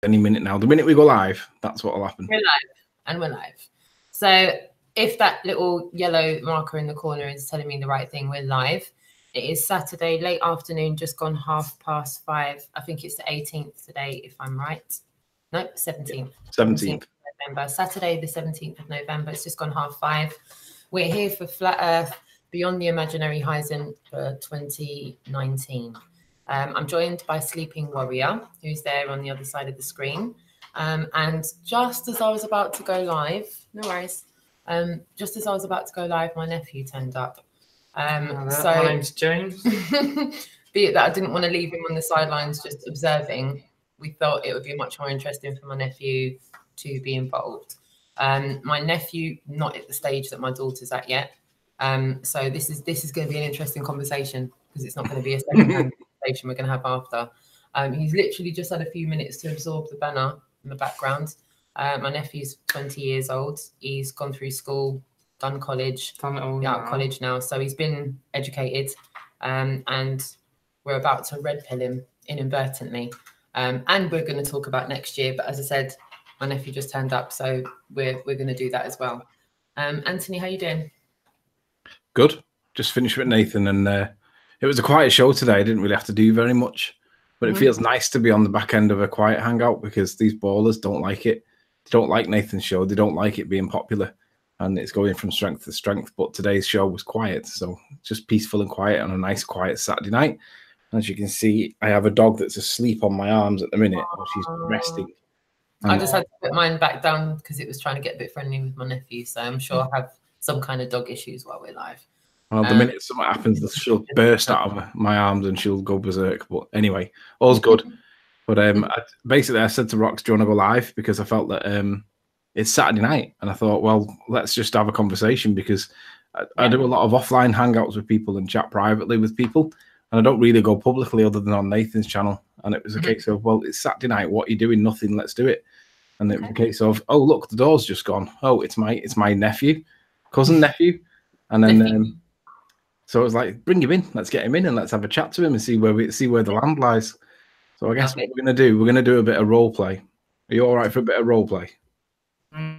any minute now. The minute we go live, that's what will happen. We're live, and we're live. So if that little yellow marker in the corner is telling me the right thing, we're live. It is Saturday, late afternoon, just gone 5:30. I think it's the 18th today, if I'm right. No, 17th. 17th. November. Saturday, the 17th of November. It's just gone 5:30. We're here for Flat Earth Beyond the Imaginary Horizon for 2019. I'm joined by Sleeping Warrior, who's there on the other side of the screen. And just as I was about to go live, no worries, just as I was about to go live, my nephew turned up. So my name's James. Be it that I didn't want to leave him on the sidelines just observing, we thought it would be much more interesting for my nephew to be involved. My nephew, not at the stage that my daughter's at yet. So this is going to be an interesting conversation because it's not going to be a second-hand conversation we're going to have after. He's literally just had a few minutes to absorb the banner in the background. My nephew's 20 years old. He's gone through school, done college, out of college now. So he's been educated, and we're about to red pill him inadvertently. And we're going to talk about next year. But as I said, my nephew just turned up, so we're going to do that as well. Anthony, how you doing? Good. Just finished with Nathan, and it was a quiet show today. I didn't really have to do very much, but it feels nice to be on the back end of a quiet hangout because these ballers don't like it. They don't like Nathan's show. They don't like it being popular, and it's going from strength to strength. But today's show was quiet, so just peaceful and quiet on a nice, quiet Saturday night. And as you can see, I have a dog that's asleep on my arms at the minute while she's resting. I just had to put mine back down because it was trying to get a bit friendly with my nephew. So I'm sure I have some kind of dog issues while we're live. Well, the minute something happens, she'll burst out of my arms and she'll go berserk. But anyway, all's good. But basically, I said to Rox, do you want to go live? Because I felt that it's Saturday night. And I thought, well, let's just have a conversation because I do a lot of offline hangouts with people and chat privately with people. And I don't really go publicly other than on Nathan's channel. And it was a case of, well, it's Saturday night. What are you doing? Nothing. Let's do it. And it was a case of, oh, look, the door's just gone. Oh, it's my nephew, cousin nephew. And then so I was like, bring him in. Let's get him in and let's have a chat to him and see where the land lies. So I guess what we're going to do a bit of role play. Are you all right for a bit of role play? I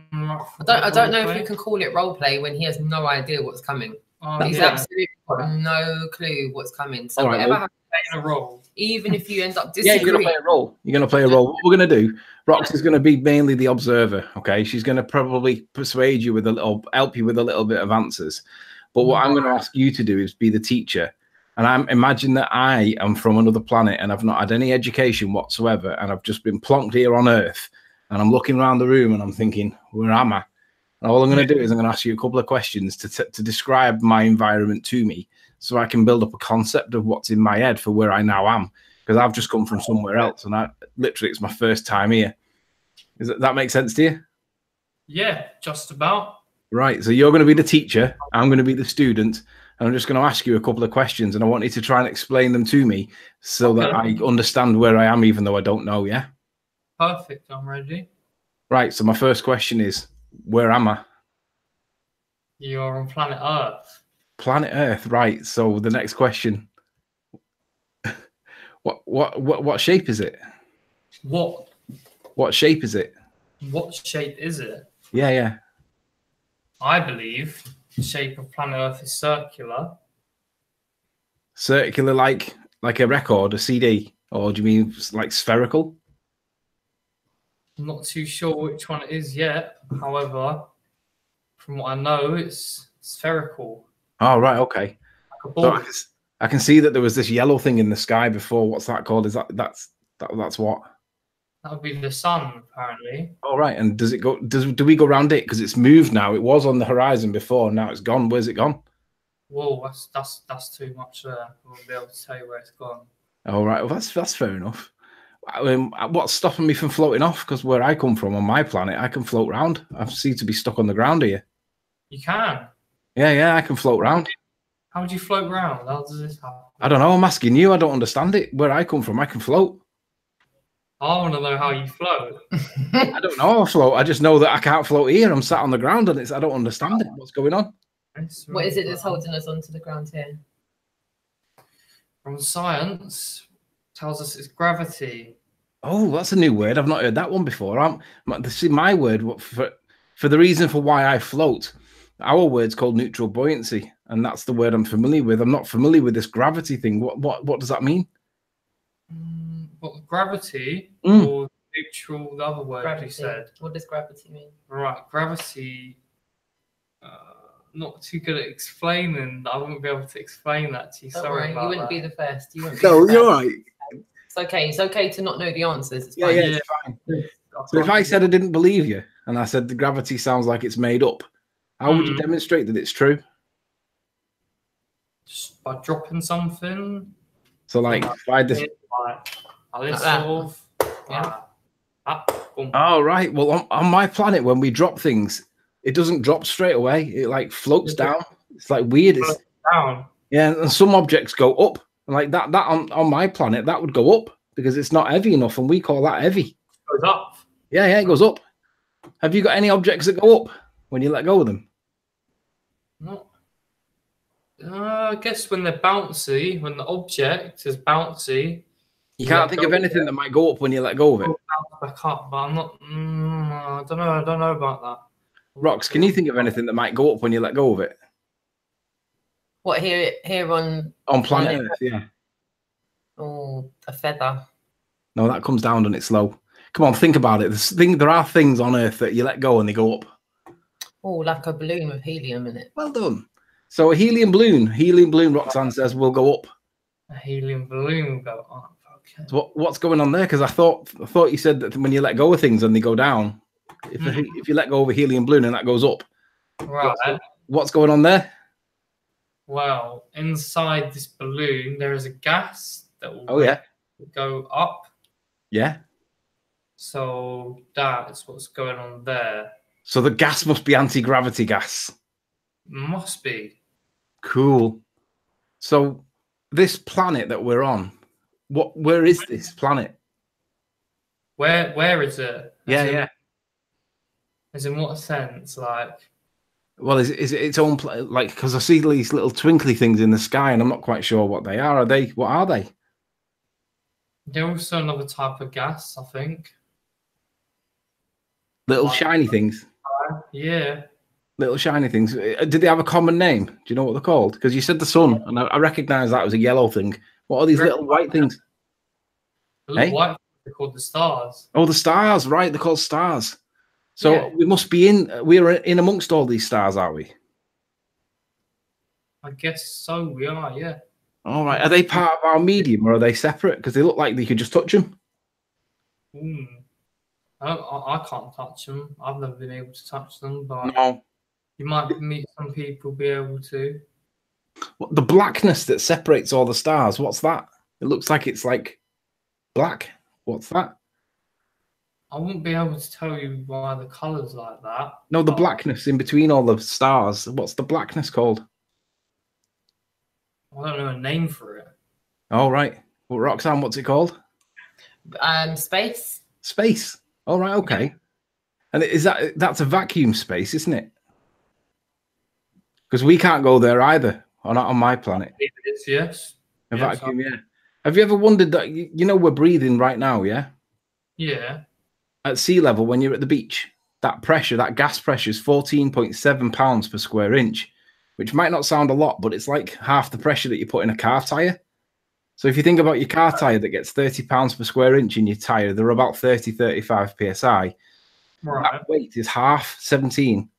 don't know if you can call it role play when he has no idea what's coming. He's absolutely got no clue what's coming. So whatever happens, a role. Even if you end up disagreeing. Yeah, you're going to play a role. You're going to play a role. What we're going to do, Rox is going to be mainly the observer, okay? She's going to probably persuade you with help you with a little bit of answers. But what I'm going to ask you to do is be the teacher. And imagine that I am from another planet and I've not had any education whatsoever. And I've just been plonked here on Earth. And I'm looking around the room and I'm thinking, where am I? And all I'm going to do is I'm going to ask you a couple of questions to describe my environment to me so I can build up a concept of what's in my head for where I now am. Because I've just come from somewhere else and literally it's my first time here. Does that make sense to you? Yeah, just about. Right, so you're going to be the teacher, I'm going to be the student, and I'm just going to ask you a couple of questions, and I want you to try and explain them to me so that I understand where I am, even though I don't know, yeah? Perfect, I'm ready. Right, so my first question is, where am I? You're on planet Earth. Planet Earth, right. So the next question, what shape is it? What shape is it? What shape is it? Yeah. I believe the shape of planet Earth is circular. Circular, like a record, a CD, or do you mean like spherical? I'm not too sure which one it is yet. However, from what I know, it's spherical. Oh, right, okay. So I can see that there was this yellow thing in the sky before. What's that called? That's what? That would be the sun, apparently. Oh, right. And does it go? Do we go around it? Because it's moved now. It was on the horizon before. Now it's gone. Where's it gone? Whoa, that's too much there. I won't be able to tell you where it's gone. All right. Well, that's fair enough. What's stopping me from floating off? Because where I come from on my planet, I can float around. I seem to be stuck on the ground here. You can? Yeah, I can float around. How would you float around? How does this happen? I don't know. I'm asking you. I don't understand it. Where I come from, I can float. I want to know how you float. I don't know how I float. I just know that I can't float here. I'm sat on the ground and I don't understand it. What's going on? What is it that's holding us onto the ground here? From science, tells us it's gravity. Oh, that's a new word. I've not heard that one before. This is my word for the reason for why I float. Our word's called neutral buoyancy, and that's the word I'm familiar with. I'm not familiar with this gravity thing. What does that mean? What, gravity or neutral? The other word gravity. You said. What does gravity mean? Right, gravity. Not too good at explaining. I wouldn't be able to explain that to you. Don't Sorry worry, about you wouldn't that. be the first. You wouldn't be No, the first. you're right. It's okay. It's okay to not know the answers. It's Yeah, fine. it's fine. So if I said I didn't believe you, and I said the gravity sounds like it's made up, how would you demonstrate that it's true? Just by dropping something. So like by this. Oh, right. Well, on my planet, when we drop things, it doesn't drop straight away. It like floats down. It's like weird. It's down. Yeah, and some objects go up. Like that on my planet, that would go up because it's not heavy enough, and we call that heavy. It goes up. Yeah, it goes up. Have you got any objects that go up when you let go of them? No. I guess when they're bouncy, when the object is bouncy. You can't think of anything that might go up when you let go of it. Back up, but I'm not. I don't know. I don't know about that. Rox, can you think of anything that might go up when you let go of it? What here on planet Earth? Yeah. Oh, a feather. No, that comes down and it's slow. Come on, think about it. There are things on Earth that you let go and they go up. Oh, like a balloon with helium in it. Well done. So a helium balloon, Roxanne says, will go up. A helium balloon will go up. Okay. So what's going on there? Because I thought you said that when you let go of things and they go down. If you let go of a helium balloon and that goes up. Right. What's going on there? Well, inside this balloon, there is a gas that will go up. Yeah. So that is what's going on there. So the gas must be anti-gravity gas. Must be. Cool. So this planet that we're on, where is this planet? Where is it? Yeah. As in what sense? Like, well, is it its own like? Because I see these little twinkly things in the sky, and I'm not quite sure what they are. What are they? They're also another type of gas, I think. Little shiny things. Yeah. Little shiny things. Did they have a common name? Do you know what they're called? Because you said the sun, and I recognise that as a yellow thing. What are these little white things? The little white, they're called the stars. Oh, the stars, right? They're called stars. So we must be we're in amongst all these stars, are we? I guess so, we are, yeah. All right. Are they part of our medium or are they separate? Because they look like you could just touch them. I can't touch them. I've never been able to touch them, but no. You might meet some people be able to. The blackness that separates all the stars, what's that? It looks like it's like black. What's that? I wouldn't be able to tell you why the colour's like that. No, the blackness in between all the stars. What's the blackness called? I don't know a name for it. All right. Well, Roxanne, what's it called? Space. Space. All right. Okay. And that's a vacuum space, isn't it? Because we can't go there either, or not on my planet. It is, yes. A vacuum, yeah. Have you ever wondered that, you know, we're breathing right now, yeah? Yeah. At sea level, when you're at the beach, that pressure, that gas pressure is 14.7 pounds per square inch, which might not sound a lot, but it's like half the pressure that you put in a car tire. So if you think about your car tire that gets 30 pounds per square inch in your tire, they're about 35 PSI. Right. That weight is half 17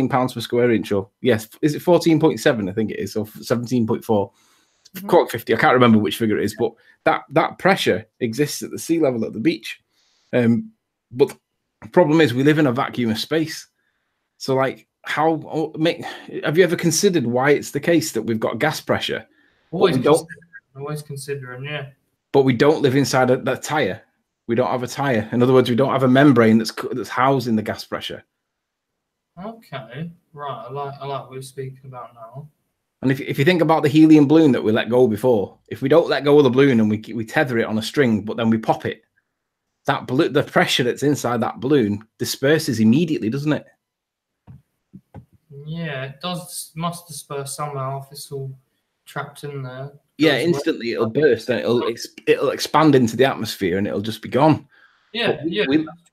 pounds per square inch, or yes, is it 14.7? I think it is, or 17.4. Quote 50. I can't remember which figure it is, but that pressure exists at the sea level at the beach. But the problem is we live in a vacuum of space. So, like, have you ever considered why it's the case that we've got gas pressure? Always considering, yeah. But we don't live inside a tire. We don't have a tire. In other words, we don't have a membrane that's housing the gas pressure. Okay, right. I like what we're speaking about now. And if you think about the helium balloon that we let go before, if we don't let go of the balloon and we tether it on a string, but then we pop it, the pressure that's inside that balloon disperses immediately, doesn't it? Yeah, it must disperse somehow if it's all trapped in there. Yeah, goes away. instantly it'll burst and it'll expand into the atmosphere and it'll just be gone. Yeah,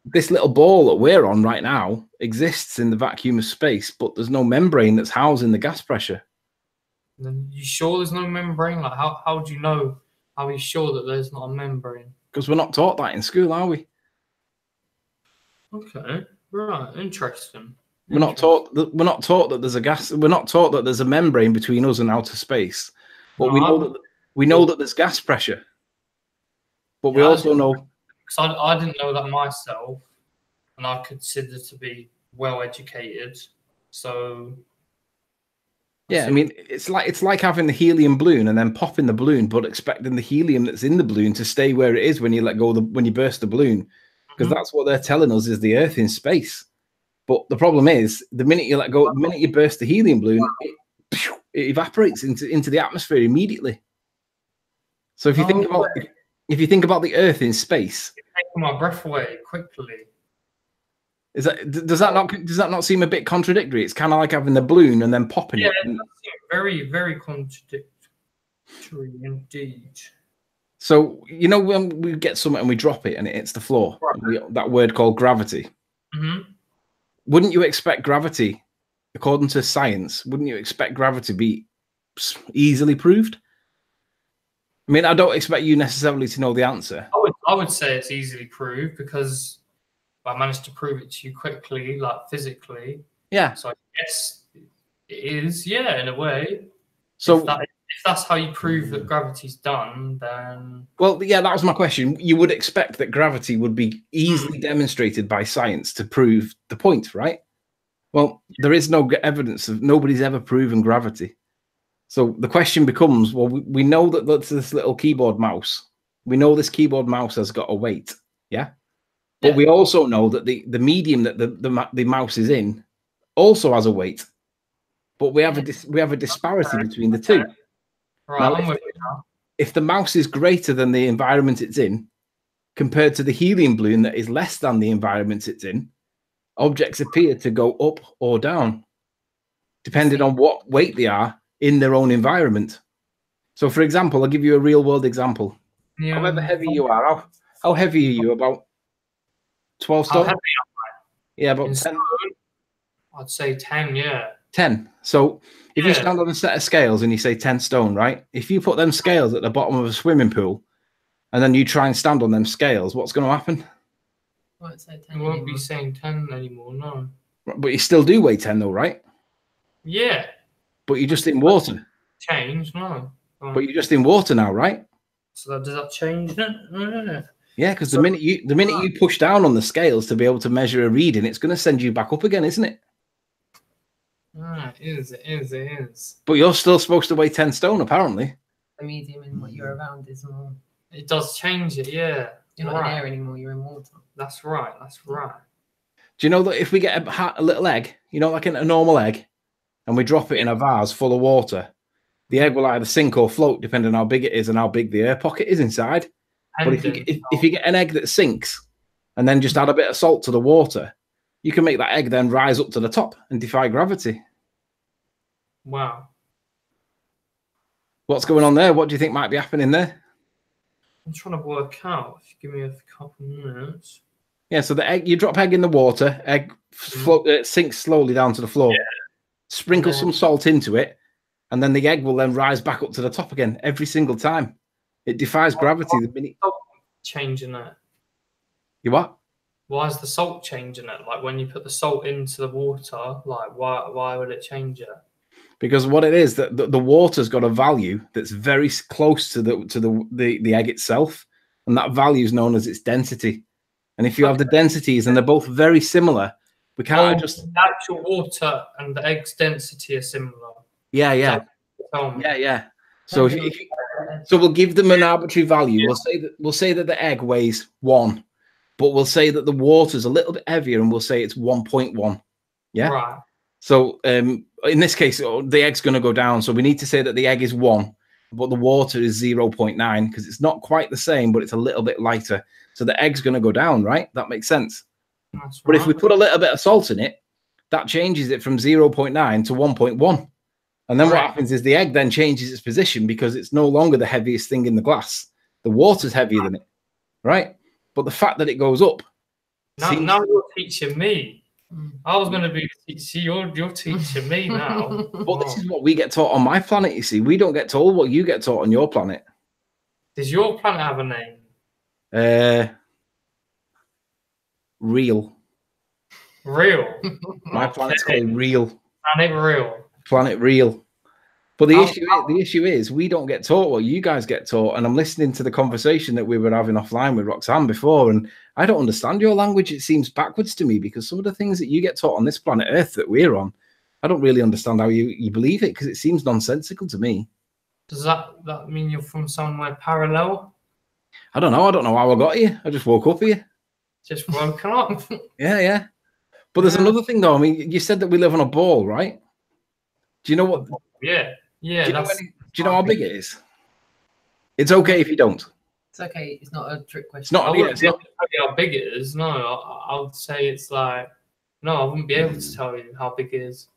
This little ball that we're on right now exists in the vacuum of space, but there's no membrane that's housing the gas pressure. Then you sure there's no membrane? Like, how do you know? How are you sure that there's not a membrane? Because we're not taught that in school, are we? Okay, right, interesting. We're not taught that there's a gas. We're not taught that there's a membrane between us and outer space. But No, we know that there's gas pressure. But we also know. Because I didn't know that myself, and I consider to be well educated. So Yeah, I mean, it's like having the helium balloon and then popping the balloon, but expecting the helium that's in the balloon to stay where it is when you let go when you burst the balloon, because that's what they're telling us is the Earth in space. But the problem is, the minute you let go, the minute you burst the helium balloon, it evaporates into the atmosphere immediately. So if you think about the Earth in space, it's taking my breath away quickly. does that not seem a bit contradictory? It's kind of like having the balloon and then popping it. Yeah, it does seem very, very contradictory indeed. So when we get something and we drop it and it hits the floor, that word called gravity. Mm-hmm. Wouldn't you expect gravity, according to science? Wouldn't you expect gravity to be easily proved? I mean, I don't expect you necessarily to know the answer. I would say it's easily proved because I managed to prove it to you quickly, like physically. Yeah. So I guess it is, yeah, in a way. So if that's how you prove that gravity's done, then... Well, yeah, that was my question. You would expect that gravity would be easily demonstrated by science to prove the point, right? Well, there is no evidence of nobody's ever proven gravity. So the question becomes, well, we know that that's this little keyboard mouse. We know this keyboard mouse has got a weight, yeah? But we also know that the medium that the mouse is in also has a weight. But we have a disparity between the two. Right, now, if the mouse is greater than the environment it's in, compared to the helium balloon that is less than the environment it's in, objects appear to go up or down, depending on what weight they are in their own environment. So, for example, I'll give you a real-world example. Yeah. However heavy you are, how heavy are you? About 12 stone? How heavy am I? Yeah, about 10. I'd say 10, yeah. 10. So if you stand on a set of scales and you say 10 stone, right? If you put them scales at the bottom of a swimming pool and then you try and stand on them scales, what's going to happen? I won't say 10 I won't be saying 10 anymore, no. But you still do weigh 10 though, right? Yeah. But you're just in water. Change, no. But you're just in water now, right? So does that change it? Yeah, because the minute you push down on the scales to be able to measure a reading, it's going to send you back up again, isn't it? It is. But you're still supposed to weigh 10 stone, apparently. The medium in what you're around is more. It does change it, yeah. You're not in air anymore, you're in water. That's right. Do you know that if we get a little egg, like a normal egg, and we drop it in a vase full of water, the egg will either sink or float, depending on how big it is and how big the air pocket is inside. But if you get an egg that sinks and then just add a bit of salt to the water, you can make that egg then rise up to the top and defy gravity. Wow. What's going on there? What do you think might be happening there? I'm trying to work out. If you give me a couple minutes. Yeah, so the egg, you drop egg in the water, egg sinks slowly down to the floor. Yeah. Sprinkle some salt into it, and then the egg will then rise back up to the top again every single time. It defies gravity. The minute changing it. You what? Why is the salt changing it? Like when you put the salt into the water, like why would it change it? Because what it is that the water's got a value that's very close to the egg itself, and that value is known as its density. And if you have the densities and they're both very similar, we can't just the actual water and the egg's density are similar. Yeah. So so we'll give them an arbitrary value. We'll say that the egg weighs 1, but we'll say that the water's a little bit heavier, and we'll say it's 1.1. Yeah. Right. So in this case, the egg's going to go down. So we need to say that the egg is 1, but the water is 0.9 because it's not quite the same, but it's a little bit lighter. So the egg's going to go down, right? That makes sense. That's but right. if we put a little bit of salt in it, that changes it from 0.9 to 1.1. And then what happens is the egg then changes its position because it's no longer the heaviest thing in the glass. The water's heavier than it, right? But the fact that it goes up. Now you're teaching me. I was going to be the teacher. You're teaching me now. Well, this is what we get taught on my planet, you see. We don't get told what you get taught on your planet. Does your planet have a name? Real. Real. My planet's called Real. Planet Real. Planet Real. But the issue is we don't get taught what you guys get taught. And I'm listening to the conversation that we were having offline with Roxanne before, and I don't understand your language. It seems backwards to me because some of the things that you get taught on this planet Earth that we're on, I don't really understand how you believe it because it seems nonsensical to me. Does that mean you're from somewhere parallel? I don't know. I don't know how I got here. I just woke up here. Just woken up. Yeah. But there's another thing though. I mean, you said that we live on a ball, right? Do you know what? Yeah. Do you know how big it is? It's okay if you don't. It's okay. It's not a trick question. It's not. I wouldn't be able to tell you how big it is. No, I would say it's like no. I wouldn't be able to tell you how big it is.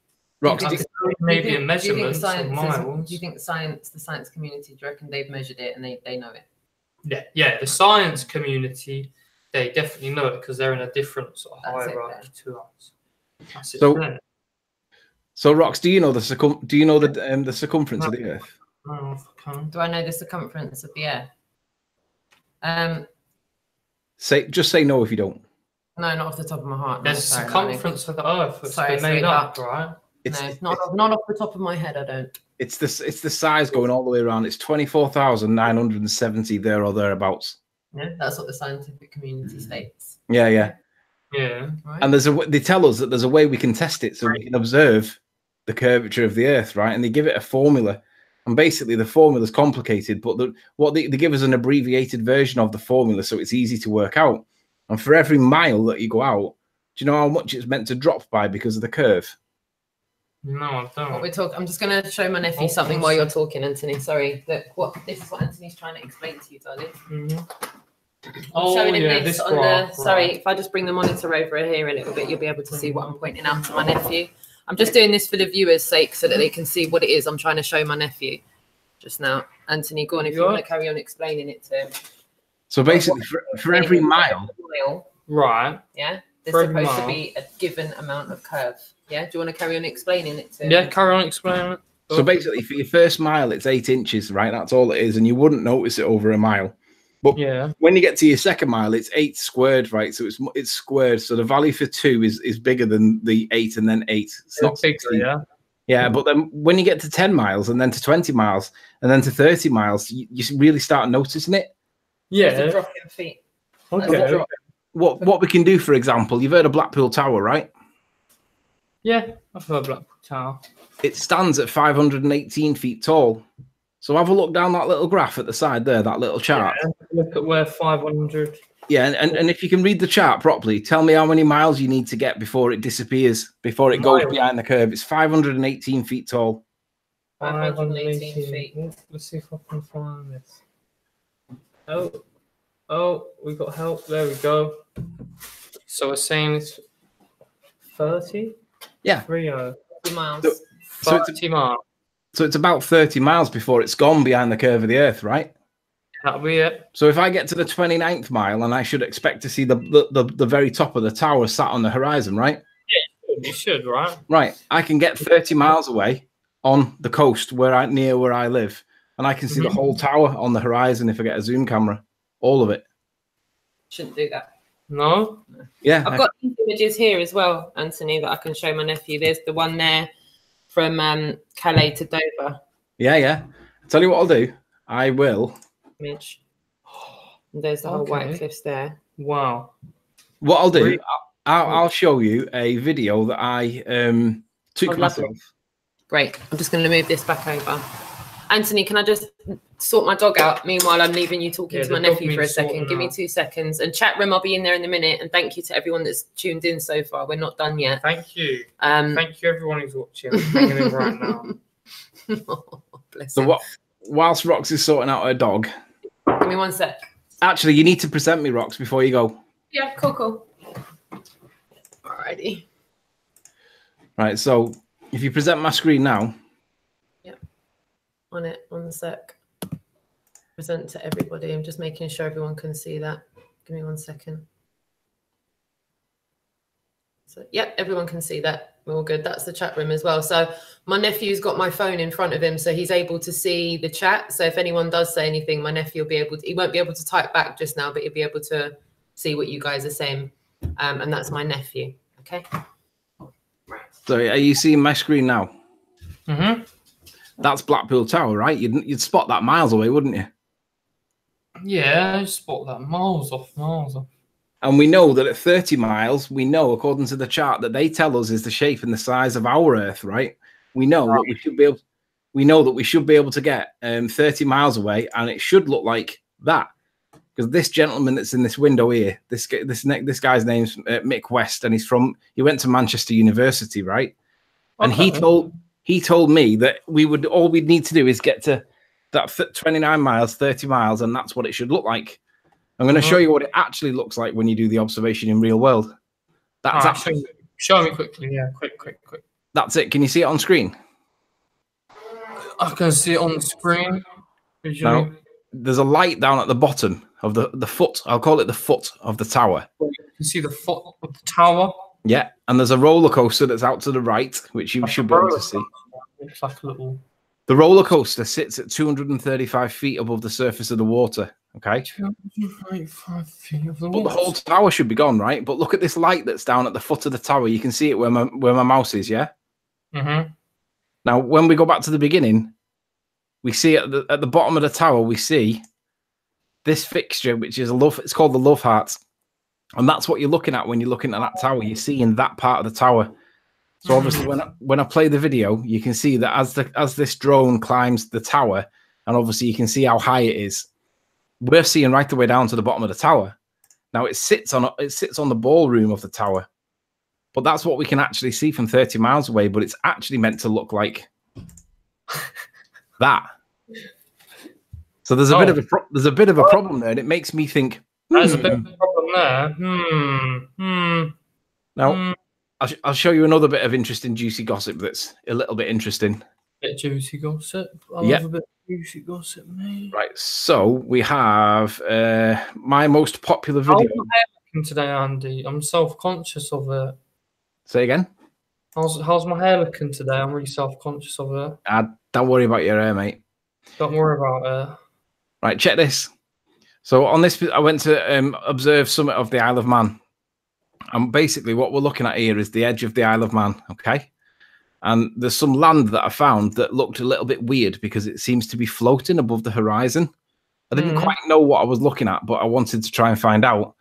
Maybe in measurements. Do you think the science community? Do you reckon they've measured it and they know it? Yeah. The science community, they definitely know it because they're in a different sort of hierarchy to us. That's it. So, Rox, do you know the circumference of the Earth? No, do I know the circumference of the Earth? Just say no if you don't. No, not off the top of my heart. There's a circumference of the Earth that's been made up, right? Not off the top of my head. I don't. It's the size going all the way around. It's 24,970 there or thereabouts. Yeah, that's what the scientific community states. Yeah. Right. And they tell us that there's a way we can test it so we can observe the curvature of the Earth, right? And they give it a formula, and basically the formula is complicated, but they give us an abbreviated version of the formula so it's easy to work out. And for every mile that you go out, do you know how much it's meant to drop by because of the curve? No, I don't. I'm just going to show my nephew something while you're talking, Anthony. Sorry, this is what Anthony's trying to explain to you, darling. Showing him this on the. Sorry, if I just bring the monitor over here a little bit, you'll be able to see what I'm pointing out to my nephew. I'm just doing this for the viewers' sake so that they can see what it is I'm trying to show my nephew just now. Anthony, go on if you want to carry on explaining it to him. So basically, for every mile, right? Yeah, there's supposed to be a given amount of curve. Yeah, do you want to carry on explaining it to him? Yeah, carry on explaining it. So basically, for your first mile, it's 8 inches, right? That's all it is, and you wouldn't notice it over a mile. But when you get to your second mile, it's 8 squared, right? So it's squared. So the value for 2 is bigger than the 8 and then 8. It's not bigger, yeah. But then when you get to 10 miles and then to 20 miles and then to 30 miles, you really start noticing it. Yeah. It's a drop in feet. Okay. What we can do, for example, you've heard of Blackpool Tower, right? Yeah, I've heard of Blackpool Tower. It stands at 518 feet tall. So have a look down that little graph at the side there, that little chart. Yeah, look at where 500. Yeah, and if you can read the chart properly, tell me how many miles you need to get before it disappears, before it goes behind the curve. It's 518 feet tall. 518 feet. Let's see if I can find this. Oh, we got help. There we go. So we're saying it's 30? Yeah. 30 miles. So 30 miles. So it's about 30 miles before it's gone behind the curve of the Earth, right? That'll be it. So if I get to the 29th mile, and I should expect to see the very top of the tower sat on the horizon, right? Yeah, you should, right? Right. I can get 30 miles away on the coast near where I live, and I can see the whole tower on the horizon if I get a zoom camera, all of it. Shouldn't do that. No? Yeah. I've got these images here as well, Anthony, that I can show my nephew. There's the one there from Calais to Dover. Yeah. I'll tell you what I'll do. I will. Image. And there's the whole White Cliffs there. Wow. What I'll do, I'll show you a video that I took myself. Great. I'm just going to move this back over. Anthony, can I just sort my dog out? Meanwhile, I'm leaving you talking to my nephew for a second. Give me 2 seconds. And chat room, I'll be in there in a minute. And thank you to everyone that's tuned in so far. We're not done yet. Thank you. Thank you, everyone who's watching. I'm hanging in right now. Oh, bless him. Whilst Rox is sorting out her dog. Give me 1 sec. Actually, you need to present me, Rox, before you go. Yeah, cool. Alrighty. Right, so if you present my screen now. on it. One sec. Present to everybody. I'm just making sure everyone can see that. Give me 1 second. So, yep, everyone can see that. We're all good. That's the chat room as well. So my nephew's got my phone in front of him, so he's able to see the chat. So if anyone does say anything, my nephew will be able to, he won't be able to type back just now, but he'll be able to see what you guys are saying. And that's my nephew. Okay. So are you seeing my screen now? Mm-hmm. That's Blackpool Tower, right? You'd spot that miles away, wouldn't you? Yeah, I spot that miles off. And we know that at 30 miles, we know, according to the chart that they tell us is the shape and the size of our Earth, right? We know that we should be able. We know that we should be able to get 30 miles away, and it should look like that. Because this gentleman that's in this window here, this guy's name's Mick West, and he went to Manchester University, right? And he told me that all we'd need to do is get to that 29 miles, 30 miles, and that's what it should look like. I'm going to show you what it actually looks like when you do the observation in real world. That's actually show me quickly. Yeah, quick. That's it. Can you see it on screen? I can see it on the screen. Now, there's a light down at the bottom of the foot. I'll call it the foot of the tower. You can see the foot of the tower. Yeah, and there's a roller coaster that's out to the right, which you should be able to see. It's like a little. The roller coaster sits at 235 feet above the surface of the water. Okay. 235 feet of the water. But the water. whole tower should be gone, right? But look at this light that's down at the foot of the tower. You can see it where my mouse is. Yeah. Mm-hmm. Now, when we go back to the beginning, we see at the bottom of the tower, we see this fixture, which is it's called the love heart. And that's what you're looking at when you're looking at that tower. You're seeing that part of the tower. So obviously, when I play the video, you can see that as this drone climbs the tower, and obviously you can see how high it is. We're seeing right the way down to the bottom of the tower. Now it sits on the ballroom of the tower, but that's what we can actually see from 30 miles away. But it's actually meant to look like that. So there's a bit of a problem there, and it makes me think. There's a bit of a problem there. Now, I'll show you another bit of interesting, juicy gossip that's a little bit interesting. Bit of juicy gossip. I love a bit of juicy gossip, mate. Right, so we have my most popular video. How's my hair looking today, Andy? I'm self-conscious of it. Say again? How's my hair looking today? I'm really self-conscious of it. Don't worry about your hair, mate. Don't worry about it. Right, check this. So on this, I went to observe summit of the Isle of Man. And basically what we're looking at here is the edge of the Isle of Man, okay? And there's some land that I found that looked a little bit weird because it seems to be floating above the horizon. I didn't quite know what I was looking at, but I wanted to try and find out.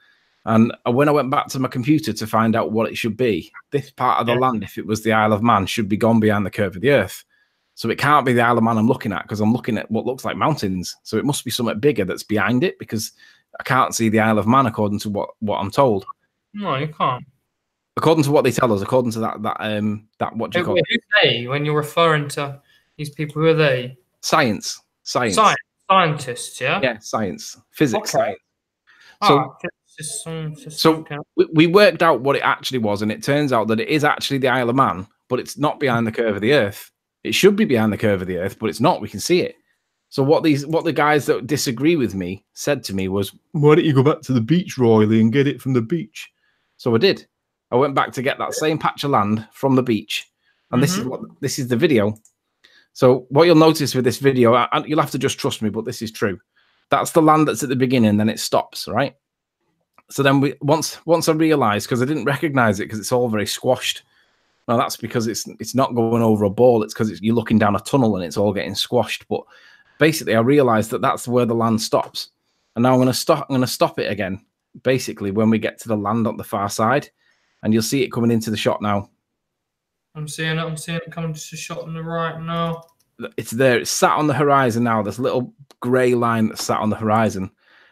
And when I went back to my computer to find out what it should be, this part of the land, if it was the Isle of Man, should be gone behind the curve of the Earth. So it can't be the Isle of Man I'm looking at because I'm looking at what looks like mountains. So it must be something bigger that's behind it because I can't see the Isle of Man according to what I'm told. No, you can't. According to what they tell us, according to that what do you call it? Who's they when you're referring to these people? Who are they? Scientists, yeah. Yeah, science, physics, okay. Science. So we worked out what it actually was, and it turns out that it is actually the Isle of Man, but it's not behind the curve of the Earth. It should be behind the curve of the Earth, but it's not. We can see it. So what the guys that disagree with me said to me was, "Why don't you go back to the beach, Royley, and get it from the beach?" So I did. I went back to get that same patch of land from the beach, and this is the video. So what you'll notice with this video, and you'll have to just trust me, but this is true. That's the land that's at the beginning, then it stops, right? So then once I realized, because I didn't recognize it because it's all very squashed. Now that's because it's not going over a ball. It's because you're looking down a tunnel and it's all getting squashed. But basically, I realized that that's where the land stops, and now I'm going to stop it again. Basically, when we get to the land on the far side, and you'll see it coming into the shot now. I'm seeing it coming to the shot on the right now. It's there. It's sat on the horizon now. This little grey line that's sat on the horizon.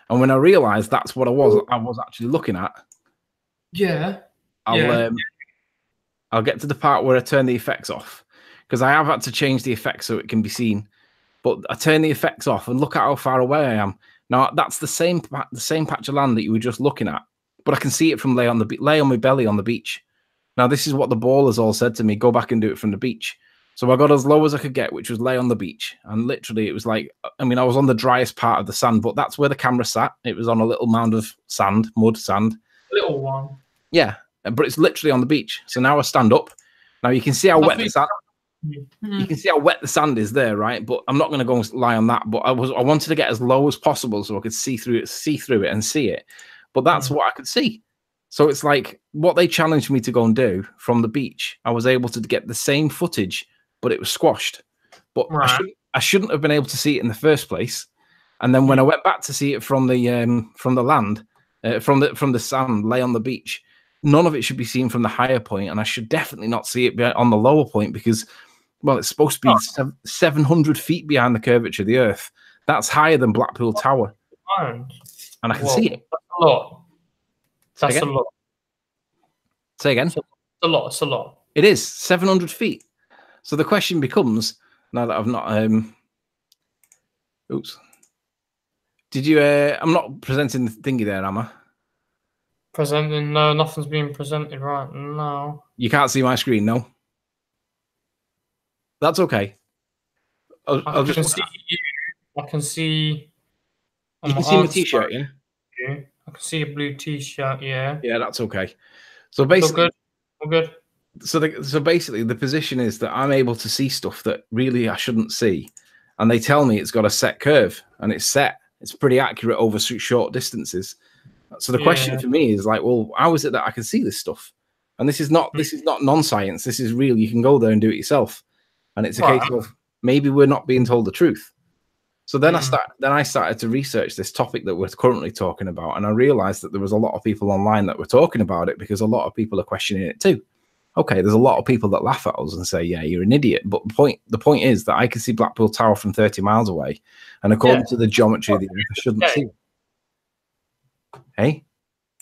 And when I realised that's what I was actually looking at. Yeah. I'll get to the part where I turn the effects off, because I have had to change the effects so it can be seen. But I turn the effects off and look at how far away I am. Now that's the same patch of land that you were just looking at, but I can see it from lay on my belly on the beach. Now this is what the ballers all said to me: go back and do it from the beach. So I got as low as I could get, which was lay on the beach. And literally it was like, I mean, I was on the driest part of the sand, but that's where the camera sat. It was on a little mound of sand, mud, sand. Little one. Yeah, but it's literally on the beach. So now I stand up. Now you can see how wet the sand. You can see how wet the sand is there, right? But I'm not going to go and lie on that. But I wanted to get as low as possible so I could see through it and see it. But that's what I could see. So it's like what they challenged me to go and do from the beach. I was able to get the same footage, but it was squashed. But I shouldn't have been able to see it in the first place. And then when I went back to see it from the land, from the sand, lay on the beach, none of it should be seen from the higher point, and I should definitely not see it on the lower point because, well, it's supposed to be 700 feet behind the curvature of the Earth. That's higher than Blackpool Tower, and I can see it. That's a lot. That's a lot. Say again. It's a lot. It's a lot. It is 700 feet. So the question becomes, now that I've not, oops. Did you? I'm not presenting the thingy there, am I? Presenting? No, nothing's being presented right now. You can't see my screen, no. That's okay. I'll just see you. I can see. You can see my t-shirt, yeah. I can see a blue t-shirt, yeah. Yeah, that's okay. So basically, all good. So basically, the position is that I'm able to see stuff that really I shouldn't see, and they tell me it's got a set curve, and it's set. It's pretty accurate over short distances. So the question for me is like, well, how is it that I can see this stuff? And this is not non-science. This is real. You can go there and do it yourself. And it's a case of maybe we're not being told the truth. So then I started to research this topic that we're currently talking about, and I realized that there was a lot of people online that were talking about it because a lot of people are questioning it too. Okay, there's a lot of people that laugh at us and say, yeah, you're an idiot. But the point is that I can see Blackpool Tower from 30 miles away. And according to the geometry of the Earth, I shouldn't see it. Hey?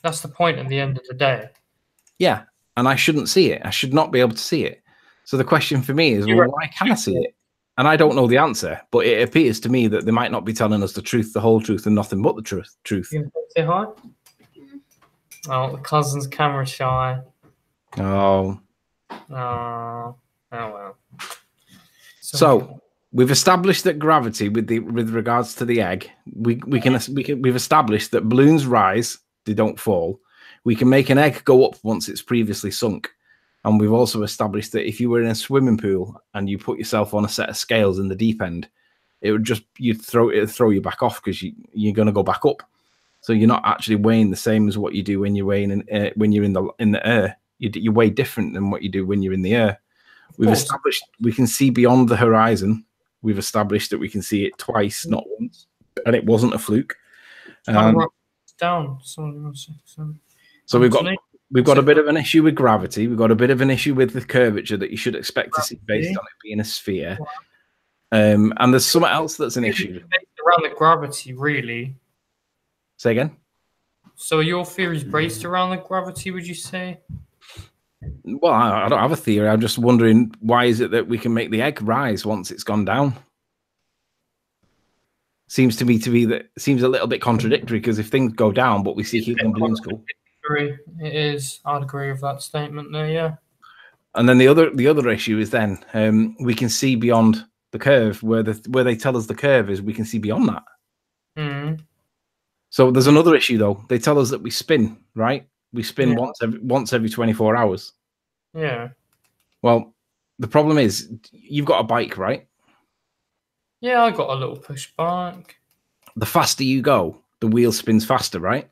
That's the point at the end of the day. Yeah, and I shouldn't see it. I should not be able to see it. So the question for me is, well, why can I see it? And I don't know the answer, but it appears to me that they might not be telling us the truth, the whole truth, and nothing but the truth. You say hi? Oh, the cousin's camera shy. Oh. Oh well. So we've established that gravity, with regards to the egg, we've established that balloons rise, they don't fall. We can make an egg go up once it's previously sunk, and we've also established that if you were in a swimming pool and you put yourself on a set of scales in the deep end, it'd throw you back off because you're going to go back up. So you're not actually weighing the same as what you do when you're weighing when you're in the air. You weigh different than what you do when you're in the air. We've established we can see beyond the horizon. We've established that we can see it twice, not once, and it wasn't a fluke. Down. So we've got a bit of an issue with gravity. We've got a bit of an issue with the curvature that you should expect to see based on it being a sphere. And there's something else that's an issue around the gravity, really. Say again. So your theory is based around the gravity, would you say? Well, I don't have a theory. I'm just wondering, why is it that we can make the egg rise once it's gone down? Seems to me to be that seems a little bit contradictory, because if things go down, but we see helium balloons go. It is. I'd agree with that statement there. Yeah. And then the other issue is then we can see beyond the curve where they tell us the curve is. We can see beyond that. Mm. So there's another issue though. They tell us that we spin, right? We spin once every 24 hours. Yeah. Well, the problem is you've got a bike, right? Yeah, I got a little push bike. The faster you go, the wheel spins faster, right?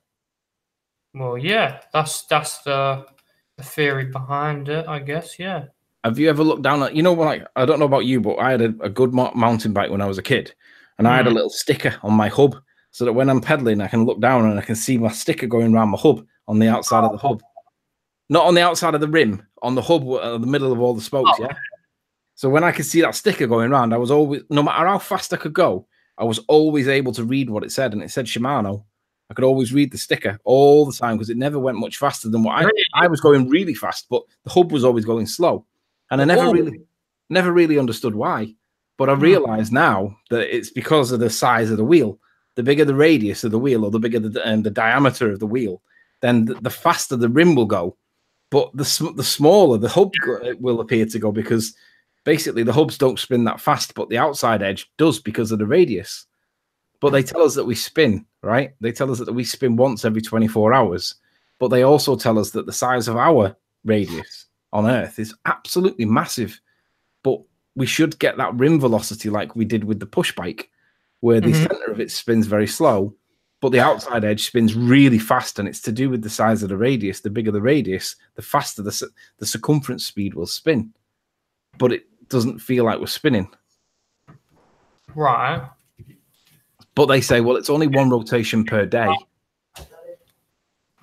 Well, yeah, that's the theory behind it, I guess. Yeah. Have you ever looked down at, like, I don't know about you, but I had a good mountain bike when I was a kid, and I had a little sticker on my hub so that when I'm pedaling, I can look down and I can see my sticker going around my hub on the outside of the hub. Not on the outside of the rim, on the hub, the middle of all the spokes, yeah? So when I could see that sticker going around, I was always, no matter how fast I could go, I was always able to read what it said, and it said Shimano. I could always read the sticker all the time because it never went much faster than what I was going really fast, but the hub was always going slow. And I never really understood why. But I realize now that it's because of the size of the wheel. The bigger the radius of the wheel, or the bigger the diameter of the wheel, then the faster the rim will go. But the smaller the hub will appear to go, because basically the hubs don't spin that fast, but the outside edge does because of the radius. But they tell us that we spin, right? They tell us that we spin once every 24 hours. But they also tell us that the size of our radius on Earth is absolutely massive. But we should get that rim velocity like we did with the push bike, where the center of it spins very slow, but the outside edge spins really fast. And it's to do with the size of the radius. The bigger the radius, the faster the circumference speed will spin. But it doesn't feel like we're spinning. Right. But they say, well, it's only one rotation per day.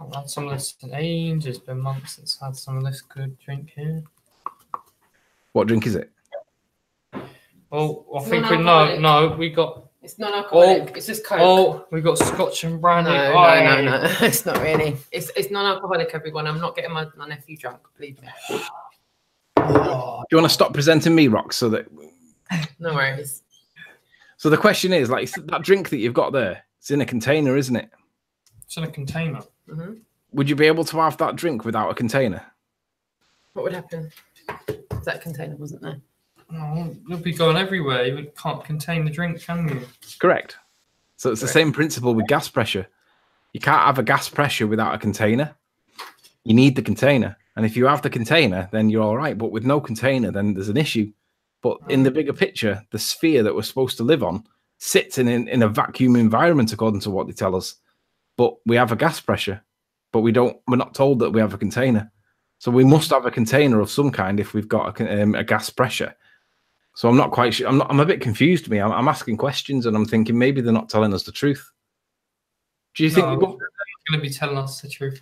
I've had some of this in age. It's been months since I had some of this good drink here. What drink is it? Oh, I think we got. It's non-alcoholic. It's just Coke. Oh, we got Scotch and brandy. No. It's not really. It's non-alcoholic, everyone. I'm not getting my nephew drunk, believe me. Do you want to stop presenting me, Rox, so that... No worries. So the question is, like, that drink that you've got there, it's in a container, isn't it? It's in a container. Would you be able to have that drink without a container? What would happen if that container wasn't there? Oh, you'll be going everywhere. You can't contain the drink, can you? Correct. So it's the same principle with gas pressure. You can't have a gas pressure without a container. You need the container. And if you have the container, then you're all right. But with no container, then there's an issue. But in the bigger picture, the sphere that we're supposed to live on sits in a vacuum environment, according to what they tell us. But we have a gas pressure, but we're not told that we have a container. So we must have a container of some kind if we've got a gas pressure. So I'm not quite sure. I'm a bit confused. I'm asking questions and I'm thinking maybe they're not telling us the truth. Do you think they're going to be telling us the truth?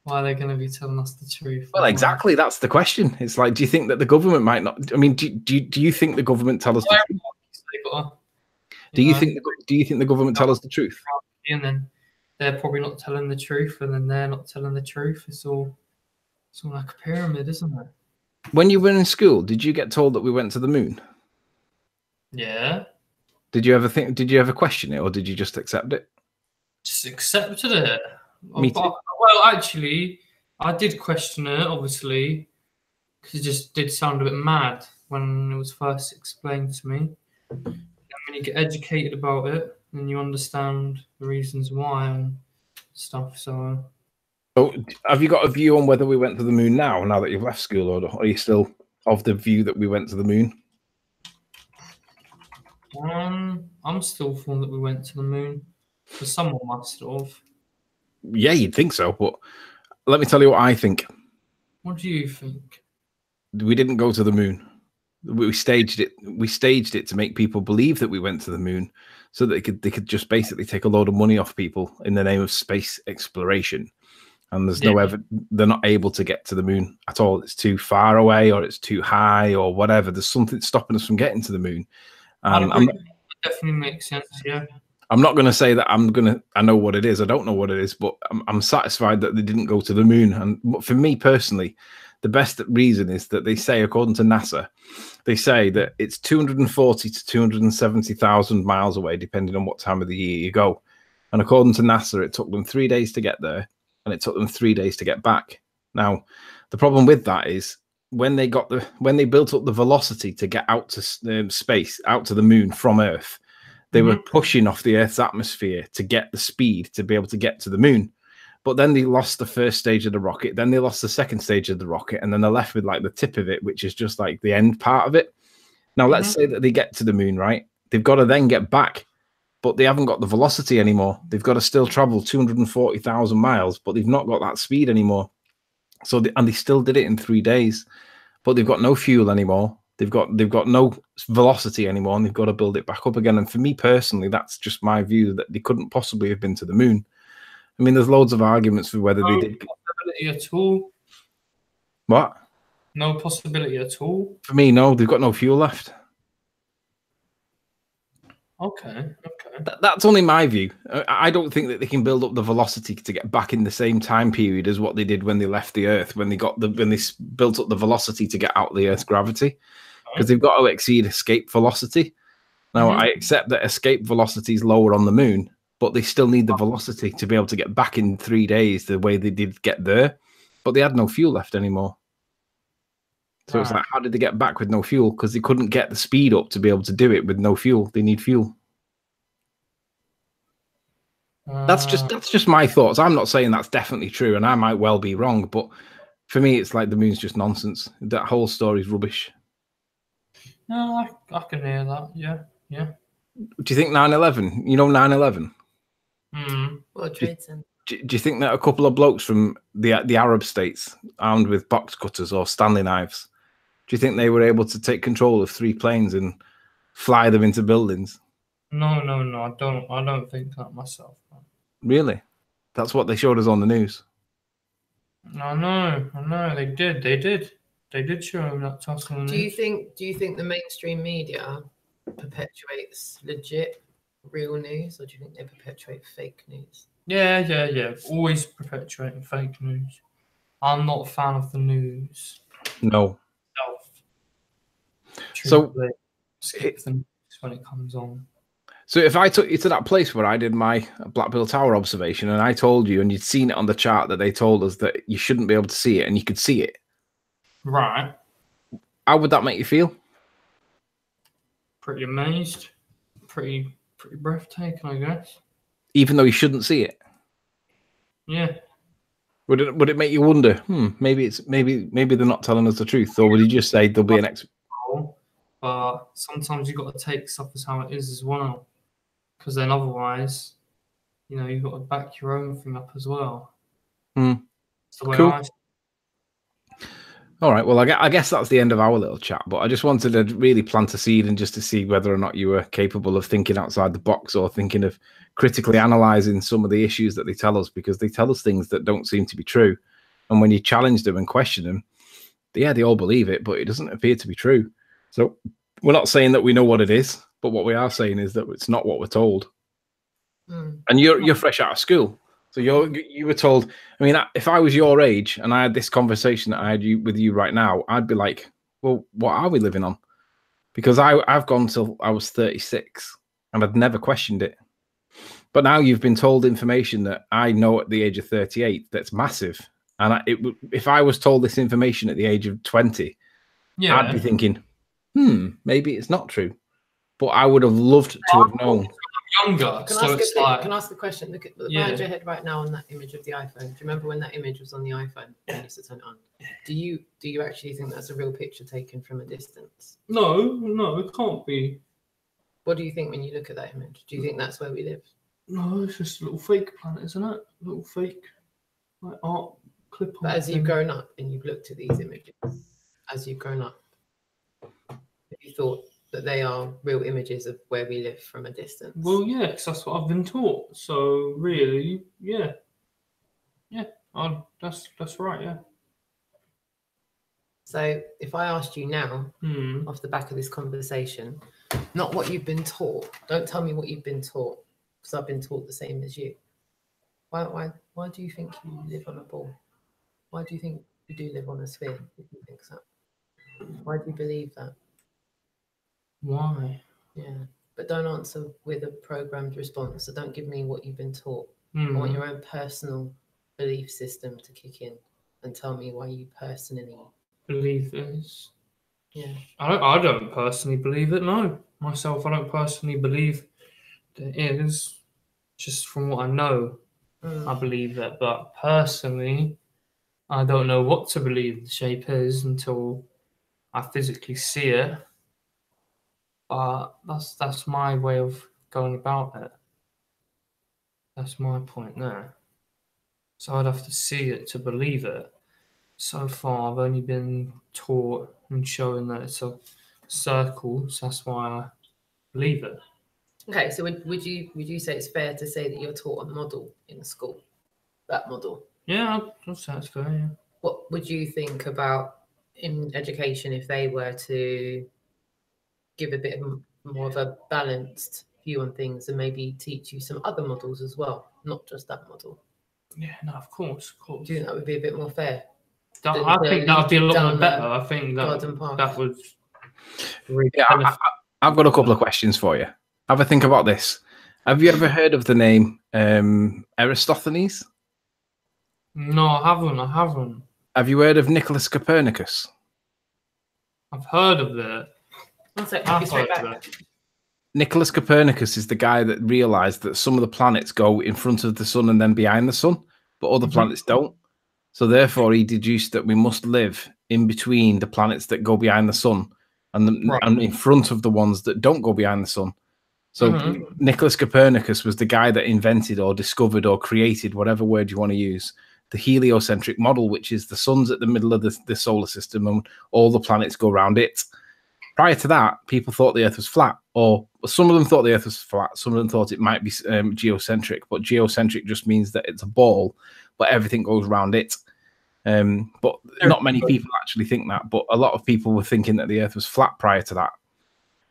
Why are they going to be telling us the truth? Well, exactly. That's the question. It's like, do you think that the government might not? I mean, do you think the government tell us the truth? Do you think the government tell us the truth? And then they're probably not telling the truth, and then they're not telling the truth. It's all like a pyramid, isn't it? When you were in school, did you get told that we went to the moon? Yeah. Did you ever question it, or did you just accept it? Just accepted it. Me too. Well, actually, I did question it, obviously, because it just did sound a bit mad when it was first explained to me. And when you get educated about it, then you understand the reasons why and stuff. So, have you got a view on whether we went to the moon now that you've left school, or are you still of the view that we went to the moon? I'm still feeling that we went to the moon. But someone must have. Yeah, you'd think so, but let me tell you what I think. What do you think? We didn't go to the moon. We staged it. We staged it to make people believe that we went to the moon, so that they could just basically take a load of money off people in the name of space exploration. And there's no evidence they're not able to get to the moon at all. It's too far away, or it's too high, or whatever. There's something stopping us from getting to the moon. That definitely makes sense. Yeah. I'm not going to say that I know what it is. I don't know what it is, but I'm satisfied that they didn't go to the moon. And for me personally, the best reason is that they say, according to NASA, they say that it's 240 to 270,000 miles away, depending on what time of the year you go. And according to NASA, it took them 3 days to get there, and it took them 3 days to get back. Now, the problem with that is when they built up the velocity to get out to space, out to the moon from Earth, they were pushing off the Earth's atmosphere to get the speed to be able to get to the moon. But then they lost the first stage of the rocket. Then they lost the second stage of the rocket. And then they're left with like the tip of it, which is just like the end part of it. Now, let's say that they get to the moon, right? They've got to then get back, but they haven't got the velocity anymore. They've got to still travel 240,000 miles, but they've not got that speed anymore. So, they still did it in 3 days, but they've got no fuel anymore. They've got no velocity anymore, and they've got to build it back up again. And for me personally, that's just my view, that they couldn't possibly have been to the moon. I mean, there's loads of arguments for whether they did. No possibility at all. What? No possibility at all. For me, no. They've got no fuel left. Okay. That's only my view. I don't think that they can build up the velocity to get back in the same time period as what they did when they left the Earth, when they built up the velocity to get out of the Earth's gravity, because they've got to exceed escape velocity. Now, I accept that escape velocity is lower on the moon, but they still need the velocity to be able to get back in 3 days the way they did get there. But they had no fuel left anymore. So it's like, how did they get back with no fuel? Because they couldn't get the speed up to be able to do it with no fuel. They need fuel. That's just my thoughts. I'm not saying that's definitely true, and I might well be wrong, but for me, it's like the moon's just nonsense. That whole story's rubbish. No, I can hear that. Yeah. Do you think 9/11? You know 9/11? World Trade Center. Do you think that a couple of blokes from the Arab states, armed with box cutters or Stanley knives, do you think they were able to take control of 3 planes and fly them into buildings? No. I don't think that myself. Really? That's what they showed us on the news. I know. They did show that to us on the news. Do you think the mainstream media perpetuates legit, real news, or do you think they perpetuate fake news? Yeah. Always perpetuating fake news. I'm not a fan of the news. No. So skip the news when it comes on. So if I took you to that place where I did my Black Bill Tower observation and I told you and you'd seen it on the chart that they told us that you shouldn't be able to see it and you could see it. Right. How would that make you feel? Pretty amazed. Pretty breathtaking, I guess. Even though you shouldn't see it? Yeah. Would it make you wonder, maybe they're not telling us the truth, or would you just say there'll be an But sometimes you've got to take stuff as how it is as well. Because then otherwise, you've got to back your own thing up as well. That's the way cool. All right, well, I guess that's the end of our little chat, but I just wanted to really plant a seed and just to see whether or not you were capable of thinking outside the box or thinking of critically analysing some of the issues that they tell us, because they tell us things that don't seem to be true. And when you challenge them and question them, yeah, they all believe it, but it doesn't appear to be true. So we're not saying that we know what it is, but what we are saying is that it's not what we're told. And you're fresh out of school. So you were told, I mean, if I was your age and I had this conversation that I had with you right now, I'd be like, well, what are we living on? Because I've gone till I was 36 and I'd never questioned it. But now you've been told information that I know at the age of 38 that's massive. And if I was told this information at the age of 20, I'd be thinking, maybe it's not true. But I would have loved to have known. Younger. Can I ask a question? Look at the behind your head right now on that image of the iPhone. Do you remember when that image was on the iPhone? When you used to turn it on. Do you actually think that's a real picture taken from a distance? No, it can't be. What do you think when you look at that image? Do you think that's where we live? No, it's just a little fake planet, isn't it? A little fake art clip. But as you've grown up and you've looked at these images, have you thought that they are real images of where we live from a distance? Well, yeah, because that's what I've been taught. So really, yeah, that's right, yeah. So if I asked you now, off the back of this conversation, not what you've been taught. Don't tell me what you've been taught, because I've been taught the same as you. Why do you think you live on a ball? Why do you think you do live on a sphere? If you think so, why do you believe that? Why? Yeah, but don't answer with a programmed response. So don't give me what you've been taught. I want your own personal belief system to kick in and tell me why you personally believe this. Yeah, I don't personally believe it. No, myself, I don't personally believe that it is. Just from what I know, I believe that. But personally, I don't know what to believe the shape is until I physically see it. But that's my way of going about it. That's my point there. So I'd have to see it to believe it. So far, I've only been taught and shown that it's a circle, so that's why I believe it. Okay, so would you say it's fair to say that you're taught a model in school? That model? Yeah, I'd say that's fair, yeah. What would you think about in education if they were to give a bit more of a balanced view on things and maybe teach you some other models as well, not just that model? Yeah, no, of course. Do you think that would be a bit more fair? I think that would be a lot more better. I think that would really I've got a couple of questions for you. Have a think about this. Have you ever heard of the name Aristophanes? No, I haven't. Have you heard of Nicholas Copernicus? I've heard of that. One sec, I'll be straight back. Nicholas Copernicus is the guy that realized that some of the planets go in front of the sun and then behind the sun, but other planets don't. So therefore, he deduced that we must live in between the planets that go behind the sun and in front of the ones that don't go behind the sun. So Nicholas Copernicus was the guy that invented or discovered or created, whatever word you want to use, the heliocentric model, which is the sun's at the middle of the solar system and all the planets go around it. Prior to that, people thought the Earth was flat, or some of them thought the Earth was flat. Some of them thought it might be geocentric, but geocentric just means that it's a ball, but everything goes around it. But not many people actually think that, but a lot of people were thinking that the Earth was flat prior to that.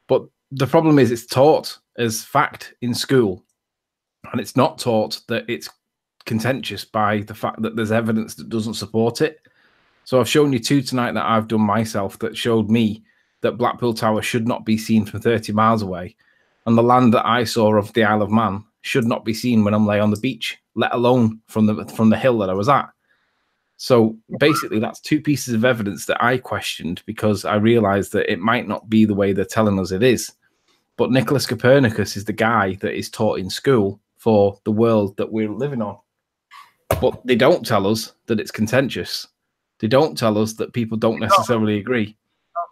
But the problem is it's taught as fact in school, and it's not taught that it's contentious by the fact that there's evidence that doesn't support it. So I've shown you two tonight that I've done myself that showed me that Blackpool Tower should not be seen from 30 miles away, and the land that I saw of the Isle of Man should not be seen when I'm lay on the beach, let alone from the hill that I was at. So basically, that's two pieces of evidence that I questioned because I realized that it might not be the way they're telling us it is. But Nicholas Copernicus is the guy that is taught in school for the world that we're living on. But they don't tell us that it's contentious. They don't tell us that people don't necessarily agree.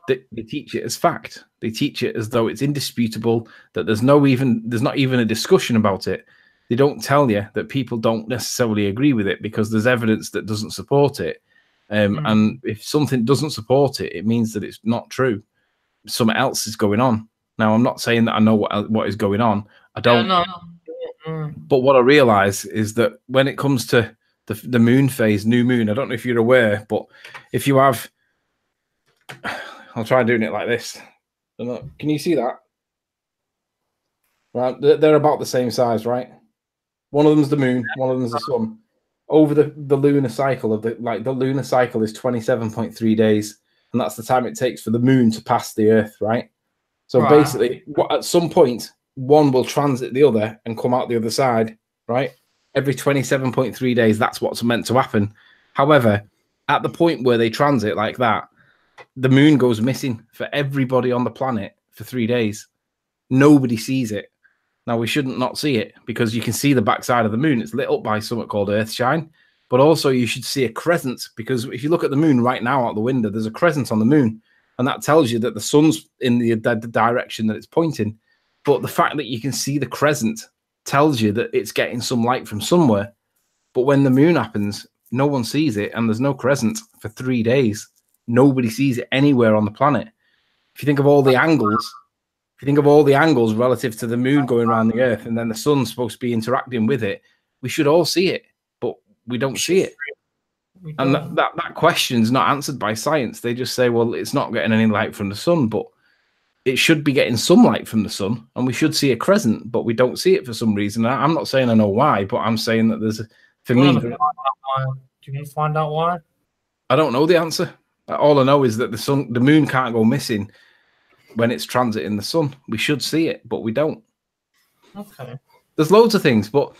They teach it as fact. They teach it as though it's indisputable, that there's not even a discussion about it. They don't tell you that people don't necessarily agree with it because there's evidence that doesn't support it. And if something doesn't support it, it means that it's not true. Something else is going on. Now, I'm not saying that I know what is going on. I don't. But what I realize is that when it comes to the moon phase, new moon, I don't know if you're aware, but if you have... I'll try doing it like this. Can you see that? Right, they're about the same size, right? One of them's the moon, one of them's the sun. Over the lunar cycle of the lunar cycle is 27.3 days, and that's the time it takes for the moon to pass the Earth, right? So basically, at some point, one will transit the other and come out the other side, right? Every 27.3 days, that's what's meant to happen. However, at the point where they transit like that, the moon goes missing for everybody on the planet for 3 days. Nobody sees it. Now, we shouldn't not see it because you can see the backside of the moon. It's lit up by something called Earthshine. But also you should see a crescent because if you look at the moon right now out the window, there's a crescent on the moon. And that tells you that the sun's in the direction that it's pointing. But the fact that you can see the crescent tells you that it's getting some light from somewhere. But when the moon happens, no one sees it and there's no crescent for 3 days. Nobody sees it anywhere on the planet. If you think of all the angles, relative to the moon going around the Earth and then the sun's supposed to be interacting with it, we should all see it, but we don't see it. And that question's not answered by science. They just say, well, it's not getting any light from the sun, but it should be getting some light from the sun, and we should see a crescent, but we don't see it for some reason. I'm not saying I know why, but I'm saying that there's for me. Do you want to find out why? I don't know the answer. All I know is that the moon can't go missing when it's transiting the sun. We should see it, but we don't. Okay. There's loads of things, but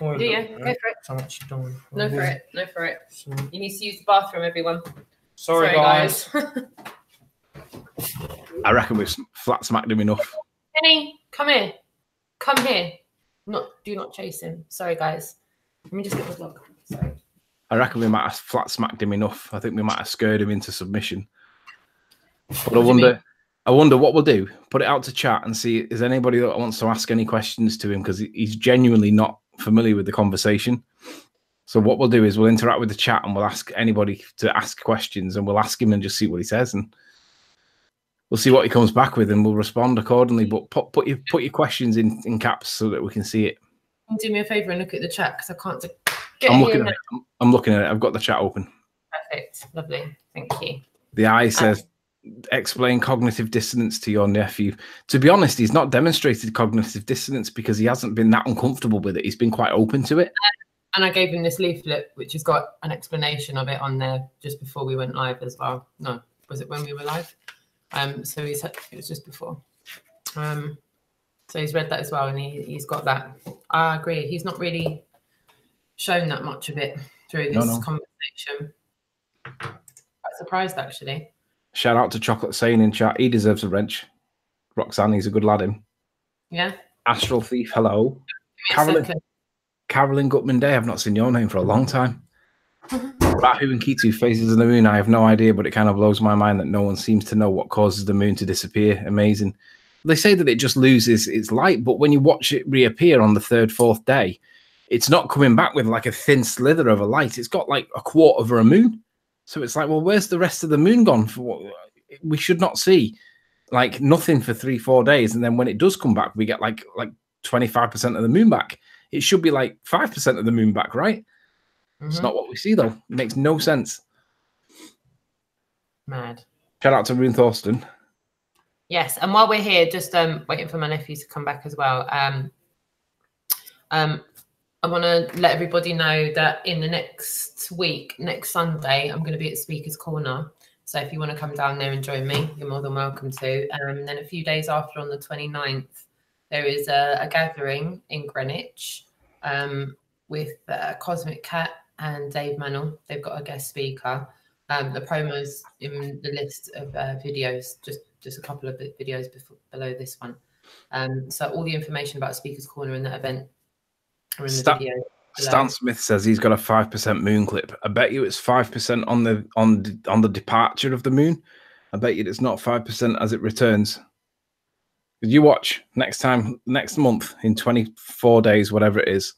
yeah, go for it. So much done. No for it. No for it. You need to use the bathroom, everyone. Sorry guys. I reckon we've flat smacked him enough. Penny, come here. Come here. Do not chase him. Sorry, guys. Let me just get the dog. Sorry. I reckon we might have flat smacked him enough. I think we might have scared him into submission. But I wonder what we'll do. Put it out to chat and see is anybody that wants to ask any questions to him because he's genuinely not familiar with the conversation. So what we'll do is we'll interact with the chat and we'll ask anybody to ask questions and we'll ask him and just see what he says and we'll see what he comes back with and we'll respond accordingly. But put your questions in caps so that we can see it. Do me a favor and look at the chat because I can't I'm looking at it. I've got the chat open. Perfect. Lovely. Thank you. The eye says, explain cognitive dissonance to your nephew. To be honest, he's not demonstrated cognitive dissonance because he hasn't been that uncomfortable with it. He's been quite open to it. And I gave him this leaflet, which has got an explanation of it on there just before we went live as well. No, was it when we were live? So it was just before. So he's read that as well, and he's got that. I agree. He's not really shown that much of it through this conversation. Quite surprised, actually. Shout out to Chocolate saying in chat, he deserves a wrench. Roxanne, he's a good lad, him. Yeah. Astral Thief, hello. Give me a second. Carolyn Gutman Day, I've not seen your name for a long time. Rahu and Kitu, Phases of the Moon, I have no idea, but it kind of blows my mind that no one seems to know what causes the moon to disappear. Amazing. They say that it just loses its light, but when you watch it reappear on the third, fourth day, it's not coming back with like a thin slither of a light. It's got like a quarter of a moon. So it's like, well, where's the rest of the moon gone? For what we should not see like nothing for 3-4 days. And then when it does come back, we get like 25% of the moon back. It should be like 5% of the moon back, right? It's not what we see, though. It makes no sense. Mad. Shout out to Rune Thorsten. Yes, and while we're here, just waiting for my nephews to come back as well. I want to let everybody know that in the next week, next Sunday, I'm going to be at Speaker's Corner. So if you want to come down there and join me, you're more than welcome to. And then a few days after, on the 29th, there is a gathering in Greenwich with Cosmic Cat and Dave Mannell. They've got a guest speaker. The promos in the list of videos, just a couple of videos below this one. So all the information about Speaker's Corner in that event are in the video. Stan Smith says he's got a 5% moon clip. I bet you it's 5% on the departure of the moon. I bet you it's not 5% as it returns. You watch next month in 24 days, whatever it is,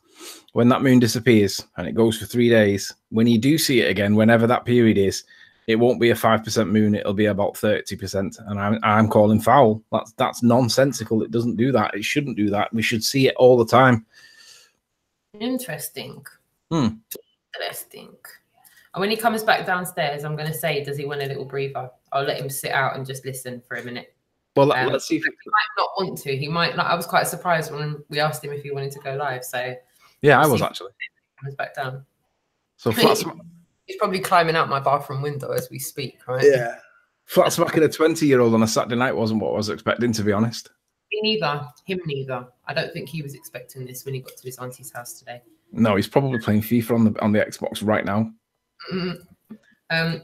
when that moon disappears and it goes for 3 days, when you do see it again, whenever that period is, it won't be a 5% moon. It'll be about 30%. And I'm calling foul. That's nonsensical. It doesn't do that. It shouldn't do that. We should see it all the time. Interesting. Interesting. And when he comes back downstairs, I'm going to say, does he want a little breather? I'll let him sit out and just listen for a minute. Well, let's see if he might not want to. He might not. I was quite surprised when we asked him if he wanted to go live. So yeah, I was actually. He comes back down. So he's probably climbing out my bathroom window as we speak, right? Yeah. Flat smacking a 20-year-old on a Saturday night wasn't what I was expecting, to be honest. Me neither. Him neither. I don't think he was expecting this when he got to his auntie's house today. No, he's probably playing FIFA on the Xbox right now.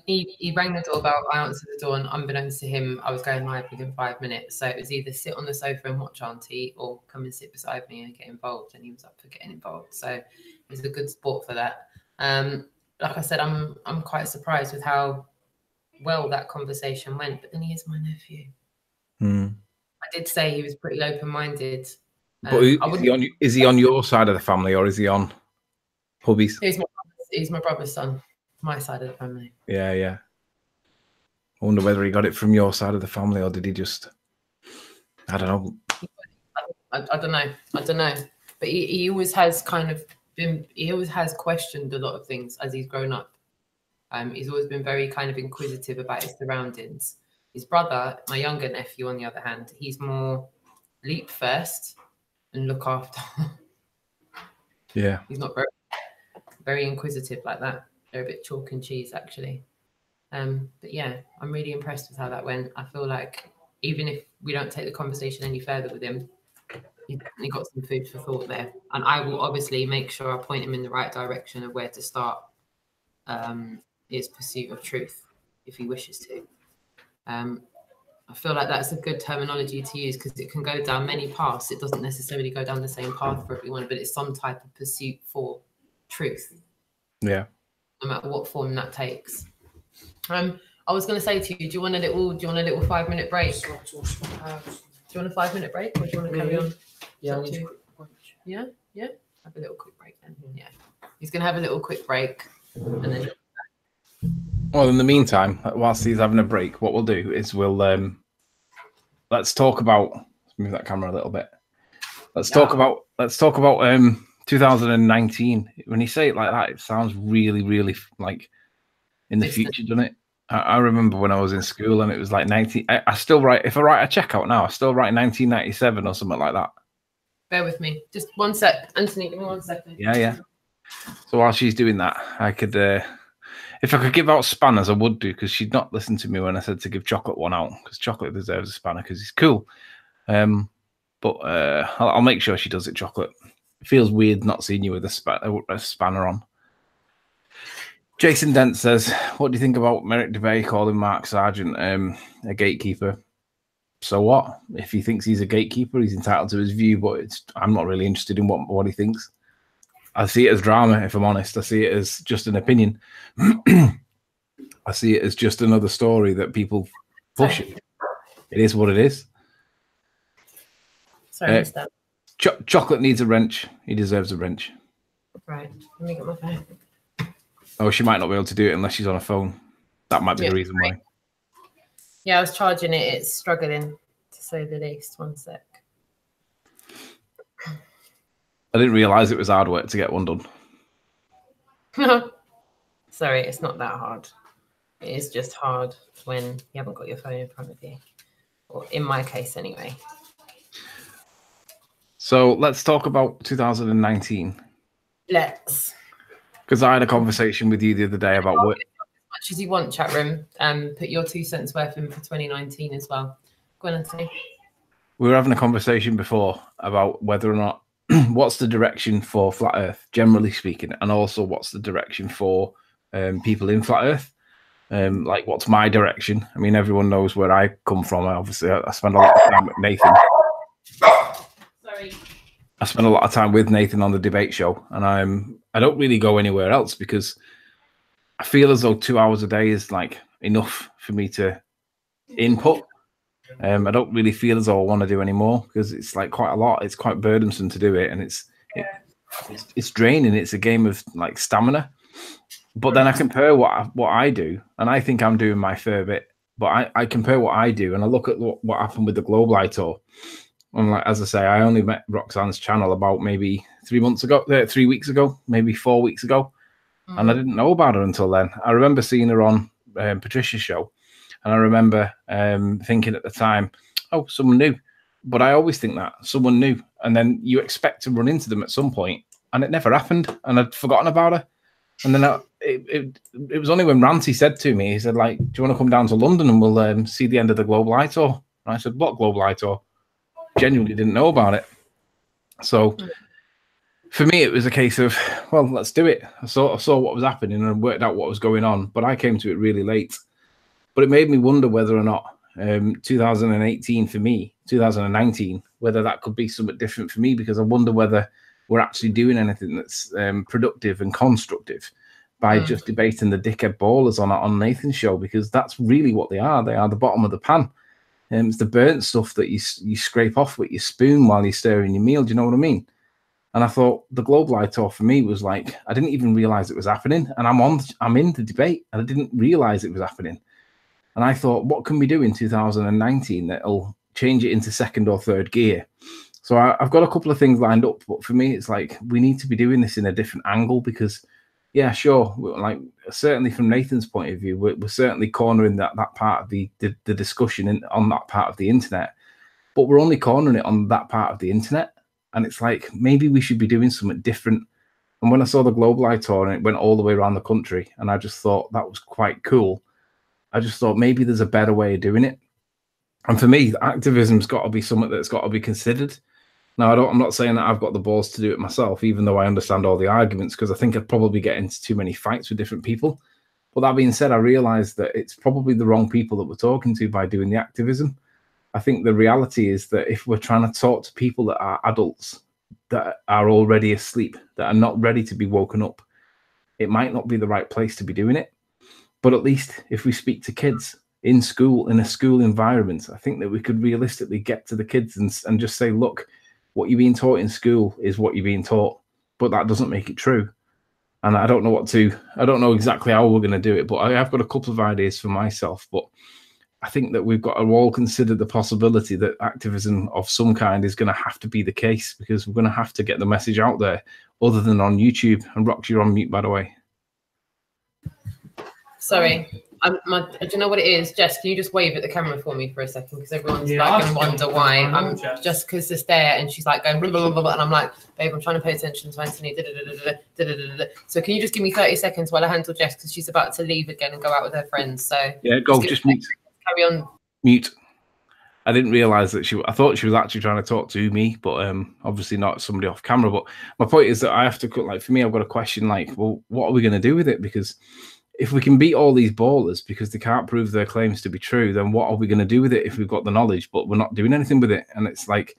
He rang the doorbell. I answered the door, and unbeknownst to him, I was going live within 5 minutes. So it was either sit on the sofa and watch Auntie, or come and sit beside me and get involved. And he was up for getting involved. So he's a good sport for that. Like I said, I'm quite surprised with how well that conversation went. But then he is my nephew. I did say he was pretty open-minded. But is he on your side of the family, or is he on hubby's? He's my brother's son. My side of the family. Yeah. I wonder whether he got it from your side of the family, or did he just? I don't know. I don't know. But he always has he always has questioned a lot of things as he's grown up. He's always been very kind of inquisitive about his surroundings. His brother, my younger nephew, on the other hand, he's more leap first and look after. Yeah. He's not very inquisitive like that. They're a bit chalk and cheese, actually. But yeah, I'm really impressed with how that went. I feel like even if we don't take the conversation any further with him, he's definitely got some food for thought there. And I will obviously make sure I point him in the right direction of where to start his pursuit of truth, if he wishes to. I feel like that's a good terminology to use because it can go down many paths. It doesn't necessarily go down the same path for everyone, but it's some type of pursuit for truth. Yeah. No matter what form that takes. I was going to say to you, do you want a little 5-minute break? Do you want a 5-minute break, or do you want to carry on? Yeah, Yeah. Have a little quick break then. Yeah. He's going to have a little quick break, and then. Well, in the meantime, whilst he's having a break, what we'll do is we'll let's talk about. Let's move that camera a little bit. Let's talk about 2019. When you say it like that, it sounds really, really like in the future, doesn't it? I remember when I was in school and it was like 19. I still write, if I write a checkout now, I still write 1997 or something like that. Bear with me. Just 1 sec. Anthony, give me 1 second. Yeah. So while she's doing that, I could, if I could give out spanners, I would do, because she'd not listened to me when I said to give Chocolate one out, because Chocolate deserves a spanner because he's cool. But I'll make sure she does it, Chocolate. It feels weird not seeing you with a spanner on. Jason Dent says, what do you think about Merrick Devay calling Mark Sargent a gatekeeper? So what? If he thinks he's a gatekeeper, he's entitled to his view, but I'm not really interested in what he thinks. I see it as drama, if I'm honest. I see it as just an opinion. I see it as just another story that people push. It is what it is. Sorry, missed that. Chocolate needs a wrench. He deserves a wrench. Right. Let me get my phone. Oh, she might not be able to do it unless she's on a phone. That might be the reason why. Yeah, I was charging it. It's struggling, to say the least. One sec. I didn't realise it was hard work to get one done. Sorry, it's not that hard. It is just hard when you haven't got your phone in front of you. Or in my case, anyway. So let's talk about 2019. Let's. Because I had a conversation with you the other day about what. As much as you want, chat room. Put your 2 cents worth in for 2019 as well. Go on and say. We were having a conversation before about whether or not what's the direction for Flat Earth, generally speaking, and also what's the direction for people in Flat Earth. Like, what's my direction? I mean, everyone knows where I come from. Obviously, I spend a lot of time with Nathan. Sorry. I spend a lot of time with Nathan on the debate show, and I don't really go anywhere else because I feel as though 2 hours a day is like enough for me to input. I don't really feel as though I want to do any more because it's like quite a lot. It's quite burdensome to do it, and it's draining. It's a game of like stamina. But then I compare what I do, and I think I'm doing my fair bit. But I compare what I do, and I look at what happened with the Global Eye Tour. And like, as I say, I only met Roxanne's channel about maybe 3 weeks ago, maybe 4 weeks ago. And I didn't know about her until then. I remember seeing her on Patricia's show. And I remember thinking at the time, oh, someone new. But I always think that, someone new. And then you expect to run into them at some point. And it never happened. And I'd forgotten about her. And then it was only when Ranty said to me, he said, like, do you want to come down to London and we'll see the end of the Global Eye Tour? And I said, what Global Eye Tour? Genuinely didn't know about it. So for me, it was a case of, well, let's do it. I saw what was happening and worked out what was going on, but I came to it really late. But it made me wonder whether or not 2018 for me, 2019, whether that could be somewhat different for me, because I wonder whether we're actually doing anything that's productive and constructive by just debating the dickhead ballers on Nathan's show, because that's really what they are. They are the bottom of the pan. It's the burnt stuff that you scrape off with your spoon while you're stirring your meal. Do you know what I mean? And I thought the Global Eye Tour for me was like, I didn't even realize it was happening. And I'm in the debate and I didn't realize it was happening. And I thought, what can we do in 2019 that'll change it into second or third gear? So I've got a couple of things lined up, but for me, it's like, we need to be doing this in a different angle because, yeah, sure. Like, certainly from Nathan's point of view, we're certainly cornering that part of the discussion on that part of the internet, but we're only cornering it on that part of the internet. And it's like, maybe we should be doing something different. And when I saw the Global Eye Tour and it went all the way around the country, and I just thought that was quite cool. I just thought maybe there's a better way of doing it. And for me, activism's got to be something that's got to be considered. Now, I'm not saying that I've got the balls to do it myself, even though I understand all the arguments, because I think I'd probably get into too many fights with different people. But that being said, I realised that it's probably the wrong people that we're talking to by doing the activism. I think the reality is that if we're trying to talk to people that are adults, that are already asleep, that are not ready to be woken up, it might not be the right place to be doing it. But at least if we speak to kids in school, in a school environment, I think that we could realistically get to the kids and just say, look, what you're being taught in school is what you're being taught, but that doesn't make it true. And I don't know exactly how we're going to do it, but I have got a couple of ideas for myself. But I think that we've got to all consider the possibility that activism of some kind is going to have to be the case, because we're going to have to get the message out there other than on YouTube. And Rox, you're on mute, by the way. Sorry. Do you know what it is? Jess, can you just wave at the camera for me for a second? Because everyone's like going to wonder why. I'm just because it's there and she's like going blah, blah, blah, blah, and I'm like, babe, I'm trying to pay attention to Anthony. So can you just give me 30 seconds while I handle Jess, because she's about to leave again and go out with her friends. So yeah, go, just mute. Carry on. Mute. I didn't realize that I thought she was actually trying to talk to me, but obviously not somebody off camera. But my point is that I have to, like, for me, I've got a question like, well, what are we going to do with it? Because if we can beat all these ballers because they can't prove their claims to be true, then what are we going to do with it if we've got the knowledge, but we're not doing anything with it? And it's like,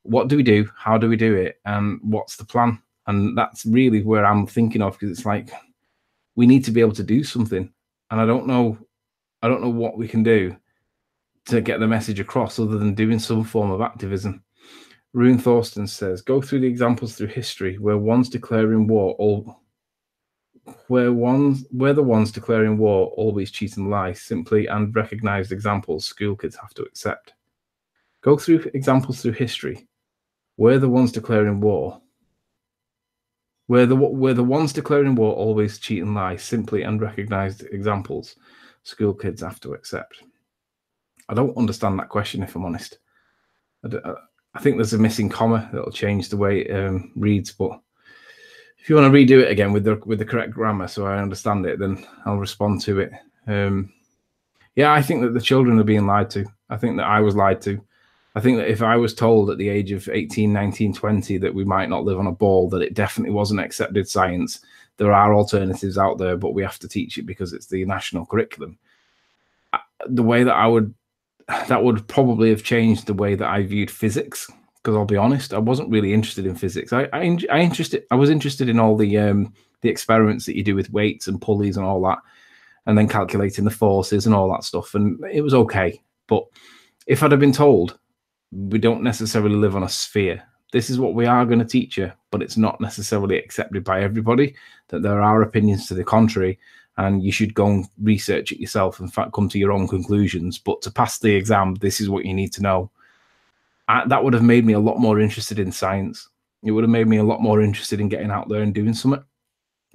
what do we do? How do we do it? And what's the plan? And that's really where I'm thinking of, because it's like, we need to be able to do something. And I don't know what we can do to get the message across other than doing some form of activism. Rune Thorsten says, go through the examples through history where one's declaring war, where the ones declaring war always cheat and lie, simply and recognized examples school kids have to accept. Go through examples through history where the ones declaring war, where the ones declaring war always cheat and lie, simply and recognized examples school kids have to accept. I don't understand that question, if I'm honest. I think there's a missing comma that'll change the way it reads, but if you want to redo it again with the correct grammar so I understand it, then I'll respond to it. Yeah, I think that the children are being lied to. I think that I was lied to. I think that if I was told at the age of 18, 19, 20 that we might not live on a ball, that it definitely wasn't accepted science. There are alternatives out there, but we have to teach it because it's the national curriculum. The way that would probably have changed the way that I viewed physics, because I'll be honest, I wasn't really interested in physics. I was interested in all the experiments that you do with weights and pulleys and all that, and then calculating the forces and all that stuff, and it was okay. But if I'd have been told we don't necessarily live on a sphere, this is what we are going to teach you, but it's not necessarily accepted by everybody, that there are opinions to the contrary, and you should go and research it yourself and come to your own conclusions. But to pass the exam, this is what you need to know. That would have made me a lot more interested in science. It would have made me a lot more interested in getting out there and doing something.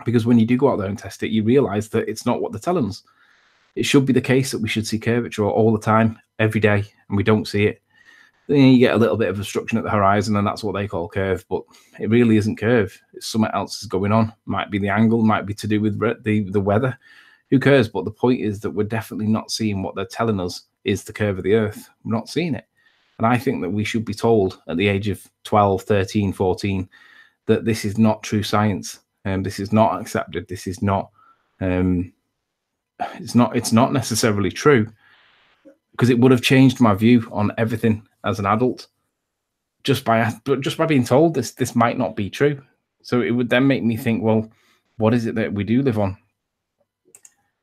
Because when you do go out there and test it, you realize that it's not what they're telling us. It should be the case that we should see curvature all the time, every day, and we don't see it. Then you get a little bit of obstruction at the horizon, and that's what they call curve, but it really isn't curve. It's something else is going on. Might be the angle, might be to do with the weather. Who cares? But the point is that we're definitely not seeing what they're telling us is the curve of the Earth. We're not seeing it. And I think that we should be told at the age of 12, 13, 14, that this is not true science, and this is not accepted. This is not, it's not necessarily true, because it would have changed my view on everything as an adult just by being told this might not be true. So it would then make me think, well, what is it that we do live on?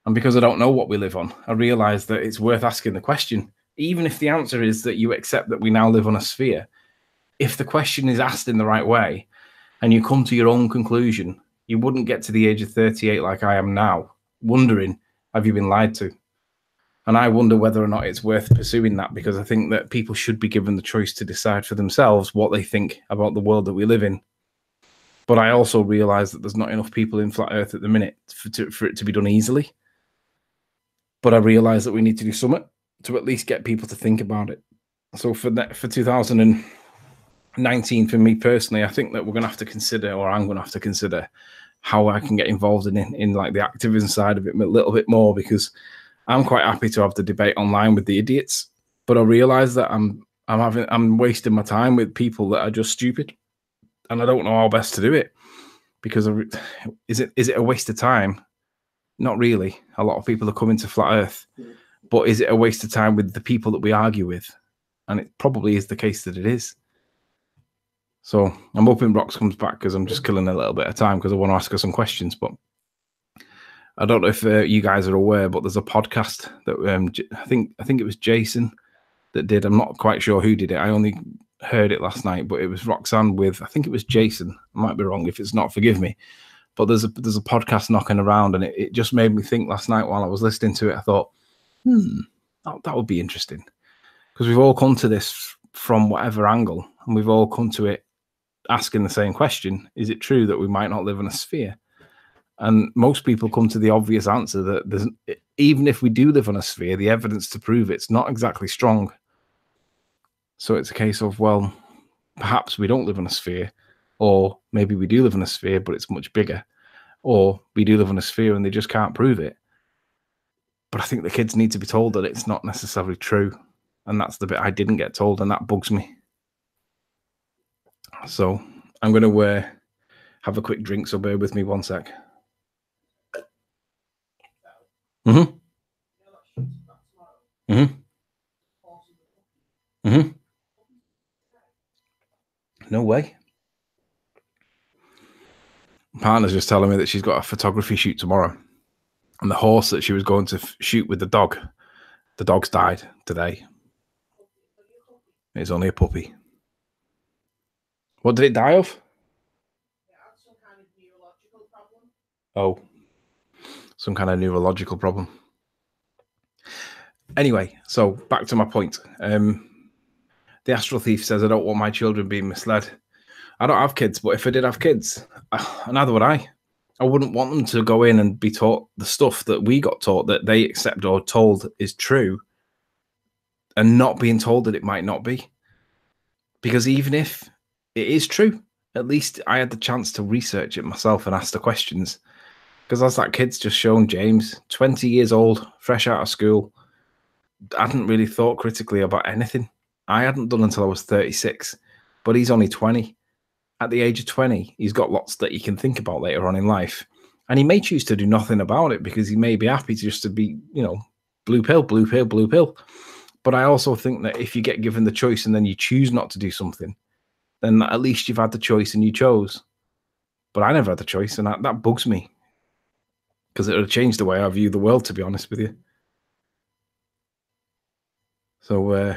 And because I don't know what we live on, I realize that it's worth asking the question. Even if the answer is that you accept that we now live on a sphere, if the question is asked in the right way and you come to your own conclusion, you wouldn't get to the age of 38 like I am now, wondering, have you been lied to? And I wonder whether or not it's worth pursuing that, because I think that people should be given the choice to decide for themselves what they think about the world that we live in. But I also realize that there's not enough people in Flat Earth at the minute for it to be done easily. But I realize that we need to do something to at least get people to think about it. So for 2019, for me personally, I think that we're going to have to consider, or I'm going to have to consider, how I can get involved in like the activism side of it a little bit more, because I'm quite happy to have the debate online with the idiots, but I realize that I'm wasting my time with people that are just stupid, and I don't know how best to do it. Because is it a waste of time? Not really. A lot of people are coming to Flat Earth, but is it a waste of time with the people that we argue with? And it probably is the case that it is. So I'm hoping Rox comes back, because I'm just killing a little bit of time because I want to ask her some questions. But I don't know if you guys are aware, but there's a podcast that I think it was Jason that did. I'm not quite sure who did it. I only heard it last night, but it was Roxanne with, I think it was Jason. I might be wrong. If it's not, forgive me. But there's a podcast knocking around, and it just made me think last night while I was listening to it. I thought, that would be interesting, because we've all come to this from whatever angle, and we've all come to it asking the same question: is it true that we might not live in a sphere? And most people come to the obvious answer that even if we do live on a sphere, the evidence to prove it's not exactly strong. So it's a case of, well, perhaps we don't live on a sphere, or maybe we do live in a sphere, but it's much bigger, or we do live on a sphere and they just can't prove it. But I think the kids need to be told that it's not necessarily true. And that's the bit I didn't get told, and that bugs me. So I'm going to have a quick drink, so bear with me 1 sec. Mm-hmm. Mm-hmm. Mm-hmm. No way. My partner's just telling me that she's got a photography shoot tomorrow, and the horse that she was going to shoot with the dog's died today. It's only a puppy. What did it die of? Some kind of neurological problem. Oh, some kind of neurological problem. Anyway, so back to my point. The Astral Thief says, I don't want my children being misled. I don't have kids, but if I did have kids, neither would I. I wouldn't want them to go in and be taught the stuff that we got taught, that they accept or told is true, and not being told that it might not be. Because even if it is true, at least I had the chance to research it myself and ask the questions. Because as that kid's just shown, James, 20 years old, fresh out of school, hadn't really thought critically about anything. I hadn't done until I was 36, but he's only 20. At the age of 20, he's got lots that he can think about later on in life. And he may choose to do nothing about it because he may be happy just to be, you know, blue pill, blue pill, blue pill. But I also think that if you get given the choice and then you choose not to do something, then at least you've had the choice and you chose. But I never had the choice, and that bugs me. Because it would have changed the way I view the world, to be honest with you. So,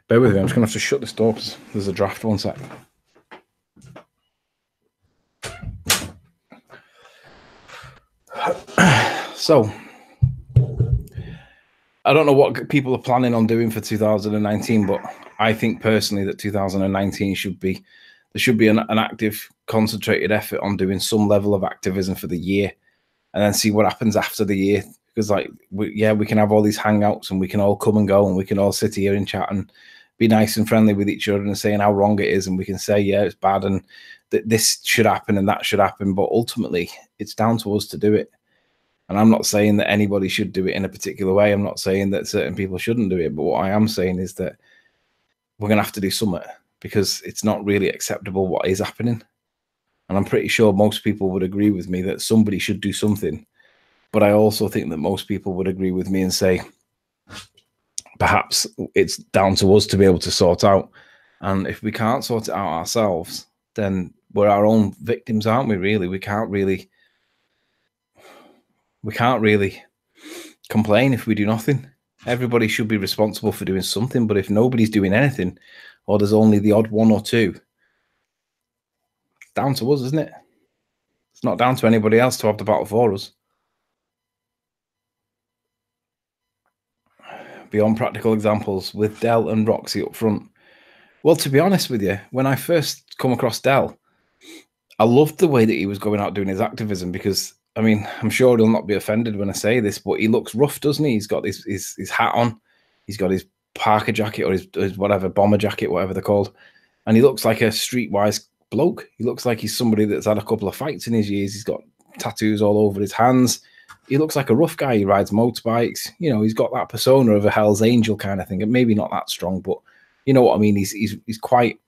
bear with me. I'm just going to have to shut this door because there's a draft. 1 sec. So, I don't know what people are planning on doing for 2019, but I think personally that 2019 should be, there should be an active, concentrated effort on doing some level of activism for the year, and then see what happens after the year. Because, like, we can have all these hangouts and we can all come and go and we can all sit here and chat and be nice and friendly with each other and saying how wrong it is, and we can say, yeah, it's bad and that this should happen and that should happen. But ultimately, it's down to us to do it. And I'm not saying that anybody should do it in a particular way. I'm not saying that certain people shouldn't do it. But what I am saying is that we're going to have to do something, because it's not really acceptable what is happening. And I'm pretty sure most people would agree with me that somebody should do something. But I also think that most people would agree with me and say, perhaps it's down to us to be able to sort out. And if we can't sort it out ourselves, then we're our own victims, aren't we, really? We can't really complain if we do nothing. Everybody should be responsible for doing something, but if nobody's doing anything, or there's only the odd one or two, it's down to us, isn't it? It's not down to anybody else to have the battle for us. Beyond practical examples, with Del and Roxy up front. Well, to be honest with you, when I first come across Del, I loved the way that he was going out doing his activism, because, I mean, I'm sure he'll not be offended when I say this, but he looks rough, doesn't he? He's got his hat on. He's got his parka jacket, or his whatever, bomber jacket, whatever they're called. And he looks like a streetwise bloke. He looks like he's somebody that's had a couple of fights in his years. He's got tattoos all over his hands. He looks like a rough guy. He rides motorbikes. You know, he's got that persona of a Hell's Angel kind of thing. And maybe not that strong, but you know what I mean? He's quite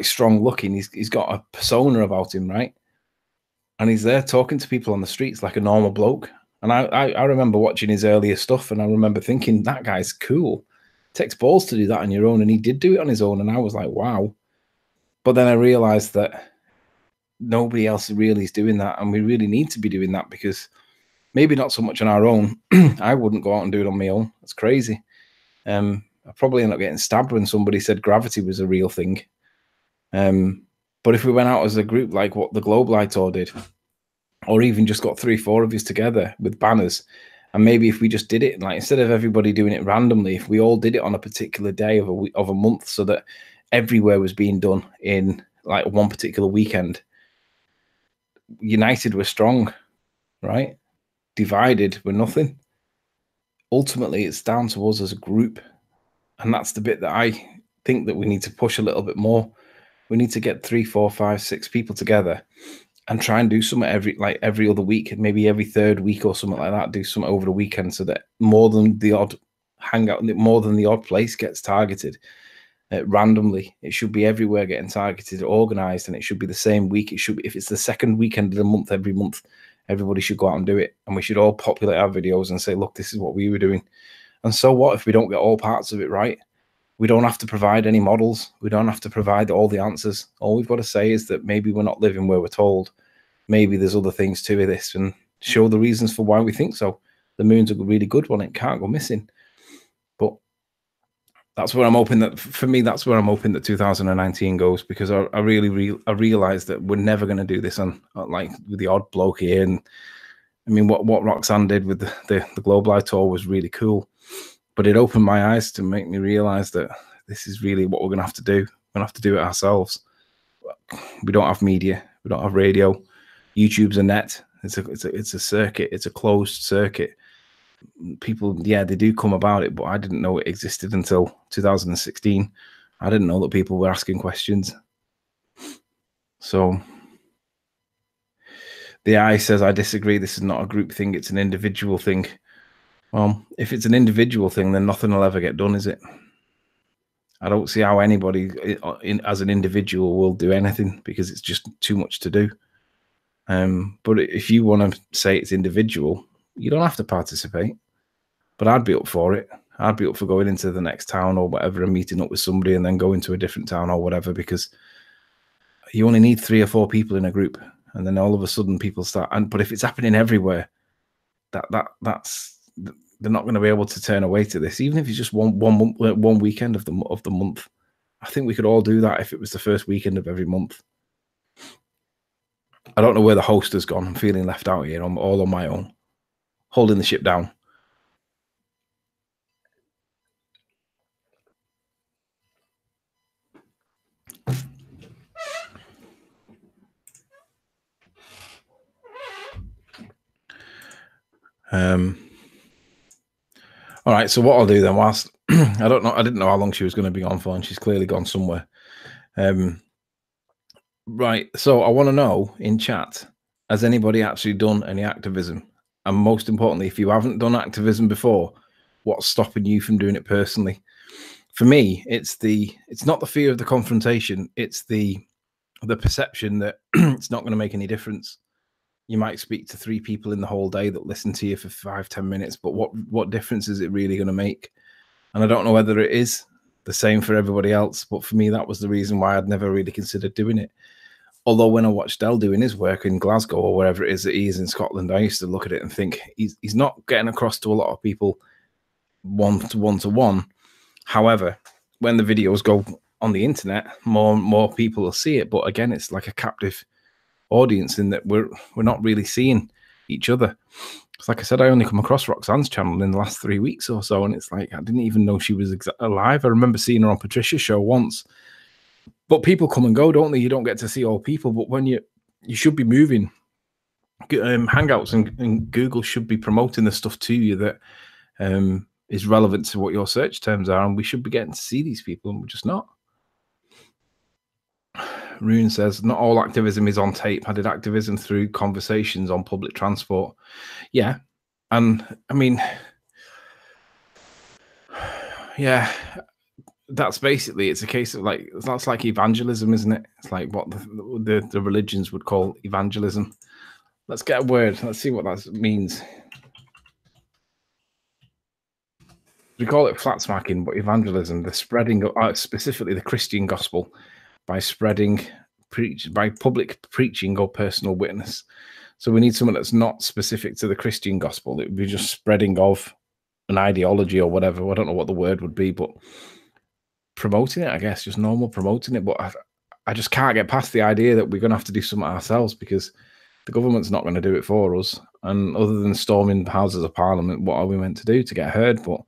strong looking. He's got a persona about him, right? And he's there talking to people on the streets like a normal bloke. And I remember watching his earlier stuff, and I remember thinking, that guy's cool. It takes balls to do that on your own, and he did do it on his own, and I was like, wow. But then I realized that nobody else really is doing that, and we really need to be doing that, because maybe not so much on our own. I wouldn't go out and do it on my own. That's crazy. I probably end up getting stabbed when somebody said gravity was a real thing. But if we went out as a group, like what the Globe Light Tour did, or even just got 3-4 of us together with banners, and maybe if we just did it, like instead of everybody doing it randomly, if we all did it on a particular day of a month, so that everywhere was being done in like one particular weekend. United we're strong, right? Divided we're nothing. Ultimately, it's down to us as a group, and that's the bit that I think that we need to push a little bit more. We need to get 3, 4, 5, 6 people together and try and do something every other week, and maybe every third week or something like that. Do something over the weekend, so that more than the odd hangout, more than the odd place gets targeted randomly. It should be everywhere getting targeted, organized, and it should be the same week. It should be, if it's the second weekend of the month, every month, everybody should go out and do it. And we should all populate our videos and say, look, this is what we were doing. And so what if we don't get all parts of it right? We don't have to provide any models. We don't have to provide all the answers. All we've got to say is that maybe we're not living where we're told. Maybe there's other things to this, and show the reasons for why we think so. The moon's a really good one. It can't go missing. But that's where I'm hoping that, for me, that's where I'm hoping that 2019 goes, because I realize that we're never going to do this on like with the odd bloke here. And I mean, what Roxanne did with the Globe Live tour was really cool. But it opened my eyes to make me realize that this is really what we're going to have to do. We're going to have to do it ourselves. We don't have media. We don't have radio. YouTube's a net. It's a circuit. It's a closed circuit. People, yeah, they do come about it, but I didn't know it existed until 2016. I didn't know that people were asking questions. So the eye says, I disagree. This is not a group thing. It's an individual thing. Well, if it's an individual thing, then nothing will ever get done, is it? I don't see how anybody as an individual will do anything, because it's just too much to do. But if you want to say it's individual, you don't have to participate. But I'd be up for it. I'd be up for going into the next town or whatever and meeting up with somebody and then going to a different town or whatever, because you only need 3 or 4 people in a group, and then all of a sudden people start. But if it's happening everywhere, that's they're not going to be able to turn away to this, even if it's just one weekend of the month. I think we could all do that if it was the first weekend of every month. I don't know where the host has gone. I'm feeling left out here. I'm all on my own, holding the ship down. All right, so what I'll do then, whilst I didn't know how long she was going to be gone for, and she's clearly gone somewhere. Right, so I want to know in chat, has anybody actually done any activism? And most importantly, if you haven't done activism before, what's stopping you from doing it personally? For me, it's not the fear of the confrontation, it's the perception that it's not going to make any difference. You might speak to 3 people in the whole day that listen to you for 5-10 minutes, but what difference is it really going to make? And I don't know whether it is the same for everybody else, but for me, that was the reason why I'd never really considered doing it. Although when I watched Del doing his work in Glasgow or wherever it is that he is in Scotland, I used to look at it and think he's not getting across to a lot of people one-to-one. However, when the videos go on the internet, more people will see it. But again, it's like a captive audience in that we're not really seeing each other. It's like I said, I only come across Roxanne's channel in the last 3 weeks or so, and it's like I didn't even know she was alive. I remember seeing her on Patricia's show once. But people come and go, don't they? You don't get to see all people. But when you should be moving, Hangouts and Google should be promoting the stuff to you that is relevant to what your search terms are, and we should be getting to see these people, and we're just not. Rune says, not all activism is on tape. I did activism through conversations on public transport. Yeah. And I mean, yeah, that's basically, it's a case of like, that's like evangelism, isn't it? It's like what the religions would call evangelism. Let's get a word. Let's see what that means. We call it flat smacking, but evangelism, the spreading of specifically the Christian gospel by by public preaching or personal witness. So we need someone that's not specific to the Christian gospel. It would be just spreading of an ideology or whatever. I don't know what the word would be, but promoting it, I guess, just normal promoting it. But I just can't get past the idea that we're going to have to do something ourselves, because the government's not going to do it for us. And other than storming the Houses of Parliament, what are we meant to do to get heard? But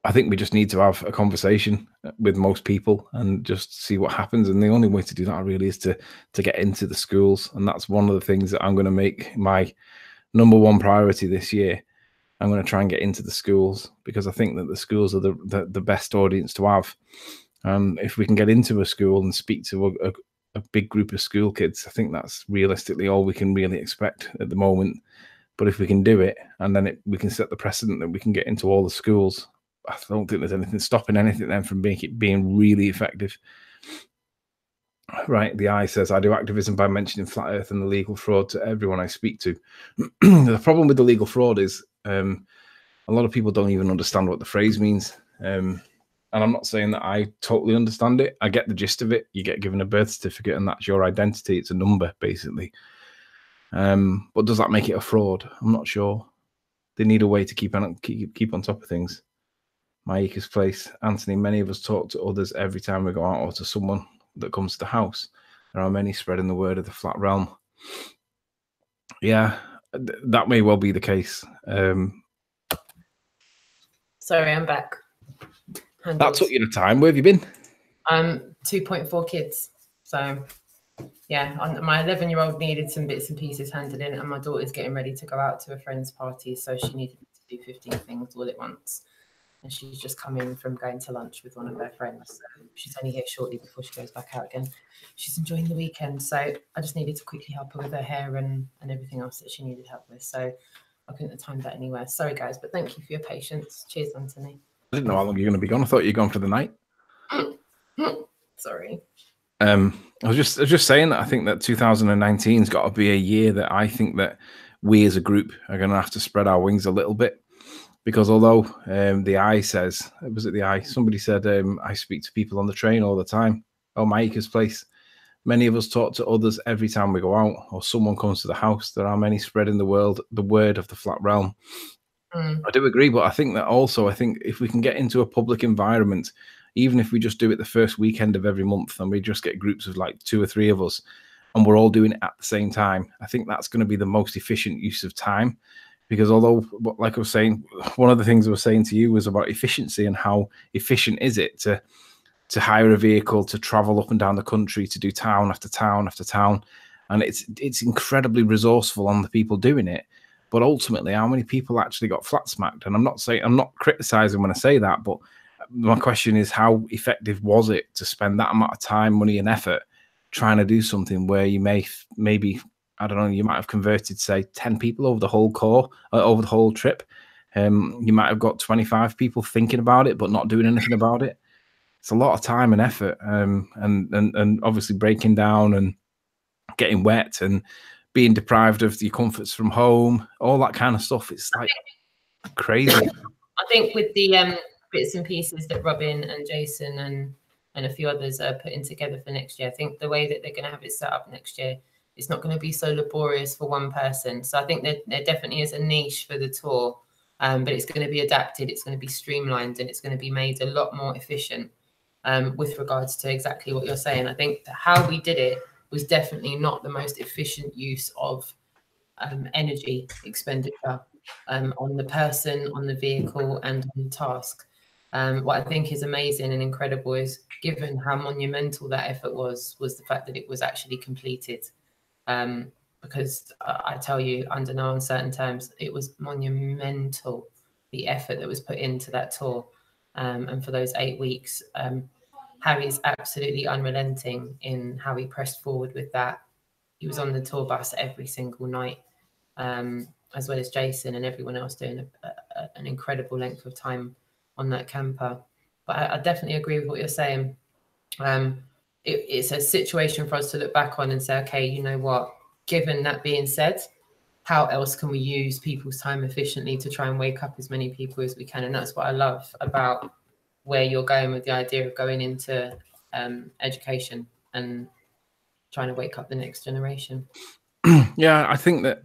I think we just need to have a conversation with most people and just see what happens. And the only way to do that really is to get into the schools. And that's one of the things that I'm going to make my #1 priority this year. I'm going to try and get into the schools, because I think that the schools are the best audience to have. If we can get into a school and speak to a big group of school kids, I think that's realistically all we can really expect at the moment. But if we can do it, and then we can set the precedent that we can get into all the schools, I don't think there's anything stopping anything then from being really effective. Right, the eye says, I do activism by mentioning flat earth and the legal fraud to everyone I speak to. The problem with the legal fraud is a lot of people don't even understand what the phrase means. And I'm not saying that I totally understand it. I get the gist of it. You get given a birth certificate and that's your identity. It's a number, basically. But does that make it a fraud? I'm not sure. They need a way to keep on top of things. My acres place, Anthony, many of us talk to others every time we go out or to someone that comes to the house. There are many spreading the word of the flat realm. Yeah, that may well be the case. Sorry, I'm back. That took you the time. Where have you been? 2.4 kids. So yeah, my 11-year-old needed some bits and pieces handed in, and my daughter's getting ready to go out to a friend's party, so she needed to do 15 things all at once. And she's just come in from going to lunch with one of her friends. So she's only here shortly before she goes back out again. She's enjoying the weekend, so I just needed to quickly help her with her hair and everything else that she needed help with. So I couldn't have timed that anywhere. Sorry, guys, but thank you for your patience. Cheers, Anthony. I didn't know how long you're going to be gone. I thought you were gone for the night. Sorry. I was just saying that I think that 2019's got to be a year that I think that we as a group are going to have to spread our wings a little bit. Because although the eye says, was it the eye? Somebody said, I speak to people on the train all the time. Oh, my acres place. Many of us talk to others every time we go out or someone comes to the house. There are many spreading the word of the flat realm. I do agree, but I think that also, I think if we can get into a public environment, even if we just do it the first weekend of every month and we just get groups of like 2 or 3 of us and we're all doing it at the same time, I think that's going to be the most efficient use of time. Because although, like I was saying, one of the things I was saying to you was about efficiency and how efficient is it to hire a vehicle, to travel up and down the country, to do town after town after town. And it's incredibly resourceful on the people doing it. But ultimately, how many people actually got flat smacked? And I'm not criticizing when I say that, but my question is, how effective was it to spend that amount of time, money, and effort trying to do something where you maybe I don't know, you might have converted, say, 10 people over the whole over the whole trip. You might have got 25 people thinking about it, but not doing anything about it. It's a lot of time and effort, and obviously breaking down and getting wet and being deprived of the comforts from home, all that kind of stuff. It's like crazy. I think with the bits and pieces that Robin and Jason and a few others are putting together for next year, I think the way that they're going to have it set up next year, it's not going to be so laborious for one person. So I think that there definitely is a niche for the tour, but it's going to be adapted, it's going to be streamlined, and it's going to be made a lot more efficient with regards to exactly what you're saying. I think that how we did it was definitely not the most efficient use of energy expenditure on the person, on the vehicle, and on the task. What I think is amazing and incredible is, given how monumental that effort was the fact that it was actually completed. Because I tell you, under no uncertain terms, it was monumental, the effort that was put into that tour. And for those 8 weeks, Harry's absolutely unrelenting in how he pressed forward with that. He was on the tour bus every single night, as well as Jason and everyone else doing an incredible length of time on that camper. But I definitely agree with what you're saying. It's a situation for us to look back on and say, okay, you know what, given that being said, how else can we use people's time efficiently to try and wake up as many people as we can? And that's what I love about where you're going with the idea of going into education and trying to wake up the next generation. Yeah, I think that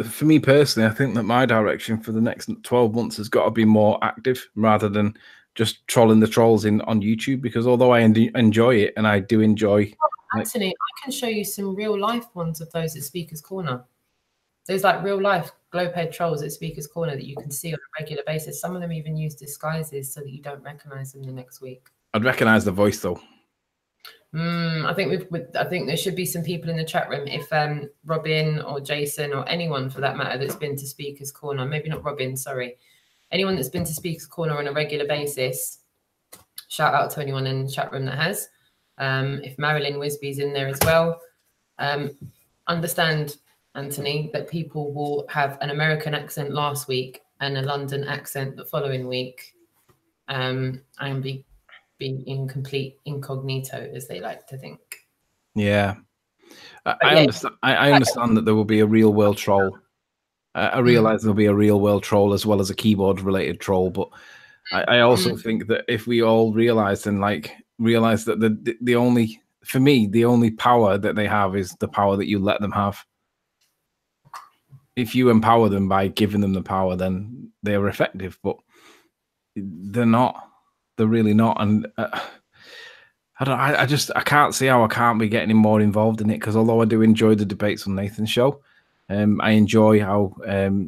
for me personally, I think that my direction for the next 12 months has got to be more active rather than just trolling the trolls on YouTube, because although I enjoy it, and I do enjoy... Anthony, I can show you some real life ones of those at Speaker's Corner. There's like real life glowhead trolls at Speaker's Corner that you can see on a regular basis. Some of them even use disguises so that you don't recognize them the next week. I'd recognize the voice though. I think there should be some people in the chat room. If Robin or Jason or anyone for that matter that's been to Speaker's Corner, maybe not Robin, sorry, anyone that's been to Speaker's Corner on a regular basis, shout out to anyone in the chat room that has. If Marilyn Wisby's in there as well, understand Anthony, that people will have an American accent last week and a London accent the following week, and be in complete incognito, as they like to think. Yeah, I understand. I understand that there will be a real world troll. I realize there'll be a real world troll as well as a keyboard related troll, but I also think that if we all realize and realize that the only, for me, the only power that they have is the power that you let them have. If you empower them by giving them the power, then they are effective, but they're not. They're really not. And I can't see how I can't be getting more involved in it, because although I do enjoy the debates on Nathan's show, I enjoy how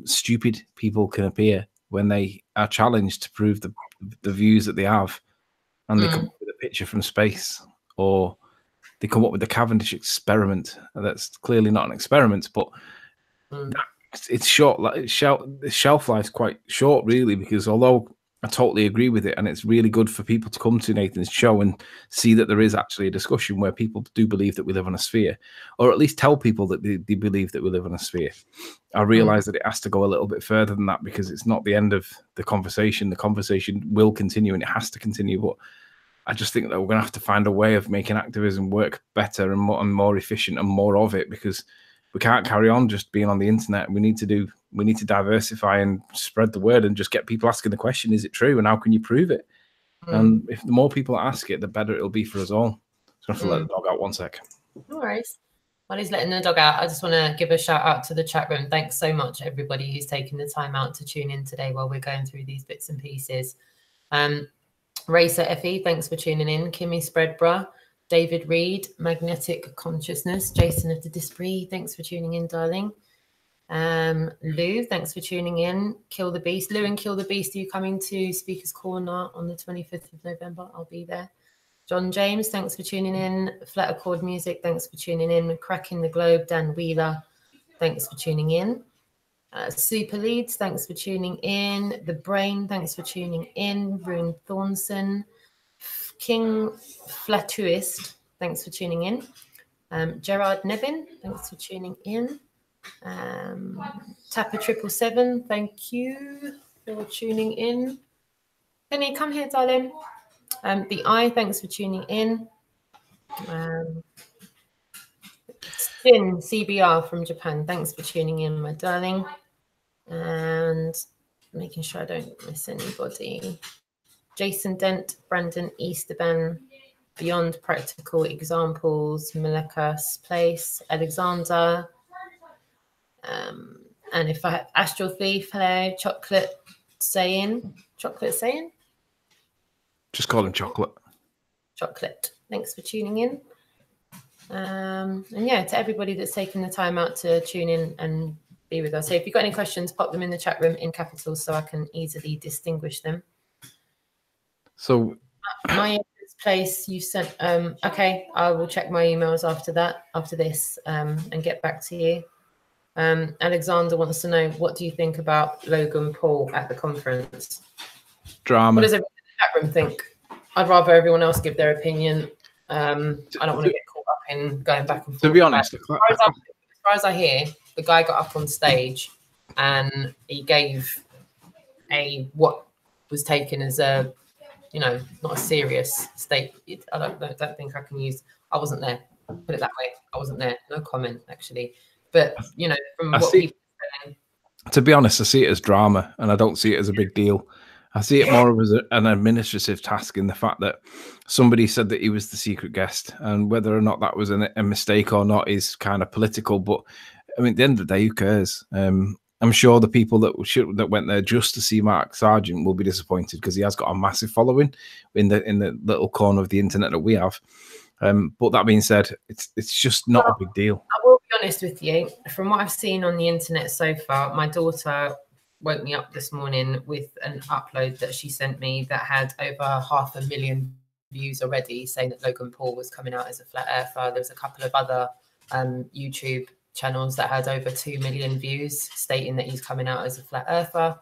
stupid people can appear when they are challenged to prove the views that they have, and they come up with a picture from space, or they come up with the Cavendish experiment. That's clearly not an experiment, but it's short. The shelf life is quite short, really, because although I totally agree with it, and it's really good for people to come to Nathan's show and see that there is actually a discussion where people do believe that we live on a sphere, or at least tell people that they believe that we live on a sphere. I realize that it has to go a little bit further than that, because it's not the end of the conversation. The conversation will continue, and it has to continue. But I just think that we're going to have to find a way of making activism work better and more efficient and more of it, because we can't carry on just being on the internet. We need to diversify and spread the word and just get people asking the question, is it true? And how can you prove it? And if the more people ask it, the better it'll be for us all. So I have to let the dog out 1 sec. No worries. While he's letting the dog out, I just want to give a shout out to the chat room. Thanks so much, everybody who's taken the time out to tune in today while we're going through these bits and pieces. Racer Effie, thanks for tuning in. Kimmy Spreadbra, David Reed, Magnetic Consciousness, Jason of the Dispree, thanks for tuning in, darling. Lou, thanks for tuning in. Kill the Beast. Lou and Kill the Beast, are you coming to Speaker's Corner on the 25th of November? I'll be there. John James, thanks for tuning in. Flat Accord Music, thanks for tuning in. Cracking the Globe, Dan Wheeler, thanks for tuning in. Super Leads, thanks for tuning in. The Brain, thanks for tuning in. Rune Thornson, King Flatuist, thanks for tuning in. Gerard Nevin, thanks for tuning in. Tapper 777, thank you for tuning in. Penny, come here, darling. The Eye, thanks for tuning in. Sin CBR from Japan, thanks for tuning in, my darling. And making sure I don't miss anybody. Jason Dent, Brandon Easterban, Beyond Practical Examples, Malakas Place, Alexander. And if I Astral Thief, hello, Chocolate saying. Just call him Chocolate. Chocolate. Thanks for tuning in. And yeah, to everybody that's taken the time out to tune in and be with us. So if you've got any questions, pop them in the chat room in capitals so I can easily distinguish them. So my place you sent, okay, I will check my emails after this, and get back to you. Alexander wants to know, what do you think about Logan Paul at the conference? Drama. What does everyone in the chat room think? I'd rather everyone else give their opinion. I don't want to get caught up in going back and forth. To be honest, as far as I hear, the guy got up on stage and he gave what was taken as a, not a serious statement. I don't think I can use. I wasn't there. Put it that way. I wasn't there. No comment, actually. But from what people are saying. To be honest, I see it as drama, and I don't see it as a big deal. I see it more as an administrative task, in the fact that somebody said that he was the secret guest, and whether or not that was a mistake or not is kind of political. But I mean, at the end of the day, who cares? I'm sure the people that went there just to see Mark Sargent will be disappointed, because he has got a massive following in the little corner of the internet that we have. But that being said, it's just not a big deal. I will be honest with you. From what I've seen on the internet so far, my daughter woke me up this morning with an upload that she sent me that had over 500,000 views already, saying that Logan Paul was coming out as a flat earther. There's a couple of other YouTube channels that had over 2 million views stating that he's coming out as a flat earther.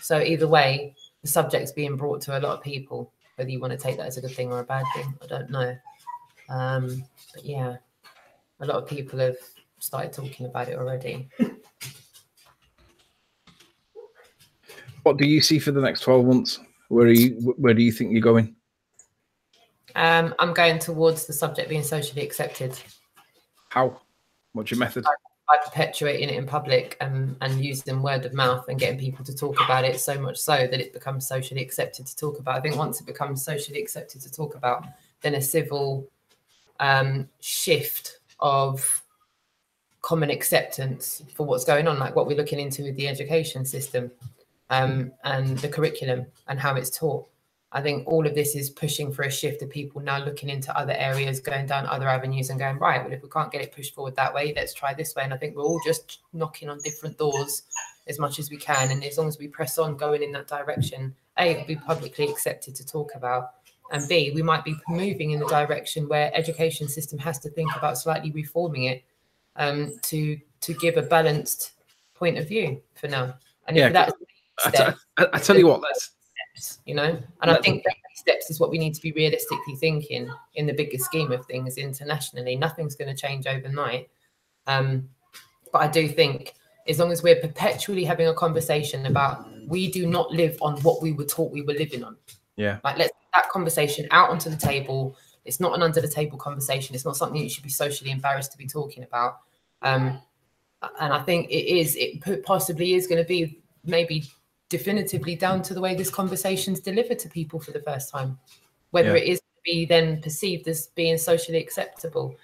So either way, the subject's being brought to a lot of people. Whether you want to take that as a good thing or a bad thing, I don't know. But yeah, a lot of people have started talking about it already. What do you see for the next 12 months? Where do you think you're going? I'm going towards the subject being socially accepted. How? What's your method? By perpetuating it in public and using word of mouth and getting people to talk about it, so much so that it becomes socially accepted to talk about. I think once it becomes socially accepted to talk about, then a civil shift of common acceptance for what's going on, like what we're looking into with the education system and the curriculum and how it's taught. I think all of this is pushing for a shift of people now looking into other areas, going down other avenues and going, right, well, if we can't get it pushed forward that way, let's try this way. And I think we're all just knocking on different doors as much as we can. And as long as we press on going in that direction, A, it'll be publicly accepted to talk about. And B, we might be moving in the direction where education system has to think about slightly reforming it to give a balanced point of view for now. And if that's I tell you what, let's steps, you know, and I think that steps is what we need to be realistically thinking in the bigger scheme of things internationally. Nothing's going to change overnight. But I do think as long as we're perpetually having a conversation about we do not live on what we were taught we were living on. Yeah. Like let's get that conversation out onto the table. It's not an under the table conversation. It's not something you should be socially embarrassed to be talking about. And I think it possibly is going to be maybe definitively down to the way this conversation's delivered to people for the first time, whether it is to be then perceived as being socially acceptable.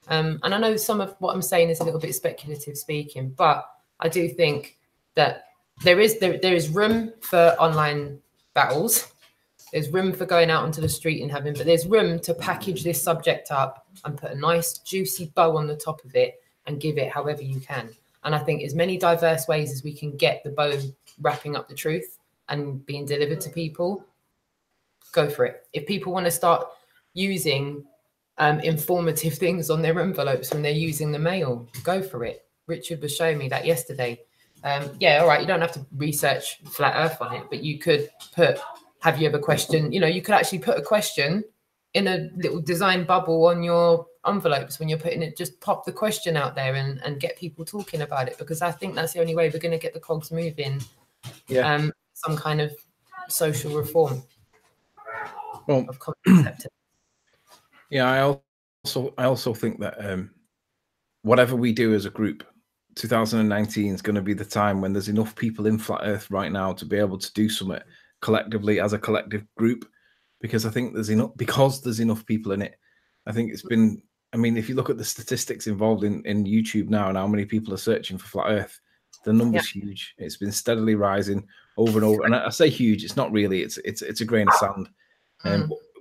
And I know some of what I'm saying is a little bit speculative speaking, but I do think that there is room for online battles. There's room for going out onto the street and having, but there's room to package this subject up and put a nice juicy bow on the top of it and give it however you can. And I think as many diverse ways as we can get the bow wrapping up the truth and being delivered to people, go for it. If people want to start using informative things on their envelopes when they're using the mail, go for it. Richard was showing me that yesterday. Yeah, all right, you don't have to research flat earth on it, but you could put, have you ever questioned, you know, you could actually put a question in a little design bubble on your envelopes when you're putting it, just pop the question out there and get people talking about it, because I think that's the only way we're going to get the cogs moving. Some kind of social reform. Well, of common acceptance. Yeah, I also think that whatever we do as a group, 2019 is going to be the time when there's enough people in Flat Earth right now to be able to do something collectively as a collective group, because I think there's enough people in it. I think it's been, I mean, if you look at the statistics involved in YouTube now and how many people are searching for Flat Earth, the number's huge. It's been steadily rising over and over. And I say huge, it's not really, it's a grain of sand.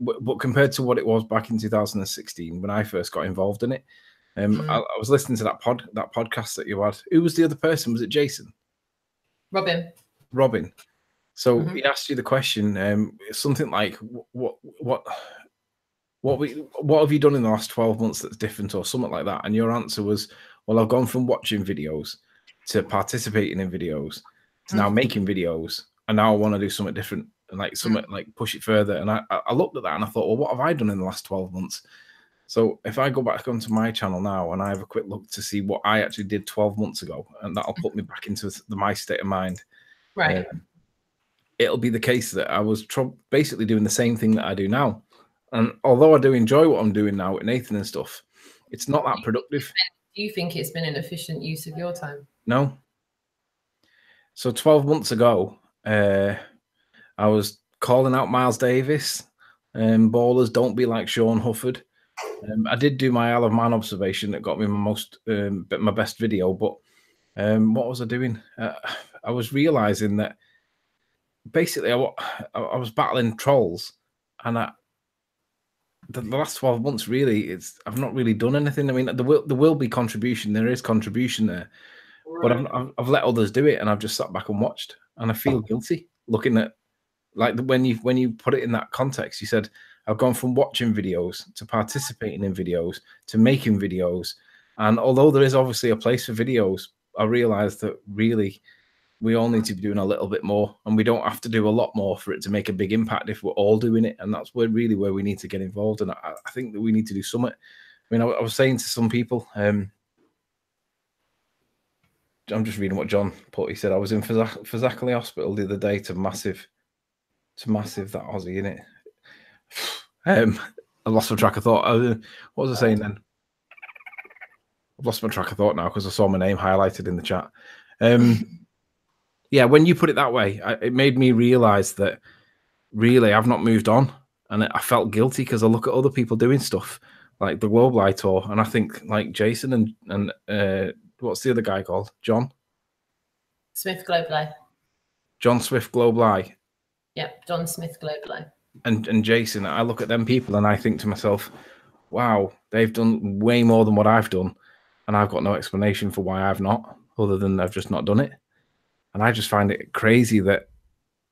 But compared to what it was back in 2016 when I first got involved in it, I was listening to that podcast that you had. Who was the other person? Was it Jason? Robin. So he asked you the question, something like, what have you done in the last 12 months that's different, or something like that? And your answer was, well, I've gone from watching videos to participating in videos to now making videos, and now I want to do something different and like something like push it further. And I looked at that and I thought, well, what have I done in the last 12 months? So if I go back onto my channel now and I have a quick look to see what I actually did 12 months ago, and that'll put me back into my state of mind. Right. It'll be the case that I was basically doing the same thing that I do now. And although I do enjoy what I'm doing now with Nathan and stuff, it's not that productive. Do you think it's been an efficient use of your time? No. So 12 months ago, I was calling out Miles Davis, ballers, don't be like Sean Hufford. I did do my Isle of Man observation that got me my best video, but what was I doing? I was realizing that basically I was battling trolls, and the last 12 months really, I've not really done anything. I mean, there will be contribution. There is contribution there, but I've let others do it, and I've just sat back and watched, and I feel guilty looking at, like, when you put it in that context. You said I've gone from watching videos to participating in videos to making videos, and although there is obviously a place for videos, I realized that really we all need to be doing a little bit more, and we don't have to do a lot more for it to make a big impact if we're all doing it. And that's where we need to get involved. And I think that we need to do something. I mean, I was saying to some people, I'm just reading what John put. He said I was in Fazakerley Hospital the other day to massive that Aussie in it. I lost my track of thought. What was I saying then? I've lost my track of thought now because I saw my name highlighted in the chat. Yeah, when you put it that way, it made me realize that really I've not moved on, and I felt guilty because I look at other people doing stuff like the Global Eye Tour, and I think like Jason and what's the other guy called? John Smith Global Eye. John Swift Global Eye. Yeah, John Smith Global Eye. And Jason, I look at them people and I think to myself, wow, they've done way more than what I've done, and I've got no explanation for why I've not, other than I've just not done it. And I just find it crazy that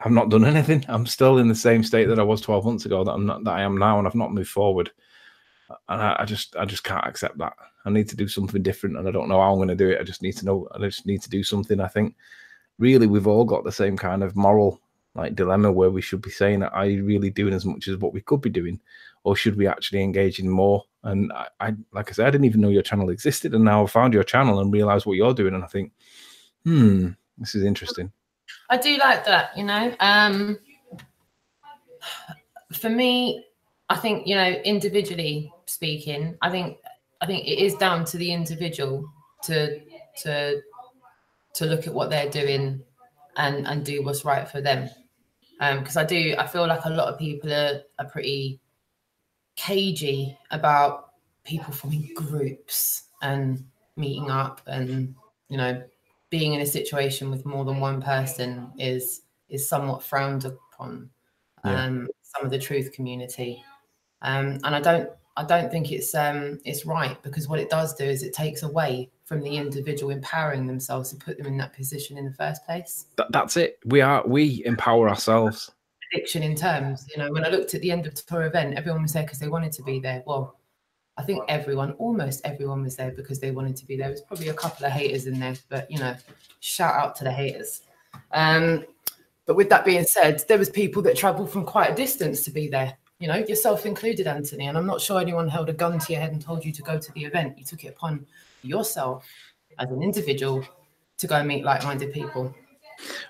I've not done anything. I'm still in the same state that I was 12 months ago, that I am now, and I've not moved forward. And I just can't accept that. I need to do something different, and I don't know how I'm going to do it. I just need to do something. I think really we've all got the same kind of moral like dilemma where we should be saying, are you really doing as much as what we could be doing, or should we actually engage in more? And I like I said, I didn't even know your channel existed, and now I found your channel and realized what you're doing, and I think, this is interesting. I do like that, you know. For me, I think, you know, individually speaking, I think it is down to the individual to look at what they're doing and do what's right for them. Because I feel like a lot of people are pretty cagey about people forming groups and meeting up, and, you know, being in a situation with more than one person is somewhat frowned upon. Some of the truth community, and I don't think it's right, because what it does do is it takes away from the individual empowering themselves to put them in that position in the first place. That's it. We empower ourselves. Addiction in terms, you know, when I looked at the end of the tour event, everyone was there because they wanted to be there. Well, I think almost everyone was there because they wanted to be there. There's probably a couple of haters in there, but, you know, shout out to the haters. But with that being said, there was people that travelled from quite a distance to be there, you know, yourself included, Anthony. And I'm not sure anyone held a gun to your head and told you to go to the event. You took it upon yourself as an individual to go and meet like-minded people.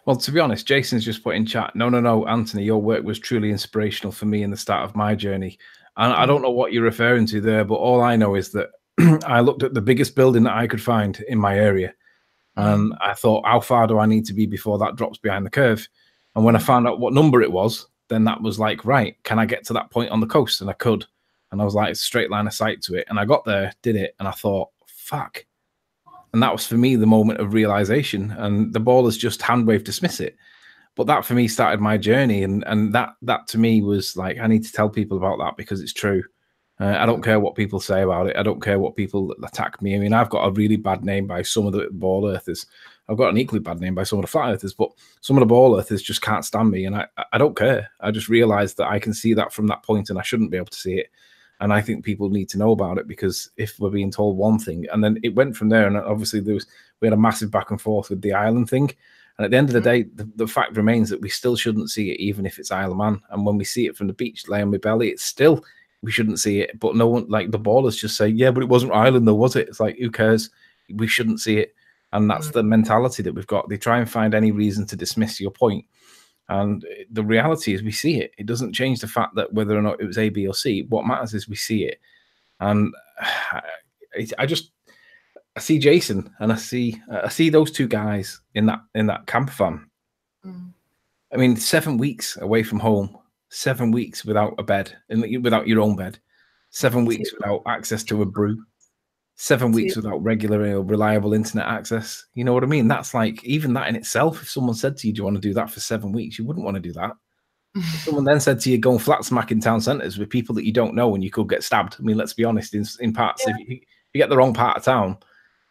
Well, to be honest, Jason's just put in chat, no, Anthony, your work was truly inspirational for me in the start of my journey. And I don't know what you're referring to there, but all I know is that I looked at the biggest building that I could find in my area. And I thought, how far do I need to be before that drops behind the curve? And when I found out what number it was, then that was like, right, can I get to that point on the coast? And I could. And I was like, straight line of sight to it. And I got there, did it. And I thought, fuck. And that was for me the moment of realization. And the ballers just hand wave dismiss it. But that for me started my journey. And that to me was like, I need to tell people about that because it's true. I don't care what people say about it. I don't care what people attack me. I mean, I've got a really bad name by some of the ball earthers. I've got an equally bad name by some of the flat earthers, but some of the ball earthers just can't stand me. And I don't care. I just realized that I can see that from that point and I shouldn't be able to see it. And I think people need to know about it, because if we're being told one thing, and then it went from there. And obviously we had a massive back and forth with the island thing. And at the end of the day, the fact remains that we still shouldn't see it, even if it's Isle of Man. And when we see it from the beach, lay on my belly, it's still, we shouldn't see it. But no one, like the ballers just say, yeah, but it wasn't Ireland though, was it? It's like, who cares? We shouldn't see it. And that's the mentality that we've got. They try and find any reason to dismiss your point. And the reality is we see it. It doesn't change the fact that whether or not it was A, B, or C. What matters is we see it. And I see Jason and I see those two guys in that camper van. I mean, 7 weeks away from home, 7 weeks without a bed, and without your own bed, 7 weeks without access to a brew, 7 weeks without regular or reliable internet access. You know what I mean? That's like, even that in itself, if someone said to you, do you want to do that for 7 weeks? You wouldn't want to do that. If someone then said to you, go and flat smack in town centres with people that you don't know and you could get stabbed. I mean, let's be honest, in parts, if you get the wrong part of town,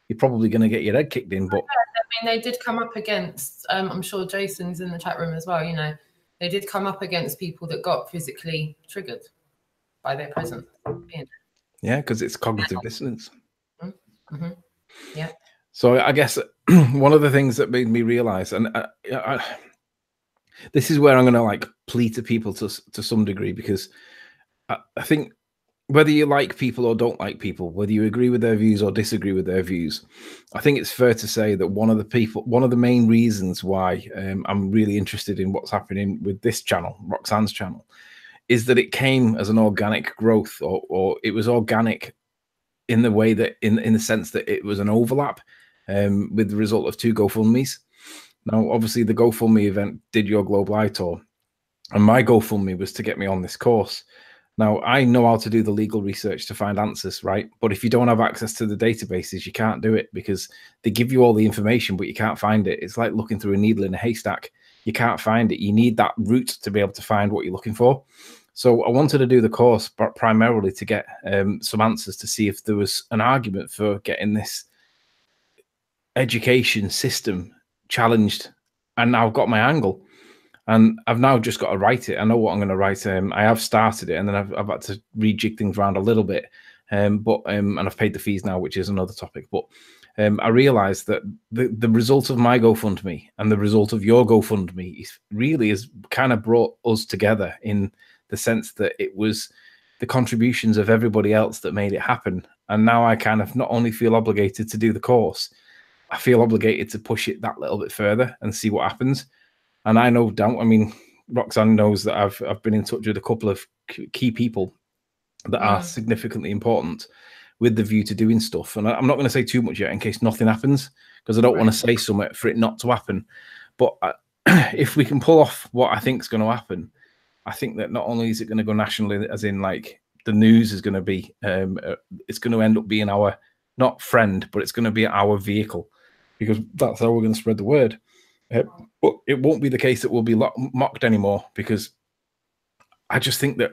you're probably going to get your head kicked in. But I mean, they did come up against, I'm sure Jason's in the chat room as well, you know, they did come up against people that got physically triggered by their presence. Yeah, because it's cognitive dissonance. Yeah. So I guess one of the things that made me realize, and this is where I'm going to like plead to people to some degree, because I think whether you like people or don't like people, whether you agree with their views or disagree with their views, I think it's fair to say that one of the main reasons why I'm really interested in what's happening with this channel, Roxanne's channel, is that it came as an organic growth, or it was organic in the way that, in the sense that it was an overlap with the result of 2 GoFundMes. Now, obviously, the GoFundMe event did your Global Eye Tour, and my GoFundMe was to get me on this course. Now, I know how to do the legal research to find answers, right? But if you don't have access to the databases, you can't do it, because they give you all the information, but you can't find it. It's like looking through a needle in a haystack. You can't find it. You need that route to be able to find what you're looking for. So I wanted to do the course, but primarily to get some answers, to see if there was an argument for getting this education system challenged. And now I've got my angle. And I've now just got to write it. I know what I'm going to write. I have started it, and then I've had to rejig things around a little bit. And I've paid the fees now, which is another topic. But I realised that the result of my GoFundMe and the result of your GoFundMe really has kind of brought us together, in the sense that it was the contributions of everybody else that made it happen. And now I kind of not only feel obligated to do the course, I feel obligated to push it that little bit further and see what happens. And I know, I mean, Roxanne knows that I've been in touch with a couple of key people that are significantly important, with the view to doing stuff. And I'm not going to say too much yet, in case nothing happens, because I don't want to say something for it not to happen. But if we can pull off what I think is going to happen, I think that not only is it going to go nationally, as in like the news is going to be, it's going to end up being our, not friend, but it's going to be our vehicle, because that's how we're going to spread the word. But it won't be the case that we'll be mocked anymore, because I just think that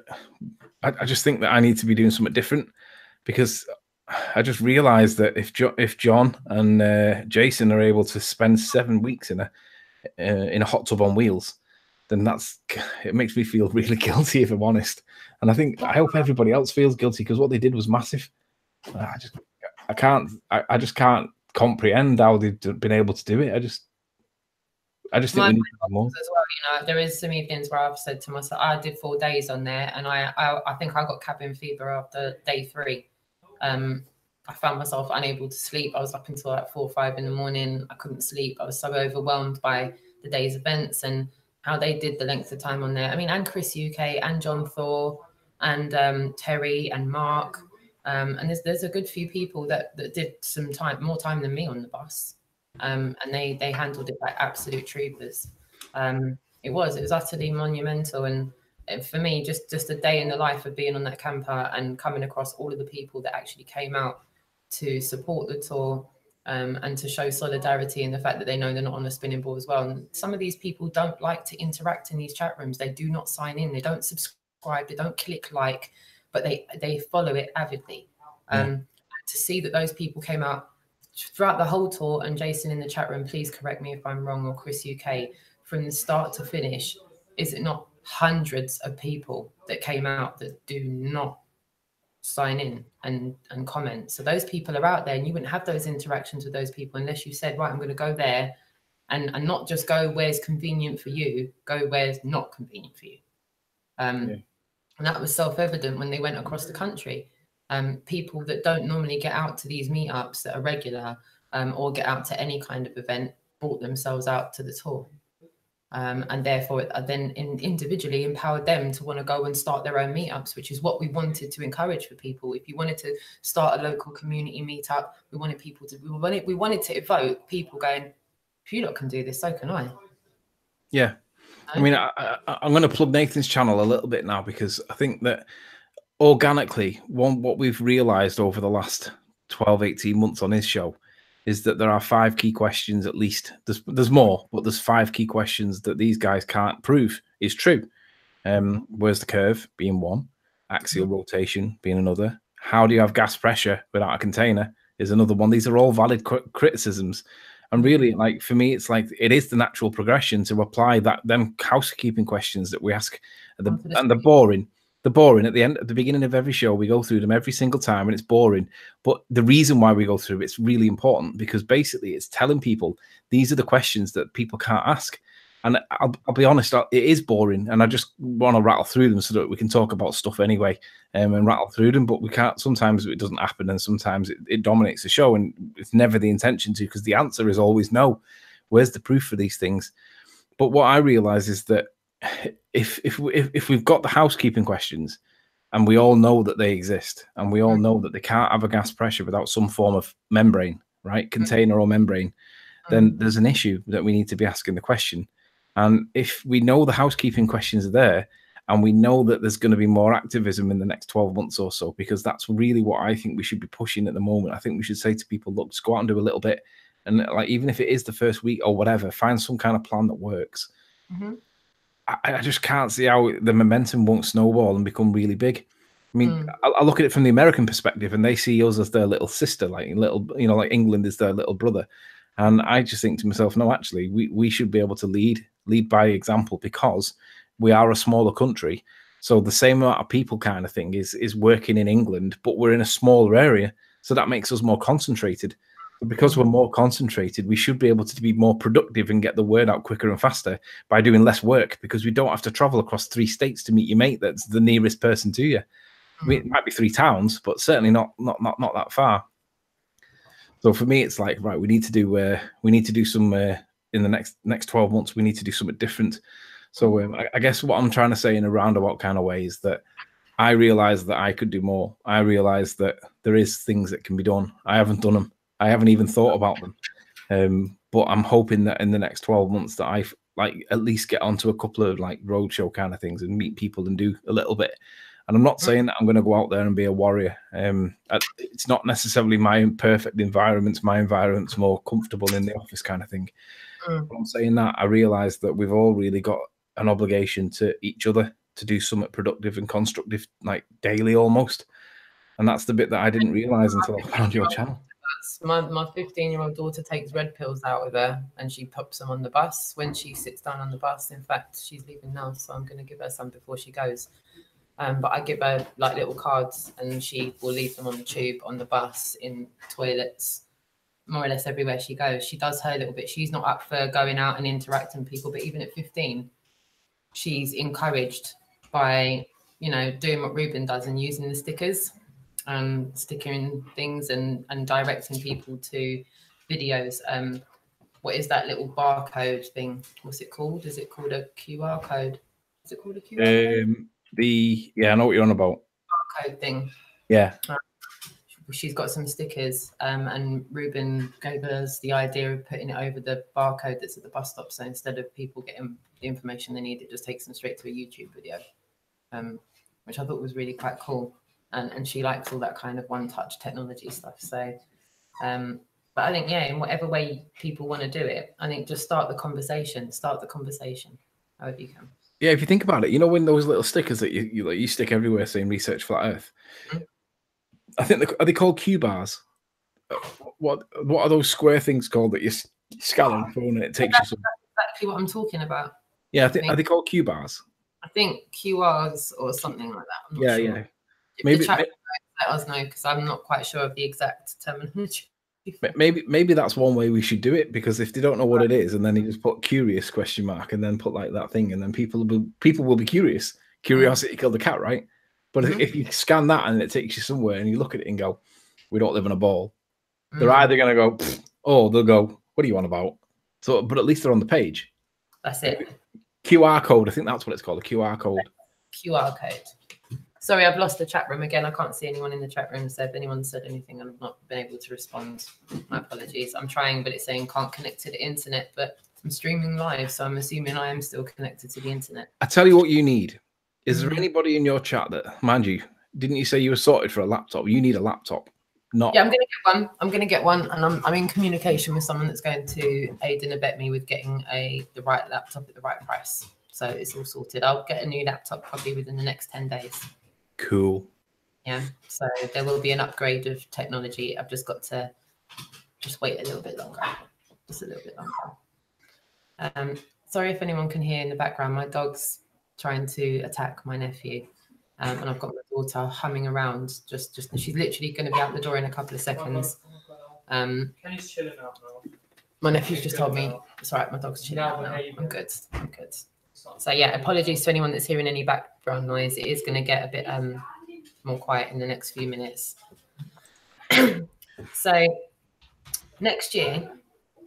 I need to be doing something different, because I just realized that if John and Jason are able to spend 7 weeks in a hot tub on wheels, then it makes me feel really guilty, if I'm honest. And I hope everybody else feels guilty, because what they did was massive. I just can't comprehend how they've been able to do it. I just think we need to do more. As well, you know, there is some evenings where I've said to myself, I did 4 days on there, and I think I got cabin fever after day 3. I found myself unable to sleep. I was up until like 4 or 5 in the morning. I couldn't sleep. I was so overwhelmed by the day's events and how they did the length of time on there. I mean, and Chris UK and John Thor and Terry and Mark. And there's a good few people that did some more time than me on the bus. And they handled it like absolute troopers. It was utterly monumental. And for me, just a day in the life of being on that camper and coming across all of the people that actually came out to support the tour, and to show solidarity in the fact that they know they're not on a spinning ball as well. And some of these people don't like to interact in these chat rooms. They do not sign in. They don't subscribe. They don't click like, but they follow it avidly. To see that those people came out throughout the whole tour, and Jason in the chat room, please correct me if I'm wrong, or Chris UK, from the start to finish, is it not hundreds of people that came out that do not sign in and comment? So those people are out there, and you wouldn't have those interactions with those people unless you said, right, I'm going to go there and not just go where's convenient for you, go where's not convenient for you. And that was self-evident when they went across the country. People that don't normally get out to these meetups that are regular, or get out to any kind of event, brought themselves out to the tour. And therefore then individually empowered them to want to go and start their own meetups, which is what we wanted to encourage for people. If you wanted to start a local community meetup, we wanted to evoke people going, if you lot can do this, so can I. Yeah. I mean, I'm going to plug Nathan's channel a little bit now, because I think that organically, what we've realized over the last 12, 18 months on his show is that there are 5 key questions, at least. There's more, but there's 5 key questions that these guys can't prove is true. Where's the curve being one, axial rotation being another, how do you have gas pressure without a container is another one. These are all valid criticisms. And really, like, for me, it's like it is the natural progression to apply them housekeeping questions that we ask, and the boring at the beginning of every show. We go through them every single time, and it's boring. But the reason why we go through it's really important, because basically it's telling people these are the questions that people can't ask. And I'll be honest, it is boring, and I just want to rattle through them so that we can talk about stuff anyway, and rattle through them. But we can't. Sometimes it doesn't happen, and sometimes it dominates the show, and it's never the intention to, because the answer is always no. Where's the proof for these things? But what I realize is that if we've got the housekeeping questions, and we all know that they exist, and we all know that they can't have a gas pressure without some form of membrane, right, container or membrane, then there's an issue that we need to be asking the question. And if we know the housekeeping questions are there, and we know that there's going to be more activism in the next 12 months or so, because that's really what I think we should be pushing at the moment. I think we should say to people, look, just go out and do a little bit. And like, even if it is the first week or whatever, find some kind of plan that works. I just can't see how the momentum won't snowball and become really big. I mean, I look at it from the American perspective, and they see us as their little sister, like like England is their little brother. And I just think to myself, no, actually, we should be able to lead by example, because we are a smaller country. So the same amount of people kind of thing is working in England, but we're in a smaller area. So that makes us more concentrated. But because we're more concentrated, we should be able to be more productive and get the word out quicker and faster by doing less work, because we don't have to travel across 3 states to meet your mate that's the nearest person to you. I mean, it might be 3 towns, but certainly not that far. So for me, it's like, right, we need to do some in the next 12 months. We need to do something different. So I guess what I'm trying to say in a roundabout kind of way is that I realize that I could do more. I realize that there is things that can be done. I haven't done them. I haven't even thought about them. But I'm hoping that in the next 12 months that I at least get onto a couple of like roadshow kind of things and meet people and do a little bit. And I'm not saying that I'm going to go out there and be a warrior. It's not necessarily my perfect environment. My environment's more comfortable in the office kind of thing. But I'm saying that I realize that we've all really got an obligation to each other to do something productive and constructive, like daily almost. And that's the bit that I didn't realize until I found your channel. My 15-year-old daughter takes red pills out with her, and she pops them on the bus when she sits down on the bus. In fact, she's leaving now, so I'm going to give her some before she goes. But I give her like little cards, and she will leave them on the tube, on the bus, in toilets, more or less everywhere she goes. She does her little bit. She's not up for going out and interacting with people, but even at 15, she's encouraged by, doing what Ruben does and using the stickers, stickering things and directing people to videos. What is that little barcode thing? What's it called? Is it called a QR code? Is it called a QR code? I know what you're on about. Barcode thing. Yeah. She's got some stickers, and Ruben gave us the idea of putting it over the barcode that's at the bus stop. So instead of people getting the information they need, it just takes them straight to a YouTube video, which I thought was really quite cool. And she likes all that kind of one-touch technology stuff. So, but I think, in whatever way people want to do it, I think just start the conversation. However you can. Yeah, if you think about it, when those little stickers that you stick everywhere saying research flat Earth, I think are they called Q bars? What are those square things called that you scan on your phone and it takes you somewhere? That's exactly what I'm talking about. Yeah, I think are they called Q bars? I think QRs or something like that. I'm not sure. Yeah. Maybe let us know, because I'm not quite sure of the exact terminology. Maybe that's one way we should do it, because if they don't know what it is, and then you just put curious ? And then put like that thing, and then people will be curious. Curiosity killed the cat, right? But if you scan that and it takes you somewhere and you look at it and go, we don't live in a ball, they're either going to go, or they'll go, what are you on about? So, but at least they're on the page. That's it. QR code, I think that's what it's called, a QR code. QR code. Sorry, I've lost the chat room again. I can't see anyone in the chat room. So if anyone said anything, I've not been able to respond. My apologies. I'm trying, but it's saying can't connect to the internet. But I'm streaming live, so I'm assuming I am still connected to the internet. I tell you what you need. Is there anybody in your chat that, mind you, didn't you say you were sorted for a laptop? You need a laptop. Yeah, I'm going to get one. I'm going to get one, and I'm in communication with someone that's going to aid and abet me with getting the right laptop at the right price. So it's all sorted. I'll get a new laptop probably within the next 10 days. Cool. Yeah, so there will be an upgrade of technology. I've just got to wait a little bit longer. Just a little bit longer. Sorry if anyone can hear in the background. My dog's trying to attack my nephew. And I've got my daughter humming around. Just she's literally going to be out the door in a couple of seconds. Kenny's chilling out now. My nephew's just told me it's all right. My dog's chilling out now. I'm good. I'm good. So yeah, apologies to anyone that's hearing any background noise. It is going to get a bit more quiet in the next few minutes. So next year, do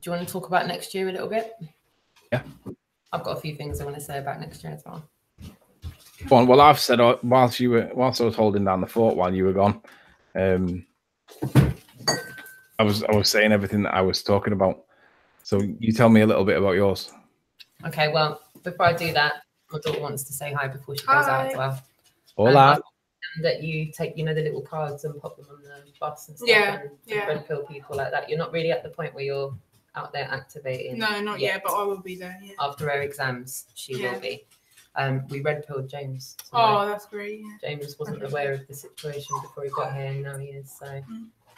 you want to talk about next year a little bit? Yeah. I've got a few things I want to say about next year as well. Well, I've said whilst I was holding down the fort while you were gone, I was saying everything that I was talking about. So you tell me a little bit about yours. Okay, well, before I do that, my daughter wants to say hi before she goes out as well. Hola. That you take, the little cards and pop them on the bus and stuff. Yeah, and red pill people like that. You're not really at the point where you're out there activating. No, not yet, but I will be there. Yeah. After her exams, she will be. We red pilled James. Oh, that's great. Yeah. James wasn't aware of the situation before he got here, and now he is. So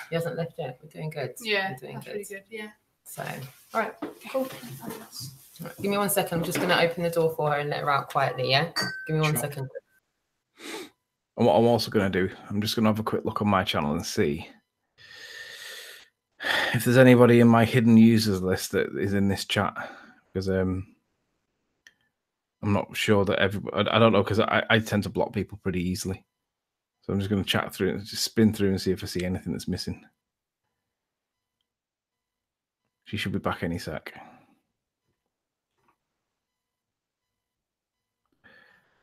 he hasn't left yet. We're doing good. Yeah, we're doing that's good. really good. Yeah. So, all right, cool. Right, give me 1 second. I'm just going to open the door for her and let her out quietly. Yeah. Give me 1 second. And what I'm also going to do, I'm just going to have a quick look on my channel and see if there's anybody in my hidden users list that is in this chat, because I'm not sure that everybody. I don't know, because I tend to block people pretty easily. So I'm just going to chat through and just spin through and see if I see anything that's missing. She should be back any sec.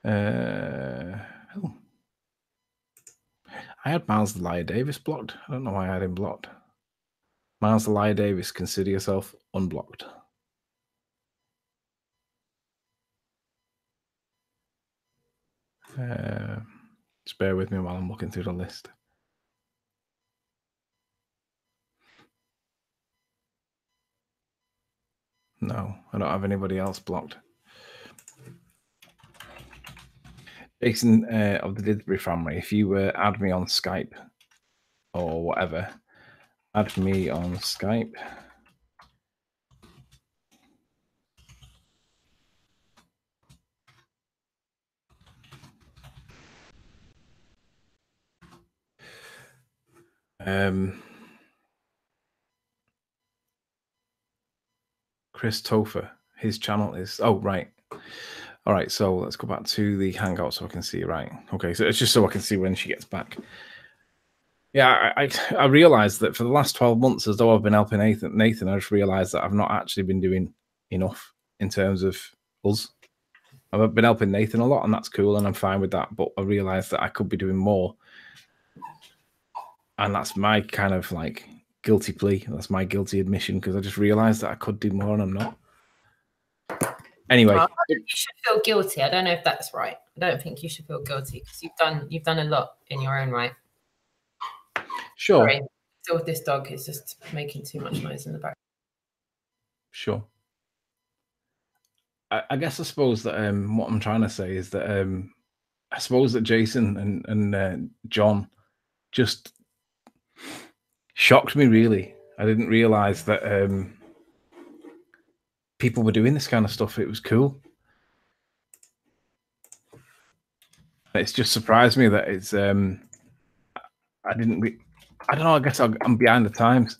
Oh. I had Miles the Liar Davis blocked. I don't know why I had him blocked. Miles the Liar Davis, consider yourself unblocked. Just bear with me while I'm looking through the list. No, I don't have anybody else blocked. Jason of the Didsbury family, if you add me on Skype or whatever, add me on Skype. Chris Topher, his channel is, oh, right. All right, so let's go back to the Hangout so I can see, right. Okay, so it's just so I can see when she gets back. Yeah, I realized that for the last 12 months, as though I've been helping Nathan, I just realized that I've not actually been doing enough in terms of us. I've been helping Nathan a lot, and that's cool, and I'm fine with that, but I realized that I could be doing more. And that's my kind of like guilty plea. That's my guilty admission, because I just realized that I could do more and I'm not. Anyway, you should feel guilty. I don't know if that's right. I don't think you should feel guilty, because you've done a lot in your own right. Sure. Sorry. Still with this dog, it's just making too much noise in the back. Sure. I guess I suppose that what I'm trying to say is that I suppose that Jason and John just shocked me, really. I didn't realize that people were doing this kind of stuff. It was cool. It's just surprised me that it's I don't know, I guess I'm behind the times.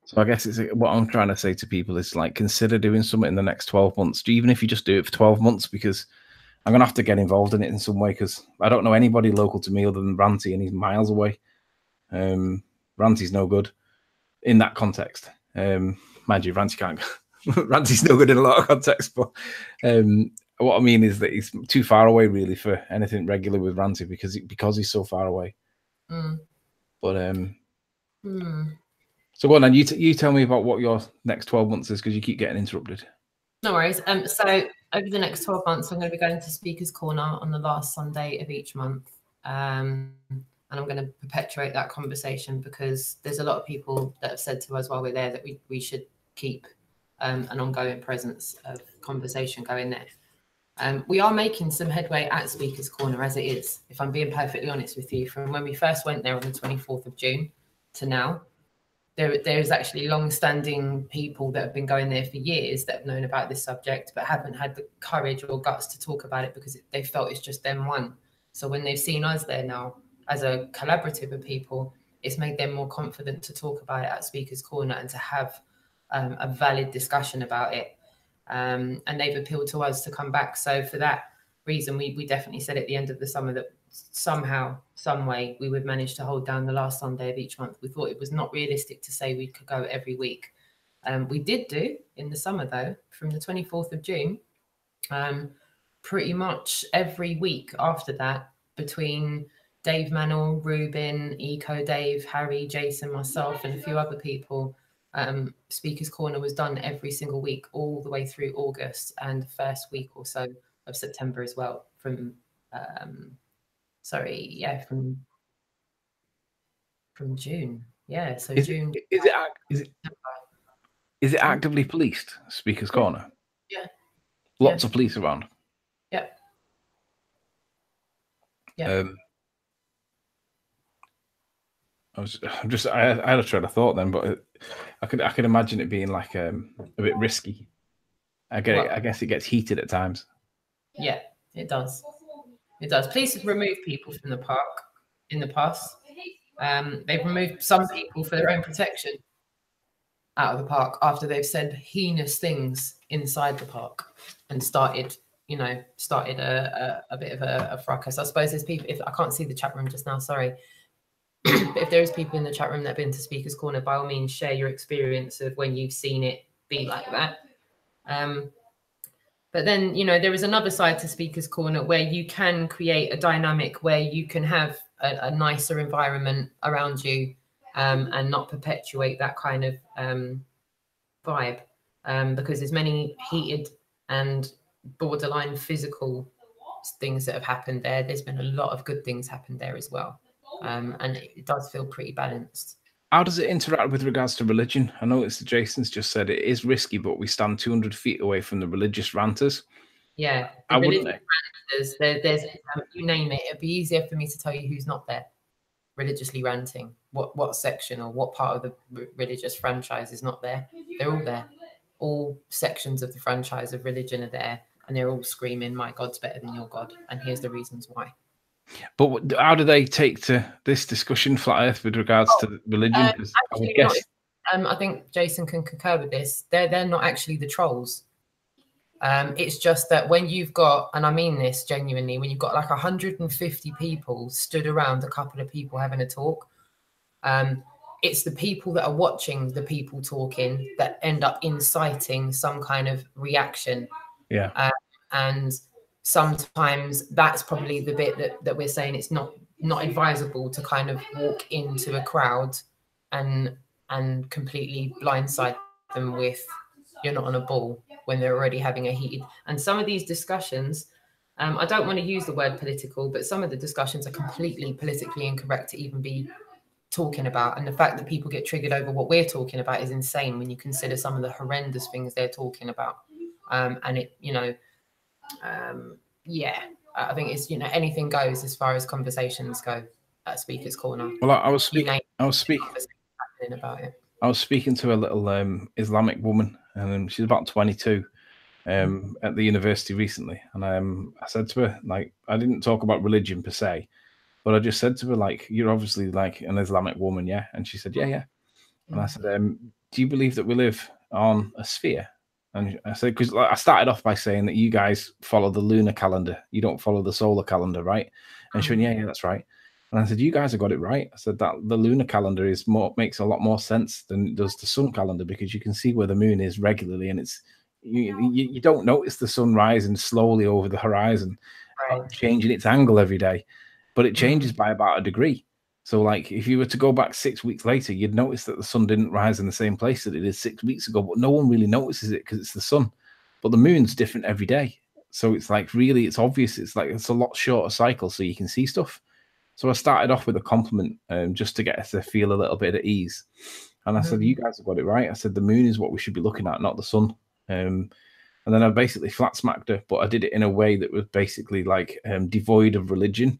So I guess it's what I'm trying to say to people is, like, consider doing something in the next 12 months, even if you just do it for 12 months, because I'm going to have to get involved in it in some way, because I don't know anybody local to me other than Ranty, and he's miles away. Ranty's no good in that context. Mind you, Ranty can't. Ranty's no good in a lot of contexts, but what I mean is that he's too far away, really, for anything regular with Ranty, because he's so far away. But so go on, and you tell me about what your next 12 months is, because you keep getting interrupted. No worries. So over the next 12 months, I'm going to be going to Speaker's Corner on the last Sunday of each month. And I'm going to perpetuate that conversation, because there's a lot of people that have said to us while we're there that we should keep an ongoing presence of conversation going there. We are making some headway at Speaker's Corner as it is, if I'm being perfectly honest with you. From when we first went there on the 24th of June to now, there's actually long-standing people that have been going there for years that have known about this subject but haven't had the courage or guts to talk about it, because they felt it's just them one. So when they've seen us there now as a collaborative of people, it's made them more confident to talk about it at Speaker's Corner and to have a valid discussion about it. And they've appealed to us to come back. So for that reason, we definitely said at the end of the summer that somehow, some way, we would manage to hold down the last Sunday of each month. We thought it was not realistic to say we could go every week. We did do in the summer, though, from the 24th of June, pretty much every week after that, between Dave Mantle, Ruben, Eco Dave, Harry, Jason, myself, and a few other people, Speaker's Corner was done every single week, all the way through August and the first week or so of September as well. From June. Yeah, so June. Is it actively policed, Speaker's Corner? Yeah. Lots of police around. Yeah. I had a train of thought then, but I could imagine it being like a bit risky. I guess it gets heated at times. Yeah, it does. It does. Police have removed people from the park in the past. They've removed some people for their own protection out of the park after they've said heinous things inside the park and started a bit of a fracas. I suppose there's people, if I can't see the chat room just now, sorry. But if there's people in the chat room that have been to Speaker's Corner, by all means, share your experience of when you've seen it be like that. But then, there is another side to Speaker's Corner where you can create a dynamic where you can have a nicer environment around you and not perpetuate that kind of vibe, because there's many heated and borderline physical things that have happened there. There's been a lot of good things happened there as well. And it does feel pretty balanced. How does it interact with regards to religion? I noticed that Jason's just said it is risky, but we stand 200 feet away from the religious ranters. Yeah, the religious ranters, there's you name it. It'd be easier for me to tell you who's not there religiously ranting. What section or what part of the religious franchise is not there? They're all there. All sections of the franchise of religion are there, and they're all screaming, "My God's better than your God," and here's the reasons why. But how do they take to this discussion, Flat Earth, with regards to religion? I think Jason can concur with this. They're not actually the trolls. It's just that when you've got, and I mean this genuinely, when you've got like 150 people stood around a couple of people having a talk, it's the people that are watching the people talking that end up inciting some kind of reaction. Yeah. And sometimes that's probably the bit that we're saying it's not advisable to kind of walk into a crowd and completely blindside them with "you're not on a ball" when they're already having a heated. And some of these discussions, I don't want to use the word political, but some of the discussions are completely politically incorrect to even be talking about. And the fact that people get triggered over what we're talking about is insane when you consider some of the horrendous things they're talking about. And it, I think it's, anything goes as far as conversations go at Speaker's Corner. Well, I was speaking about it. I was speaking to a little Islamic woman, and she's about 22, at the university recently. And I said to her, like, I didn't talk about religion per se, but I just said to her, like, you're obviously like an Islamic woman, yeah? And she said, yeah. And I said, do you believe that we live on a sphere? And I said, because I started off by saying that you guys follow the lunar calendar. You don't follow the solar calendar, right? And she went, yeah, that's right. And I said, you guys have got it right. I said that the lunar calendar makes a lot more sense than it does the sun calendar, because you can see where the moon is regularly, and it's you don't notice the sun rising slowly over the horizon, changing its angle every day, but it changes by about a degree. So, like, if you were to go back 6 weeks later, you'd notice that the sun didn't rise in the same place that it did 6 weeks ago, but no one really notices it because it's the sun. But the moon's different every day. So it's like, really, it's obvious. It's like, it's a lot shorter cycle, so you can see stuff. So I started off with a compliment, just to get us to feel a little bit at ease. And I said, you guys have got it right. I said, the moon is what we should be looking at, not the sun. And then I basically flat smacked her, but I did it in a way that was basically like devoid of religion.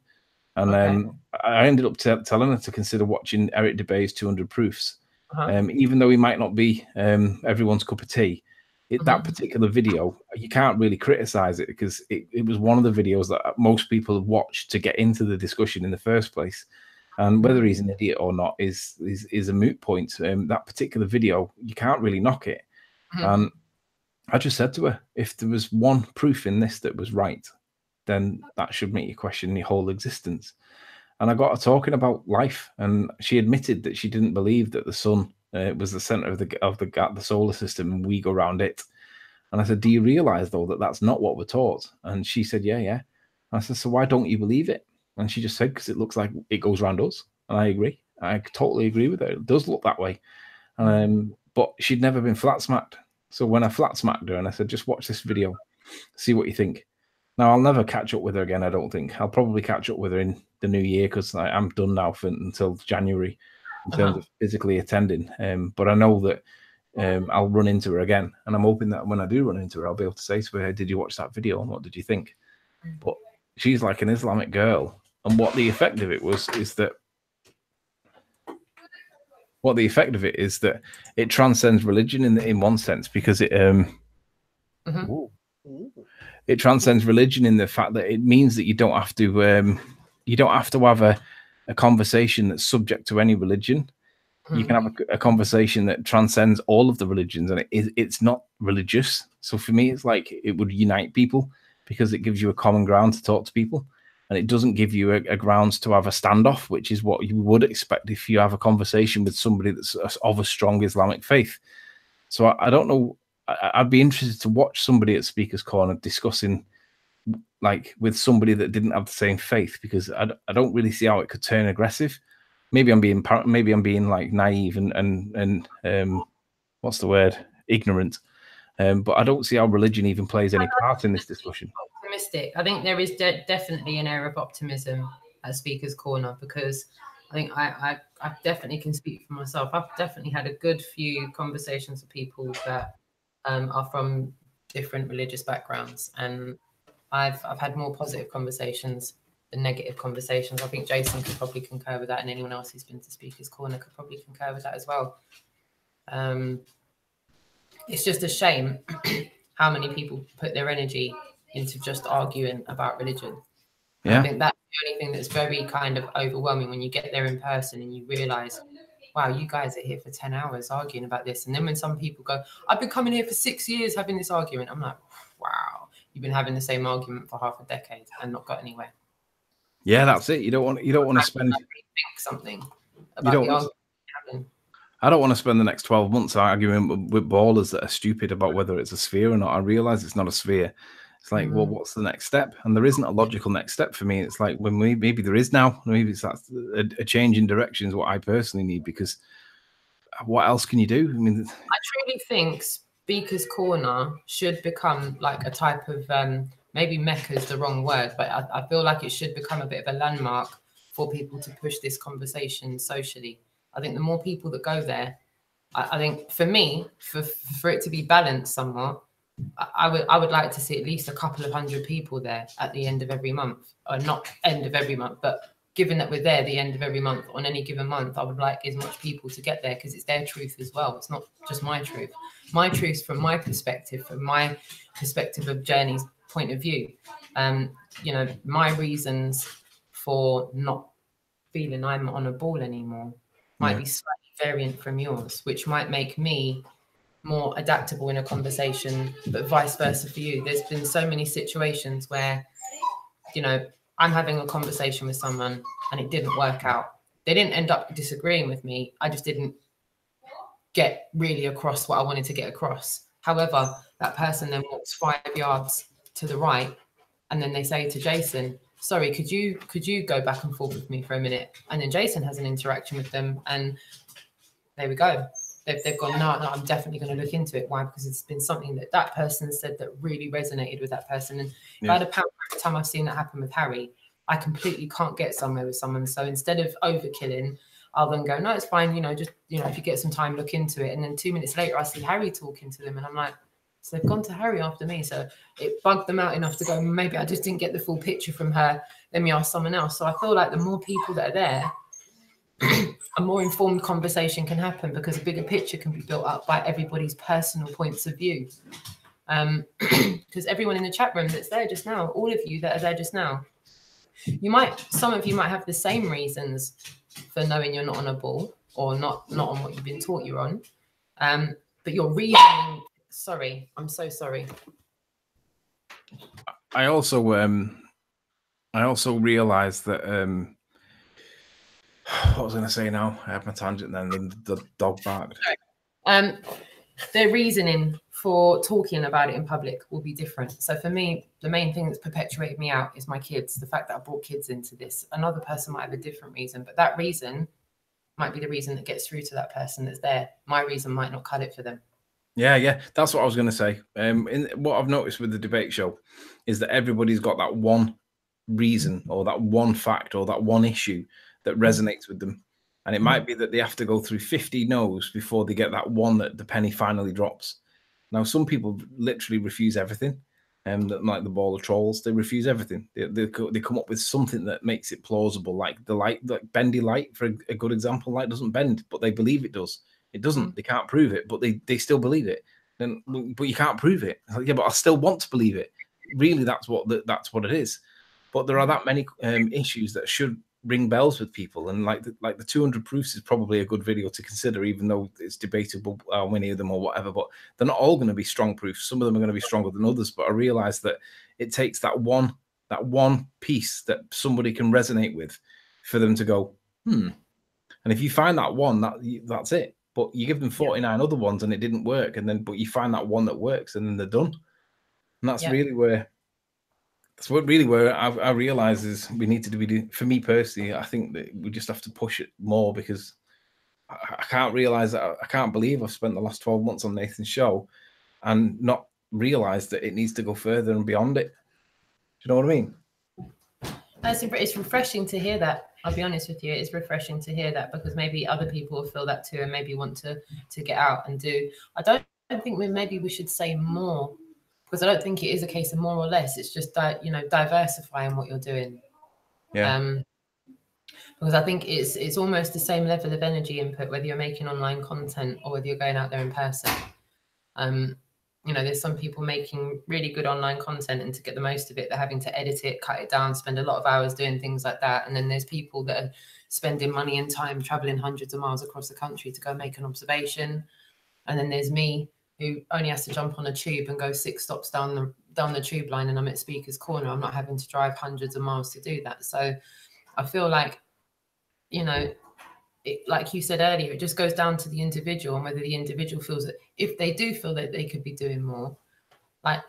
And I ended up telling her to consider watching Eric DeBay's 200 Proofs. Even though he might not be everyone's cup of tea, that particular video, you can't really criticize it, because it was one of the videos that most people have watched to get into the discussion in the first place. And whether he's an idiot or not is a moot point. That particular video, you can't really knock it. And I just said to her, if there was one proof in this that was right, then that should make you question your whole existence. And I got her talking about life, and she admitted that she didn't believe that the sun was the center of the solar system and we go around it. And I said, do you realize though that that's not what we're taught? And she said, yeah. And I said, so why don't you believe it? And she just said, because it looks like it goes around us. And I agree. I totally agree with her. It does look that way. But she'd never been flat smacked. So when I flat smacked her and I said, just watch this video, see what you think. Now, I'll never catch up with her again, I don't think. I'll probably catch up with her in the new year because I'm done now until January in terms of physically attending. But I know that I'll run into her again. And I'm hoping that when I do run into her, I'll be able to say to her, did you watch that video and what did you think? But she's like an Islamic girl. And what the effect of it is that it transcends religion in one sense, because it it transcends religion in the fact that it means that you don't have to have a conversation that's subject to any religion. You can have a conversation that transcends all of the religions, and it's not religious. So for me, it's like it would unite people because it gives you a common ground to talk to people. And it doesn't give you a grounds to have a standoff, which is what you would expect if you have a conversation with somebody that's of a strong Islamic faith. So I don't know. I'd be interested to watch somebody at Speaker's Corner discussing like with somebody that didn't have the same faith, because I don't really see how it could turn aggressive. Maybe I'm being like naive and what's the word? Ignorant. But I don't see how religion even plays any part in this discussion. Optimistic. I think there is definitely an air of optimism at Speaker's Corner, because I think I definitely can speak for myself. I've definitely had a good few conversations with people that are from different religious backgrounds, and I've had more positive conversations than negative conversations. I think Jason could probably concur with that, and anyone else who's been to Speaker's Corner could probably concur with that as well. It's just a shame how many people put their energy into just arguing about religion. Yeah. I think that's the only thing that's very kind of overwhelming when you get there in person and you realize, wow, you guys are here for 10 hours arguing about this. And then when some people go, I've been coming here for 6 years having this argument, I'm like, wow, you've been having the same argument for half a decade and not got anywhere. Yeah, that's it. You don't want to spend something about the argument happening. I don't want to spend the next 12 months arguing with ballers that are stupid about whether it's a sphere or not. I realize it's not a sphere. It's like, well, what's the next step? And there isn't a logical next step for me. It's like, when maybe there is now. Maybe it's a change in direction is what I personally need, because what else can you do? I mean, I truly think Speaker's Corner should become like a type of, maybe Mecca is the wrong word, but I feel like it should become a bit of a landmark for people to push this conversation socially. I think the more people that go there, I think for me, for it to be balanced somewhat, I would like to see at least a couple of hundred people there at the end of every month, or not end of every month, but given that we're there the end of every month on any given month, I would like as much people to get there, because it's their truth as well. It's not just my truth. My truth from my perspective of Journey's point of view. You know, my reasons for not feeling I'm on a ball anymore might be slightly variant from yours, which might make me more adaptable in a conversation, but vice versa for you. There's been so many situations where, you know, I'm having a conversation with someone and it didn't work out. They didn't end up disagreeing with me. I just didn't get really across what I wanted to get across. However, that person then walks 5 yards to the right, and then they say to Jason, sorry, could you go back and forth with me for a minute? And then Jason has an interaction with them, and there we go. They've gone, no, I'm definitely going to look into it. Why? Because it's been something that person said that really resonated with that person. And if I had a pound for every time I've seen that happen with Harry, I completely can't get somewhere with someone. So instead of overkilling, I'll then go, no, it's fine. You know, just, you know, if you get some time, look into it. And then 2 minutes later, I see Harry talking to them, and I'm like, so they've gone to Harry after me. So it bugged them out enough to go, maybe I just didn't get the full picture from her. Let me ask someone else. So I feel like the more people that are there, a more informed conversation can happen, because a bigger picture can be built up by everybody's personal points of view. Because everyone in the chat room that's there just now, all of you that are there just now, some of you might have the same reasons for knowing you're not on a ball or not on what you've been taught you're on. But your reasoning, sorry, I'm so sorry. I also realized that what was I going to say now? I had my tangent then. The dog barked. Their reasoning for talking about it in public will be different. So for me, the main thing that's perpetuated me out is my kids. The fact that I brought kids into this. Another person might have a different reason, but that reason might be the reason that gets through to that person that's there. My reason might not cut it for them. Yeah, that's what I was going to say. What I've noticed with the debate show is that everybody's got that one reason or that one fact or that one issue that resonates with them. And it might be that they have to go through 50 no's before they get that one that the penny finally drops. Now, some people literally refuse everything, like the ball of trolls. They refuse everything. They come up with something that makes it plausible, like the light, like bendy light, for a good example. Light doesn't bend, but they believe it does. It doesn't. They can't prove it, but they still believe it. But you can't prove it. Like, yeah, but I still want to believe it. Really, that's what it is. But there are that many issues that should ring bells with people, and like the 200 proofs is probably a good video to consider, even though it's debatable how many of them or whatever. But they're not all going to be strong proofs. Some of them are going to be stronger than others. But I realize that it takes that one piece that somebody can resonate with for them to go, And if you find that one, that's it. But you give them 49 other ones and it didn't work, but you find that one that works, and then they're done. And that's really where. That's what really where I realize is we need to do. For me personally, I think that we just have to push it more, because I can't realize that. I can't believe I've spent the last 12 months on Nathan's show and not realize that it needs to go further and beyond it. Do you know what I mean? It's refreshing to hear that. I'll be honest with you. It's refreshing to hear that, because maybe other people will feel that too and maybe want to get out and do. I don't think we should say more, because I don't think it is a case of more or less. It's just that, diversifying what you're doing. Yeah. Because I think it's almost the same level of energy input, whether you're making online content or whether you're going out there in person. There's some people making really good online content, and to get the most of it, they're having to edit it, cut it down, spend a lot of hours doing things like that. And then there's people that are spending money and time traveling hundreds of miles across the country to go make an observation. And then there's me, who only has to jump on a tube and go 6 stops down the tube line, and I'm at Speaker's Corner. I'm not having to drive hundreds of miles to do that. So I feel like, like you said earlier, it just goes down to the individual, and whether the individual feels that, if they do feel that they could be doing more, like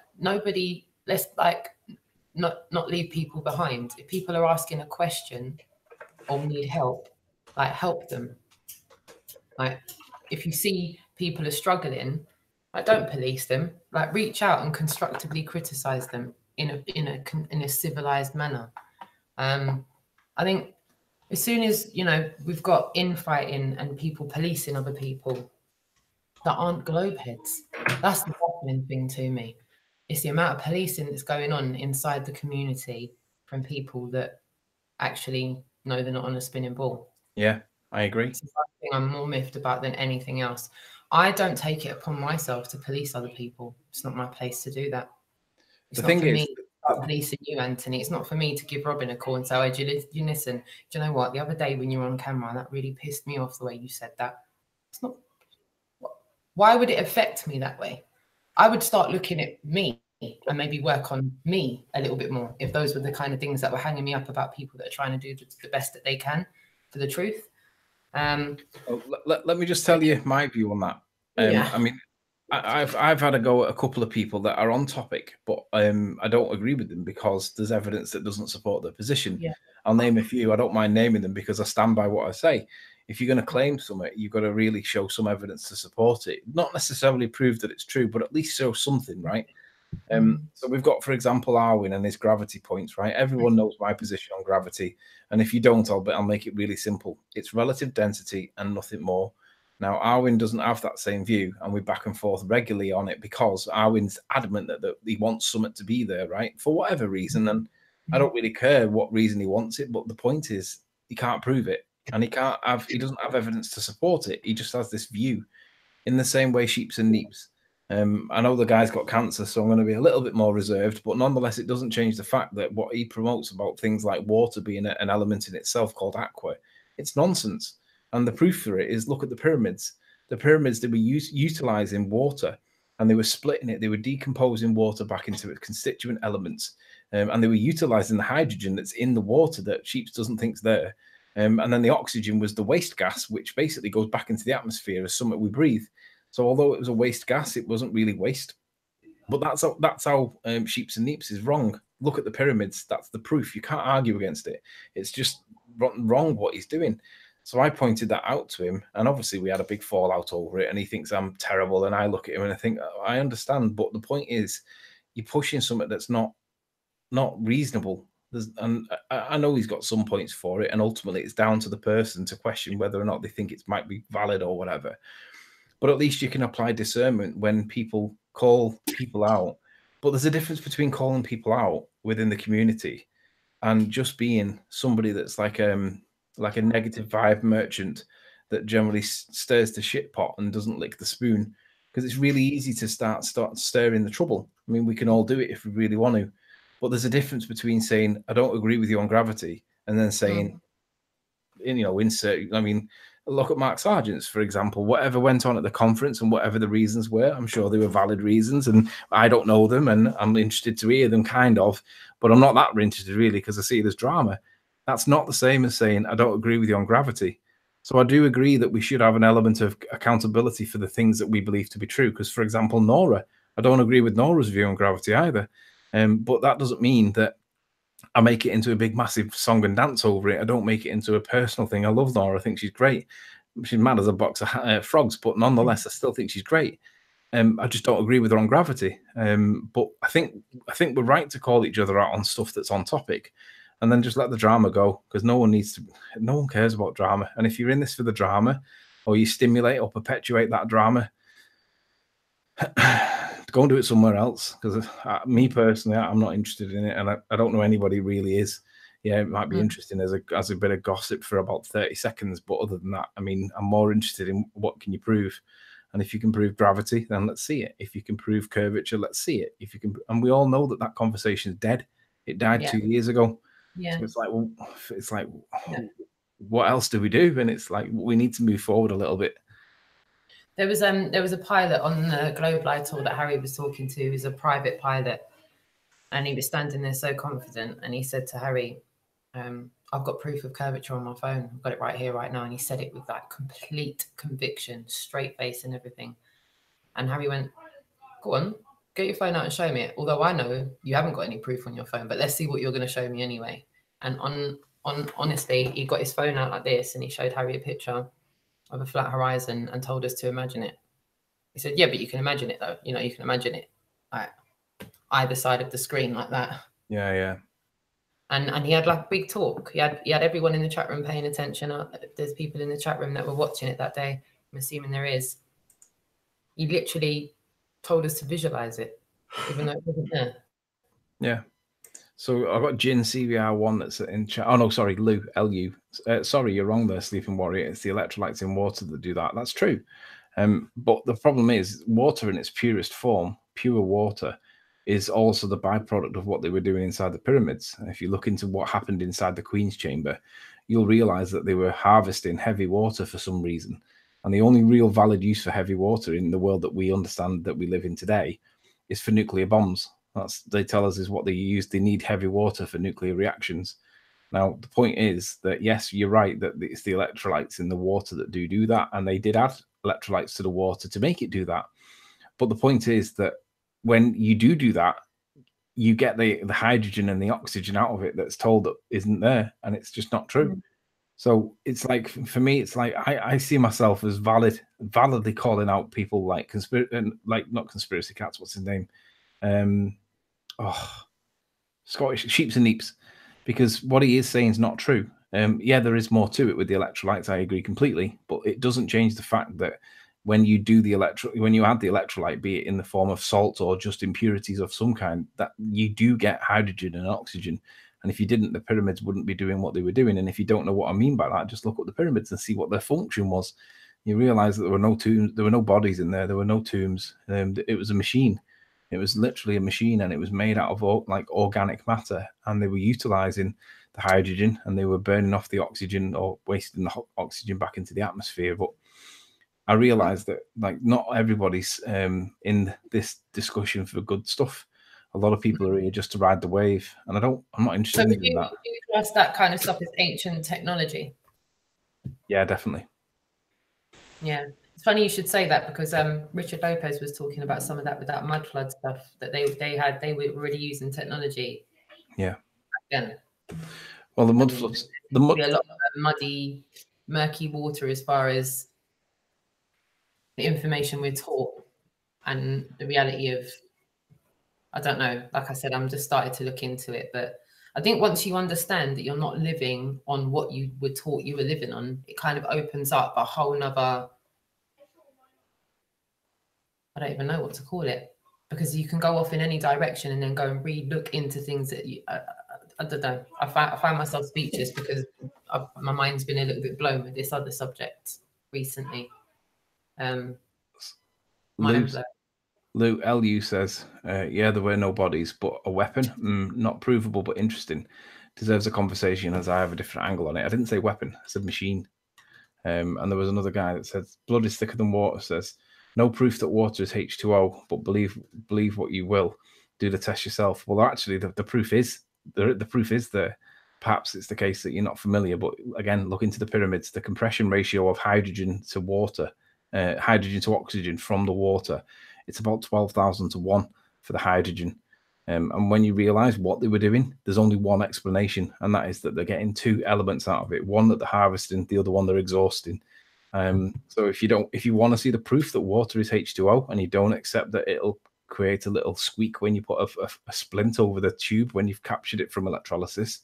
let's not leave people behind. If people are asking a question or need help, like, help them. Like, if you see people are struggling, like, don't police them. Like, reach out and constructively criticize them in a civilized manner. I think as soon as we've got infighting and people policing other people that aren't globe heads, that's the baffling thing to me. It's the amount of policing that's going on inside the community from people that actually know they're not on a spinning ball. Yeah, I agree. It's something I'm more miffed about than anything else. I don't take it upon myself to police other people. It's not my place to do that. It's not for me to start policing you, Anthony. It's not for me to give Robin a call and say, "Oh, you listen, do you know what? The other day when you were on camera, that really pissed me off the way you said that." It's not. Why would it affect me that way? I would start looking at me and maybe work on me a little bit more if those were the kind of things that were hanging me up about people that are trying to do the best that they can for the truth. Let me just tell you my view on that. I mean, I've had a go at a couple of people that are on topic, but I don't agree with them because there's evidence that doesn't support their position. Yeah. I'll name a few. I don't mind naming them because I stand by what I say. If you're going to claim something, you've got to really show some evidence to support it. Not necessarily prove that it's true, but at least show something, right? So we've got, for example, Arwin and his gravity points, right? Everyone knows my position on gravity. And if you don't, I'll make it really simple. It's relative density and nothing more. Now, Arwin doesn't have that same view, and we're back and forth regularly on it because Arwin's adamant that he wants something to be there, right? For whatever reason. And I don't really care what reason he wants it, but the point is he can't prove it. And he doesn't have evidence to support it. He just has this view in the same way sheeps and neeps. I know the guy's got cancer, so I'm going to be a little bit more reserved, but nonetheless, it doesn't change the fact that what he promotes about things like water being an element in itself called aqua It's nonsense. And the proof for it is, look at the pyramids. The pyramids, they were utilizing water, and they were splitting it. They were decomposing water back into its constituent elements, and they were utilizing the hydrogen that's in the water that Sheeps doesn't think's there. And then the oxygen was the waste gas, which basically goes back into the atmosphere as something we breathe. So although it was a waste gas, it wasn't really waste. But that's how Sheeps and Neeps is wrong. Look at the pyramids. That's the proof. You can't argue against it. It's just wrong what he's doing. So I pointed that out to him, and obviously we had a big fallout over it, and he thinks I'm terrible, and I look at him and I think, I understand, but the point is, you're pushing something that's not reasonable. And I know he's got some points for it, and ultimately it's down to the person to question whether or not they think it might be valid or whatever. But at least you can apply discernment when people call people out. But there's a difference between calling people out within the community and just being somebody that's like a negative vibe merchant that generally stirs the shit pot and doesn't lick the spoon, because it's really easy to start stirring the trouble. I mean, we can all do it if we really want to, but there's a difference between saying I don't agree with you on gravity and then saying, insert. I mean, look at Mark Sargent's, for example. Whatever went on at the conference and whatever the reasons were, I'm sure they were valid reasons, and I don't know them, and I'm interested to hear them, kind of, but I'm not that interested really, because I see it as drama. That's not the same as saying I don't agree with you on gravity. So I do agree that we should have an element of accountability for the things that we believe to be true. Because, for example, Nora, I don't agree with Nora's view on gravity either. But that doesn't mean that I make it into a big, massive song and dance over it. I don't make it into a personal thing. I love Nora. I think she's great. She's mad as a box of frogs, but nonetheless, I still think she's great. I just don't agree with her on gravity. But I think we're right to call each other out on stuff that's on topic, and then just let the drama go, because no one cares about drama. And if you're in this for the drama, or you stimulate or perpetuate that drama, go and do it somewhere else. Because me personally, I'm not interested in it, and I don't know anybody really is. Yeah, it might be interesting as a bit of gossip for about 30 seconds, but other than that, I mean, I'm more interested in what can you prove. And if you can prove gravity, then let's see it. If you can prove curvature, let's see it. If you can, and we all know that conversation is dead. It died 2 years ago. Yeah. So it's like, what else do we do? And it's like, we need to move forward a little bit. There was a pilot on the Globe Light tour that Harry was talking to. He was a private pilot, and he was standing there so confident. And he said to Harry, I've got proof of curvature on my phone. I've got it right here, right now. And he said it with like complete conviction, straight face and everything. And Harry went, go on, get your phone out and show me it. Although I know you haven't got any proof on your phone, but let's see what you're going to show me anyway. And honestly, he got his phone out like this, and he showed Harry a picture of a flat horizon and told us to imagine it. He said, yeah, but you can imagine it though. You know, you can imagine it like either side of the screen like that. Yeah, yeah. And he had like a big talk. He had everyone in the chat room paying attention. There's people in the chat room that were watching it that day. I'm assuming there is. He literally told us to visualize it, even though it wasn't there. Yeah. So I've got Jin CVR1 that's in chat. Oh, no, sorry, Lou, LU. Sorry, you're wrong there, Sleeping Warrior. It's the electrolytes in water that do that. That's true. But the problem is water in its purest form, pure water, is also the byproduct of what they were doing inside the pyramids. And if you look into what happened inside the Queen's Chamber, you'll realize that they were harvesting heavy water for some reason. And the only real valid use for heavy water in the world that we understand that we live in today is for nuclear bombs. They tell us is what they use. They need heavy water for nuclear reactions. Now, the point is that, yes, you're right, that it's the electrolytes in the water that do that. And they did add electrolytes to the water to make it do that. But the point is that when you do that, you get the hydrogen and the oxygen out of it that's told that isn't there. And it's just not true. Mm. So it's like, for me, it's like I see myself as validly calling out people like not conspiracy cats. What's his name? Scottish Sheeps and Neeps, because what he is saying is not true. Yeah, there is more to it with the electrolytes. I agree completely, but it doesn't change the fact that when you do when you add the electrolyte, be it in the form of salt or just impurities of some kind, that you do get hydrogen and oxygen. And if you didn't, the pyramids wouldn't be doing what they were doing. And if you don't know what I mean by that, just look at the pyramids and see what their function was. You realize that there were no tombs, there were no bodies in there, there were no tombs. It was a machine. It was literally a machine, and it was made out of like organic matter, and they were utilizing the hydrogen, and they were burning off the oxygen or wasting the oxygen back into the atmosphere. But I realized that like not everybody's in this discussion for good stuff. A lot of people are here just to ride the wave, and I'm not interested in that. Do you trust that kind of stuff as ancient technology? Yeah, definitely. Yeah, it's funny you should say that, because Richard Lopez was talking about some of that with that mud flood stuff that they were already using technology. Yeah. Again. Well, the mud floods. A lot of muddy, murky water as far as the information we're taught and the reality of. I don't know. Like I said, I'm just started to look into it, but I think once you understand that you're not living on what you were taught you were living on, it kind of opens up a whole nother. I don't even know what to call it, because you can go off in any direction and then go and look into things that you. I don't know. I find myself speechless because my mind's been a little bit blown with this other subject recently. Lou LU says, yeah, there were no bodies, but a weapon, not provable, but interesting. Deserves a conversation, as I have a different angle on it. I didn't say weapon, I said machine. And there was another guy that said, blood is thicker than water, says, no proof that water is H2O, but believe what you will. Do the test yourself. Well, actually, the proof is there. The proof is there. Perhaps it's the case that you're not familiar, but again, look into the pyramids. The compression ratio of hydrogen to water, hydrogen to oxygen from the water, it's about 12,000 to 1 for the hydrogen. And when you realize what they were doing, there's only one explanation, and that is that they're getting two elements out of it. One that they're harvesting, the other one they're exhausting. So if you want to see the proof that water is H2O and you don't accept that it'll create a little squeak when you put a splint over the tube when you've captured it from electrolysis,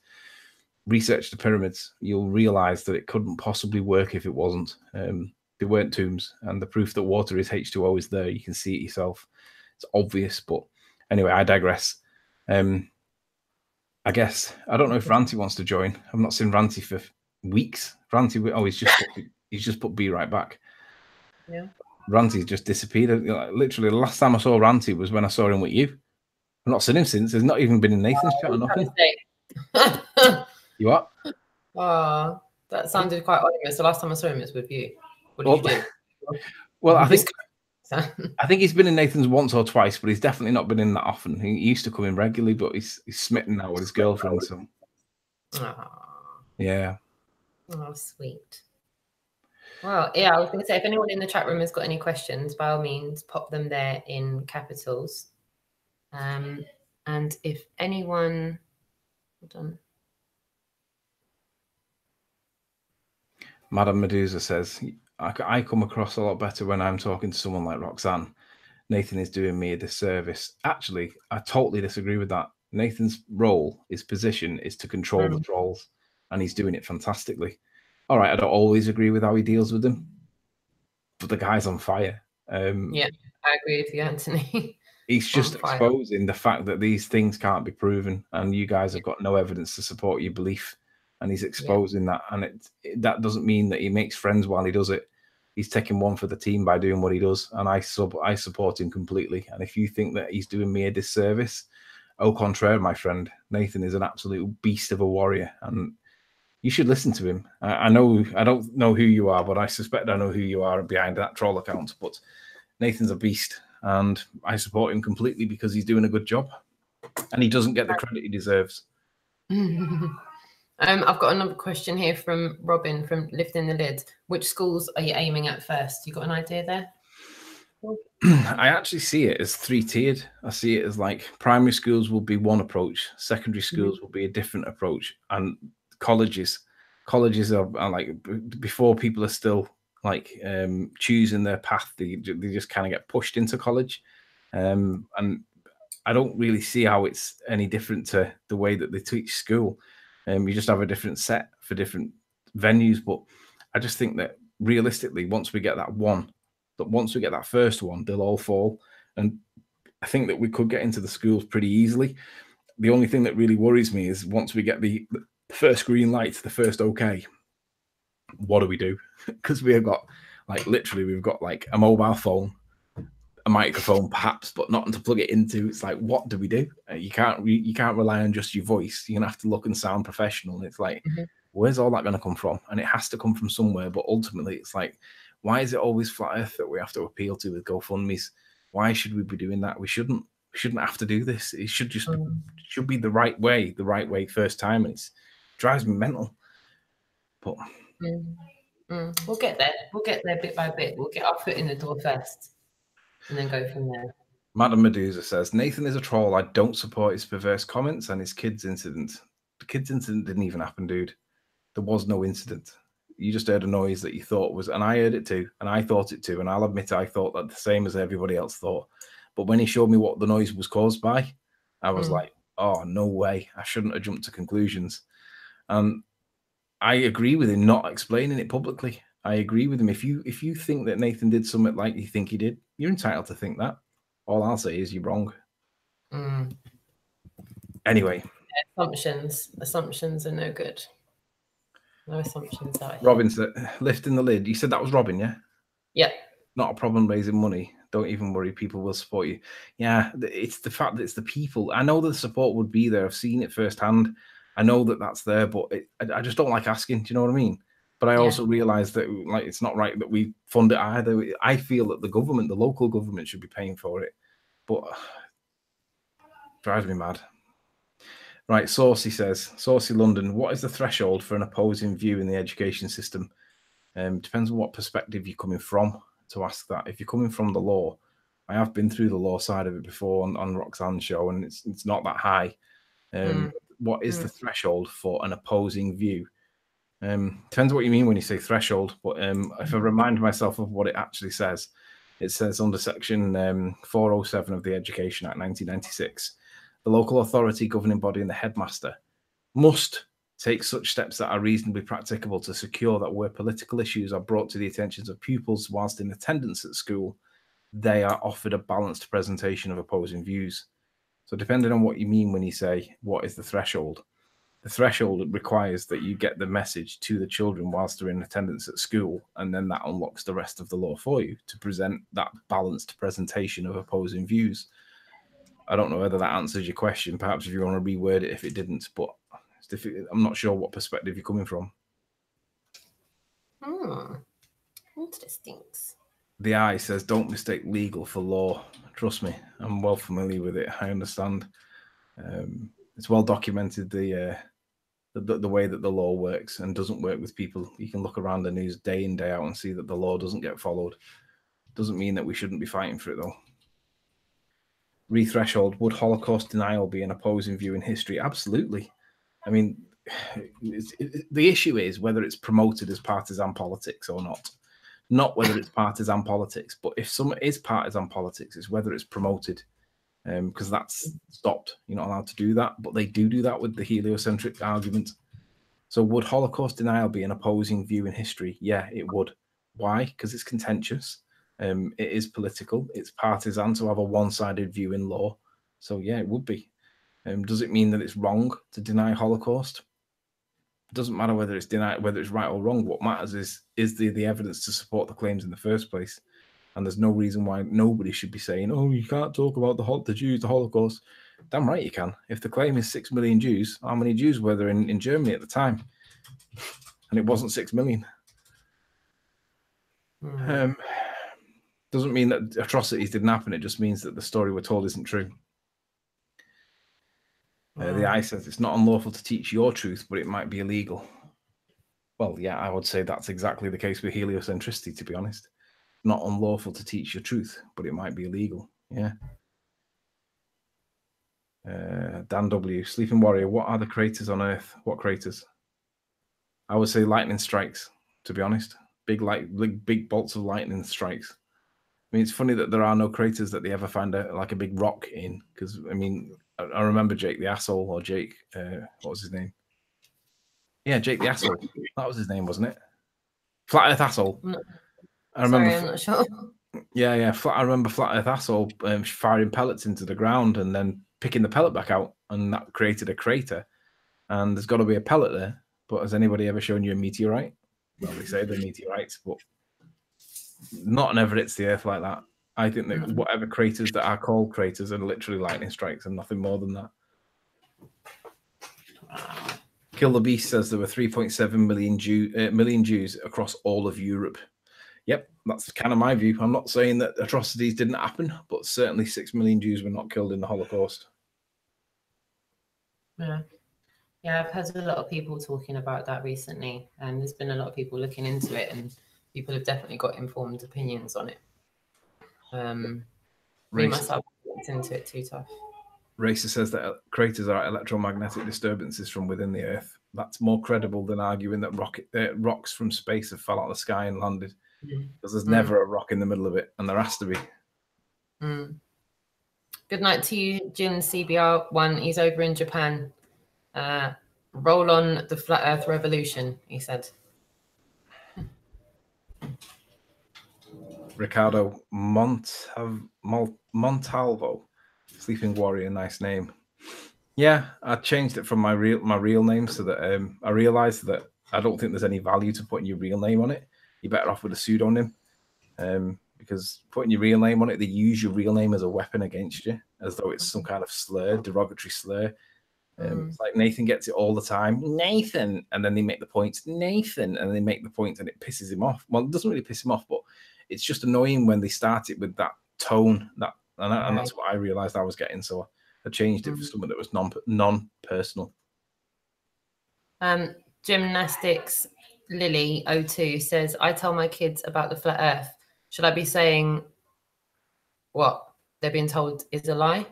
research the pyramids. You'll realize that it couldn't possibly work if it wasn't. They weren't tombs, and the proof that water is H2O is there. You can see it yourself. It's obvious, but anyway, I digress. I guess I don't know if Ranty wants to join. I've not seen Ranty for weeks. Ranty, he's just put B right back. Yeah. Ranty's just disappeared. Literally, the last time I saw Ranty was when I saw him with you. I've not seen him since. There's not even been in Nathan's chat or nothing. You what? Oh, that sounded quite ominous. The last time I saw him was with you. What did you do? Well, I think he's been in Nathan's once or twice, but he's definitely not been in that often. He used to come in regularly, but he's smitten now with his girlfriend. So, yeah. Oh, sweet. Well, yeah, I was going to say, if anyone in the chat room has got any questions, by all means, pop them there in capitals. And if anyone, hold on. Madame Medusa says, I come across a lot better when I'm talking to someone like Roxanne. Nathan is doing me a disservice. Actually, I totally disagree with that. Nathan's role, his position, is to control the trolls, and he's doing it fantastically. All right, I don't always agree with how he deals with them, but the guy's on fire. Yeah, I agree with you, Anthony. He's just exposing the fact that these things can't be proven, and you guys have got no evidence to support your belief. And he's exposing that, and that doesn't mean that he makes friends while he does it. He's taking one for the team by doing what he does, and I support him completely. And if you think that he's doing me a disservice, au contraire, my friend, Nathan is an absolute beast of a warrior, and you should listen to him. I know I don't know who you are, but I suspect I know who you are behind that troll account. But Nathan's a beast, and I support him completely because he's doing a good job, and he doesn't get the credit he deserves. I've got another question here from Robin from Lifting the Lid. Which schools are you aiming at first? You got an idea there? I actually see it as three-tiered. I see it as like primary schools will be one approach, secondary schools will be a different approach, and colleges are like before people are still like choosing their path. They just kind of get pushed into college, and I don't really see how it's any different to the way that they teach school. You just have a different set for different venues. But I just think that realistically, once we get that first one, they'll all fall. And I think that we could get into the schools pretty easily. The only thing that really worries me is once we get the first green light, the first okay, what do we do? Because we've got like a mobile phone, a microphone, perhaps, but not to plug it into. It's like, what do we do? You can't rely on just your voice. You're gonna have to look and sound professional. It's like, where's all that going to come from? And it has to come from somewhere. But ultimately, it's like, why is it always Flat Earth that we have to appeal to with GoFundMe's? Why should we be doing that? We shouldn't have to do this. It should just should be the right way first time. And it drives me mental. But we'll get there. We'll get there bit by bit. We'll get our foot in the door first, and then go from there. Madam Medusa says, Nathan is a troll. I don't support his perverse comments and his kids incident. The kids incident didn't even happen, dude. There was no incident. You just heard a noise that you thought was, and I heard it too, and I thought it too, and I'll admit I thought that the same as everybody else thought. But when he showed me what the noise was caused by, I was like, oh, no way. I shouldn't have jumped to conclusions. And I agree with him not explaining it publicly. I agree with him. If you think that Nathan did something like you think he did, you're entitled to think that. All I'll say is you're wrong. Anyway. Assumptions are no good. No assumptions. Robin said, lifting the lid. You said that was Robin, yeah? Yeah. Not a problem raising money. Don't even worry. People will support you. Yeah, it's the fact that it's the people. I know the support would be there. I've seen it firsthand. I know that that's there, but I just don't like asking. Do you know what I mean? But I also realize that like it's not right that we fund it either. I feel that the government, the local government, should be paying for it. But drives me mad. Right, Saucy says, Saucy London, what is the threshold for an opposing view in the education system? Depends on what perspective you're coming from to ask that. If you're coming from the law, I have been through the law side of it before on Roxanne's show, and it's not that high. What is the threshold for an opposing view? Depends what you mean when you say threshold, but if I remind myself of what it actually says, it says under section 407 of the Education Act 1996, the local authority, governing body, and the headmaster must take such steps that are reasonably practicable to secure that where political issues are brought to the attentions of pupils whilst in attendance at school, they are offered a balanced presentation of opposing views. So depending on what you mean when you say, what is the threshold requires that you get the message to the children whilst they're in attendance at school, and then that unlocks the rest of the law for you to present that balanced presentation of opposing views. I don't know whether that answers your question. Perhaps if you want to reword it if it didn't, but it's difficult. I'm not sure what perspective you're coming from. Interesting. The Eye says, don't mistake legal for law. Trust me, I'm well familiar with it. I understand. It's well documented the way that the law works and doesn't work with people. You can look around the news day in, day out and see that the law doesn't get followed. Doesn't mean that we shouldn't be fighting for it, though. Re-threshold, would Holocaust denial be an opposing view in history? Absolutely. I mean, the issue is whether it's promoted as partisan politics or not whether it's partisan politics, but if some is partisan politics, it's whether it's promoted, because that's stopped. You're not allowed to do that, but they do that with the heliocentric argument. So would Holocaust denial be an opposing view in history? Yeah, it would. Why? Because it's contentious. It is political. It's partisan to have a one-sided view in law. So yeah, it would be. Does it mean that it's wrong to deny Holocaust? It doesn't matter whether it's denied, whether it's right or wrong. What matters is the evidence to support the claims in the first place. And there's no reason why nobody should be saying, oh, you can't talk about the Jews, the Holocaust. Damn right you can. If the claim is 6 million Jews, how many Jews were there in Germany at the time? And it wasn't 6 million. Doesn't mean that atrocities didn't happen. It just means that the story we're told isn't true. The Eye says it's not unlawful to teach your truth, but it might be illegal. Well, yeah, I would say that's exactly the case with heliocentricity, to be honest. Not unlawful to teach your truth, but it might be illegal. Yeah. Dan W. Sleeping Warrior, what are the craters on Earth? What craters? I would say lightning strikes, to be honest. Big bolts of lightning strikes. I mean, it's funny that there are no craters that they ever find like a big rock in, because, I mean, I remember Jake the Asshole, or Jake, what was his name? Yeah, Jake the Asshole. That was his name, wasn't it? Flat Earth Asshole. No. I remember. Sorry, I'm not sure. Yeah. I remember Flat Earth Asshole firing pellets into the ground and then picking the pellet back out, and that created a crater. And there's got to be a pellet there. But has anybody ever shown you a meteorite? Well, they say they're meteorites, but not never hits the Earth like that. I think that whatever craters that are called craters are literally lightning strikes and nothing more than that. Kill the Beast says there were 3.7 million Jews across all of Europe. Yep, that's kind of my view. I'm not saying that atrocities didn't happen, but certainly 6 million Jews were not killed in the Holocaust. Yeah. Yeah, I've heard a lot of people talking about that recently, and there's been a lot of people looking into it, and people have definitely got informed opinions on it. Me myself looked into it too tough. Racer says that craters are electromagnetic disturbances from within the Earth. That's more credible than arguing that rocks from space have fell out of the sky and landed, because there's never a rock in the middle of it, and there has to be. Good night to you, Jin CBR1. He's over in Japan. Roll on the flat Earth revolution, he said. Ricardo Montalvo, Sleeping Warrior, nice name. Yeah, I changed it from my real name so that I realized that I don't think there's any value to putting your real name on it. You're better off with a pseudonym, because putting your real name on it, they use your real name as a weapon against you, as though it's some kind of slur, derogatory slur. It's like Nathan gets it all the time, Nathan, and then they make the points, Nathan, and they make the points, and it pisses him off. Well, it doesn't really piss him off, but it's just annoying when they start it with that tone, and that's what I realized I was getting. So I changed it for something that was non-personal. Gymnastics Lily 02 says, I tell my kids about the flat Earth. Should I be saying what they're being told is a lie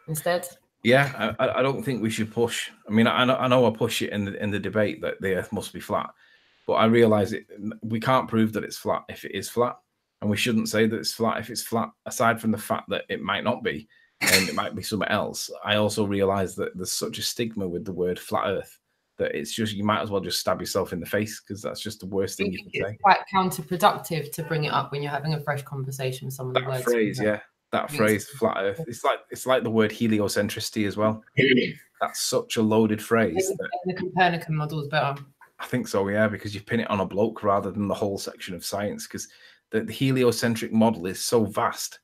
instead? Yeah, I don't think we should push. I mean, I know I push it in the debate that the Earth must be flat, but I realize we can't prove that it's flat if it is flat, and we shouldn't say that it's flat if it's flat. Aside from the fact that it might not be, and it might be something else, I also realize that there's such a stigma with the word flat Earth that it's just, you might as well just stab yourself in the face, because that's just the worst thing you can say. It's quite counterproductive to bring it up when you're having a fresh conversation with someone. That phrase, yeah. That phrase, flat Earth, it's like the word heliocentricity as well. That's such a loaded phrase. The Copernican model is better. I think so, yeah, because you pin it on a bloke rather than the whole section of science, because the heliocentric model is so vast,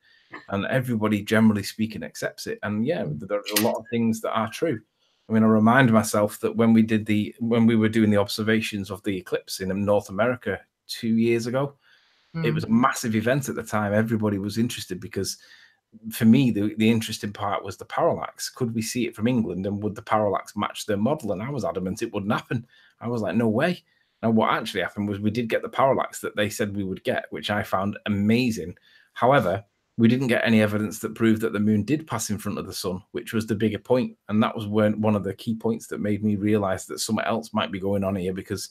and everybody, generally speaking, accepts it. And yeah, there's a lot of things that are true. I mean, I remind myself that when we were doing the observations of the eclipse in North America 2 years ago, it was a massive event at the time. Everybody was interested, because for me, the interesting part was the parallax. Could we see it from England, and would the parallax match their model? And I was adamant it wouldn't happen. I was like, no way. And what actually happened was we did get the parallax that they said we would get, which I found amazing. However, we didn't get any evidence that proved that the moon did pass in front of the sun, which was the bigger point. And that was one of the key points that made me realize that something else might be going on here, because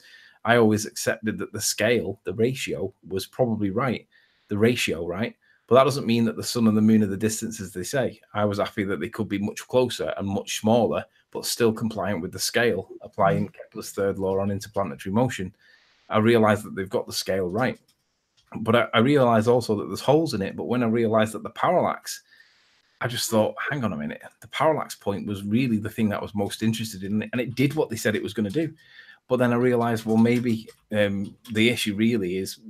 I always accepted that the scale, the ratio, was probably right. The ratio, right? But that doesn't mean that the sun and the moon are the distances they say. I was happy that they could be much closer and much smaller, but still compliant with the scale, applying Kepler's third law on interplanetary motion. I realized that they've got the scale right. But I realized also that there's holes in it. But when I realized that the parallax, I just thought, hang on a minute. The parallax point was really the thing that I was most interested in, and it did what they said it was going to do. But then I realized, well, maybe the issue really is,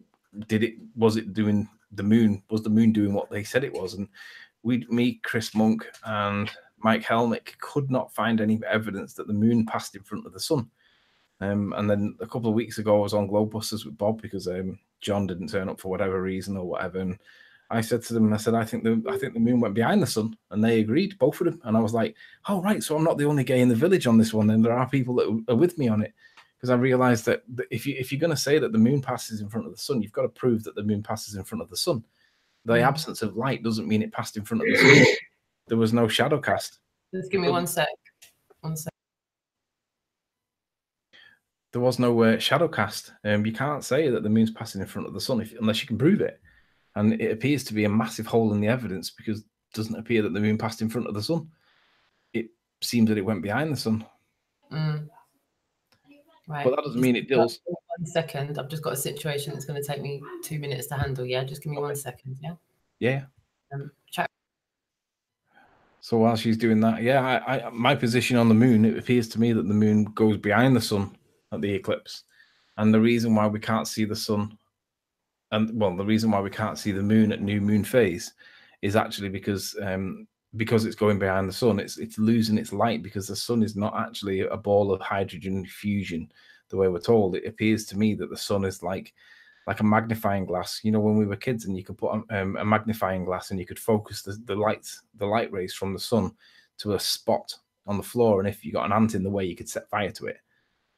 was the moon doing what they said it was? And me, Chris Monk, and Mike Helmick could not find any evidence that the moon passed in front of the sun. And then a couple of weeks ago, I was on Globebusters with Bob, because John didn't turn up for whatever reason or whatever. And I said to them, I think the moon went behind the sun, and they agreed, both of them. And I was like, oh, right, so I'm not the only gay in the village on this one. Then there are people that are with me on it. Because I realized that if you're going to say that the moon passes in front of the sun, you've got to prove that the moon passes in front of the sun. The absence of light doesn't mean it passed in front of the sun. There was no shadow cast. Just give me 1 sec. 1 sec. There was no shadow cast. You can't say that the moon's passing in front of the sun unless you can prove it. And it appears to be a massive hole in the evidence, because it doesn't appear that the moon passed in front of the sun. It seems that it went behind the sun. Right. But that doesn't mean it does. 1 second. I've just got a situation that's going to take me 2 minutes to handle. Yeah, just give me 1 second. Yeah. Yeah. Chat. So while she's doing that, yeah, my position on the moon, it appears to me that the moon goes behind the sun at the eclipse, and the reason why we can't see the sun, and well, the reason why we can't see the moon at new moon phase, is actually because it's going behind the sun, it's losing its light, because the sun is not actually a ball of hydrogen fusion the way we're told. It appears to me that the sun is like a magnifying glass. You know, when we were kids and you could put a magnifying glass and you could focus the light rays from the sun to a spot on the floor, and if you got an ant in the way, you could set fire to it.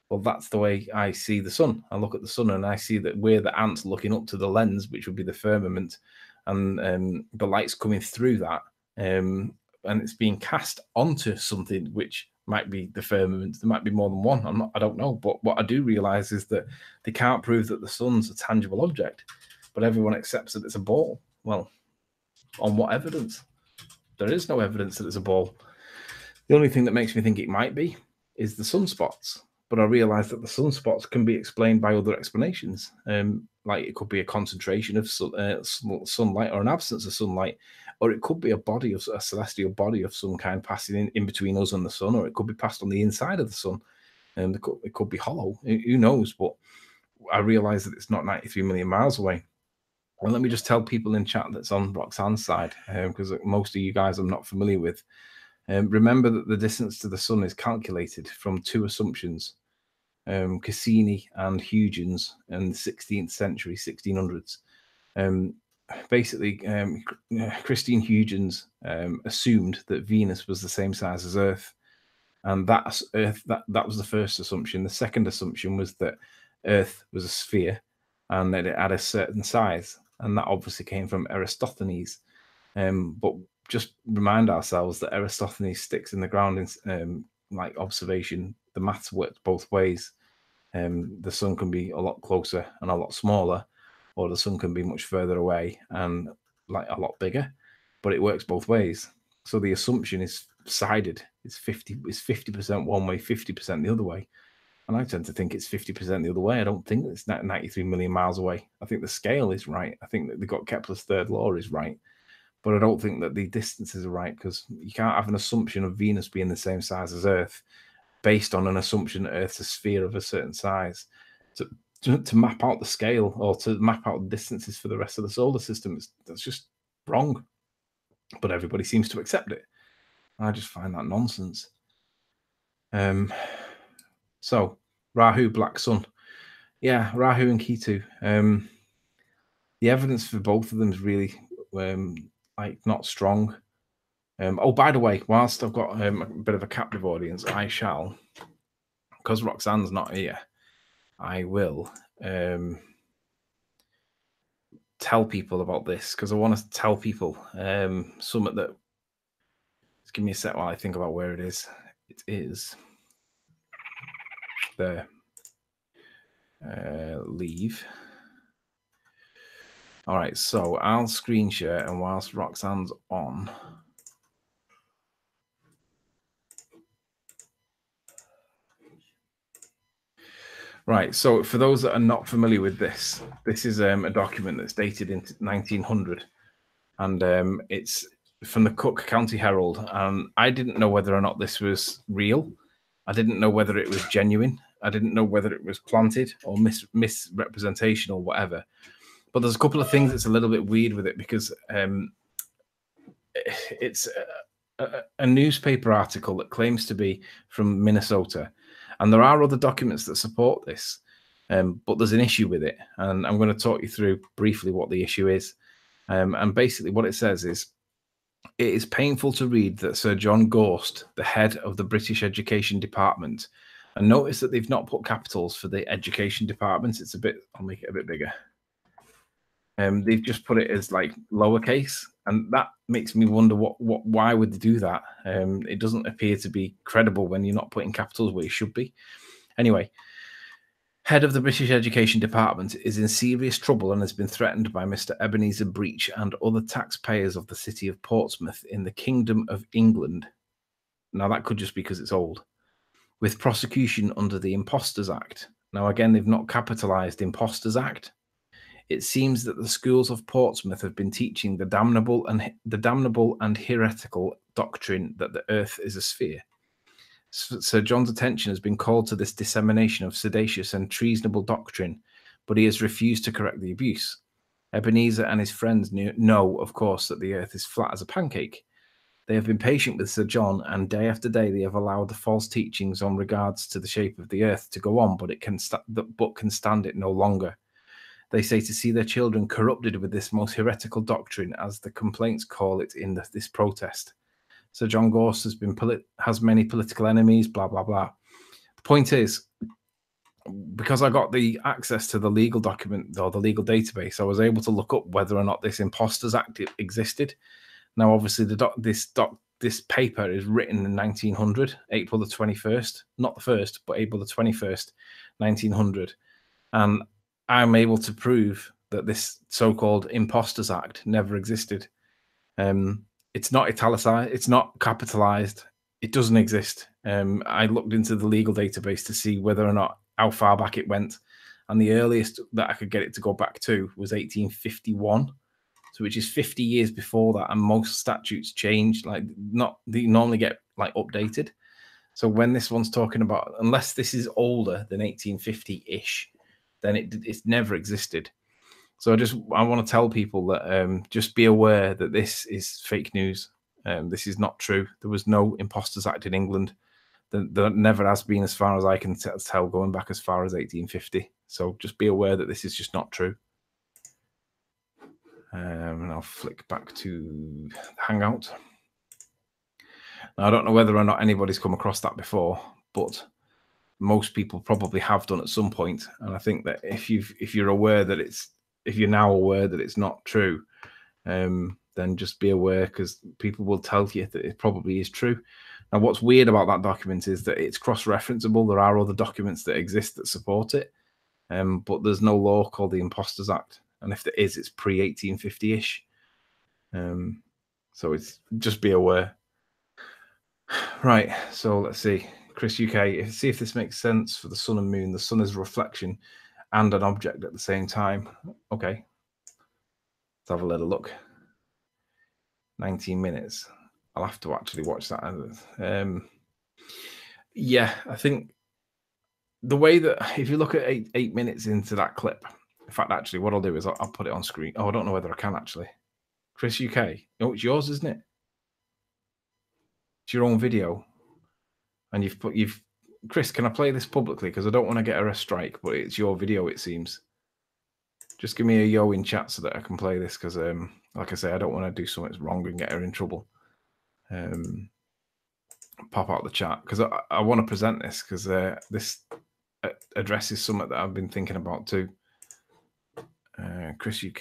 Well, that's the way I see the sun. I look at the sun and I see that we're the ants looking up to the lens, which would be the firmament, and the light's coming through that, and it's being cast onto something which might be the firmament. There might be more than one. I don't know. But what I do realize is that they can't prove that the sun's a tangible object, but everyone accepts that it's a ball. Well, on what evidence? There is no evidence that it's a ball. The only thing that makes me think it might be is the sunspots. But I realize that the sunspots can be explained by other explanations. Like it could be a concentration of sunlight or an absence of sunlight, or it could be a celestial body of some kind passing in between us and the sun, or it could be passed on the inside of the sun. It could be hollow. Who knows? But I realize that it's not 93 million miles away. Well, let me just tell people in chat that's on Roxanne's side, because most of you guys I'm not familiar with. Remember that the distance to the sun is calculated from two assumptions, Cassini and Huygens in the 16th century, 1600s. Basically, Christine Huygens assumed that Venus was the same size as Earth, and that was the first assumption. The second assumption was that Earth was a sphere and that it had a certain size, and that obviously came from Eratosthenes. But just remind ourselves that Eratosthenes sticks in the ground in like observation. The maths works both ways. The sun can be a lot closer and a lot smaller, or the sun can be much further away and like a lot bigger, but it works both ways. So the assumption is sided. It's 50% one way, 50% the other way. And I tend to think it's 50% the other way. I don't think it's 93 million miles away. I think the scale is right. I think that they got Kepler's third law is right. But I don't think that the distances are right, because you can't have an assumption of Venus being the same size as Earth based on an assumption that Earth's a sphere of a certain size. To map out the scale or to map out the distances for the rest of the solar system, that's just wrong. But everybody seems to accept it. I just find that nonsense. So, Rahu, Black Sun. Yeah, Rahu and Ketu. The evidence for both of them is really like not strong. Oh, by the way, whilst I've got a bit of a captive audience, I shall, because Roxanne's not here, I will tell people about this, because I want to tell people something that. Just give me a sec while I think about where it is. It is there. Leave. All right, so I'll screen share, and whilst Roxanne's on. Right, so for those that are not familiar with this, this is a document that's dated in 1900, and it's from the Cook County Herald. And I didn't know whether or not this was real. I didn't know whether it was genuine. I didn't know whether it was planted or misrepresentation or whatever. But there's a couple of things that's a little bit weird with it, because it's a newspaper article that claims to be from Minnesota. And there are other documents that support this, but there's an issue with it. And I'm going to talk you through briefly what the issue is. And basically what it says is, it is painful to read that Sir John Gorst, the head of the British Education Department, and notice that they've not put capitals for the Education Department. It's a bit, I'll make it a bit bigger. They've just put it as like lowercase, and that makes me wonder why would they do that? It doesn't appear to be credible when you're not putting capitals where you should be. Anyway, head of the British Education Department is in serious trouble and has been threatened by Mr. Ebenezer Breach and other taxpayers of the city of Portsmouth in the Kingdom of England. Now that could just be because it's old. With prosecution under the Impostors Act. Now again, they've not capitalized Impostors Act. It seems that the schools of Portsmouth have been teaching the damnable and heretical doctrine that the earth is a sphere. Sir John's attention has been called to this dissemination of seditious and treasonable doctrine, but he has refused to correct the abuse. Ebenezer and his friends know, of course, that the earth is flat as a pancake. They have been patient with Sir John, and day after day they have allowed the false teachings on regards to the shape of the earth to go on, but can stand it no longer. They say to see their children corrupted with this most heretical doctrine, as the complaints call it in this protest. Sir John Gorse has many political enemies, blah, blah, blah. The point is, because I got the access to the legal document or the legal database, I was able to look up whether or not this Impostors Act existed. Now, obviously, this paper is written in 1900, April the 21st, not the 1st, but April the 21st, 1900. And I'm able to prove that this so-called Impostors Act never existed. It's not italicized, it's not capitalized, it doesn't exist. I looked into the legal database to see whether or not how far back it went, and the earliest that I could get it to go back to was 1851, so which is 50 years before that. And most statutes change, like they normally get like updated. So when this one's talking about, unless this is older than 1850-ish, then it's never existed. So I want to tell people that just be aware that this is fake news. This is not true. There was no Impostors Act in England. There never has been, as far as I can tell, going back as far as 1850. So just be aware that this is just not true. And I'll flick back to Hangout. Now, I don't know whether or not anybody's come across that before, but most people probably have done at some point. And I think that if you're now aware that it's not true, then just be aware, because people will tell you that it probably is true. Now, what's weird about that document is that it's cross-referenceable. There are other documents that exist that support it, but there's no law called the Impostors Act. And if there is, it's pre-1850-ish. So it's just be aware. Right, so let's see. Chris UK, see if this makes sense for the sun and moon. The sun is a reflection and an object at the same time. Okay. Let's have a little look. 19 minutes. I'll have to actually watch that. Yeah, I think the way that, if you look at 8 minutes into that clip, in fact, actually, what I'll do is I'll put it on screen. Oh, I don't know whether I can actually. Chris UK. Oh, it's yours, isn't it? It's your own video. And Chris, can I play this publicly? Because I don't want to get a strike, but it's your video, it seems. Just give me a yo in chat so that I can play this, because, like I say, I don't want to do something wrong and get her in trouble. Pop out the chat, because I want to present this, because this addresses something that I've been thinking about too. Chris UK.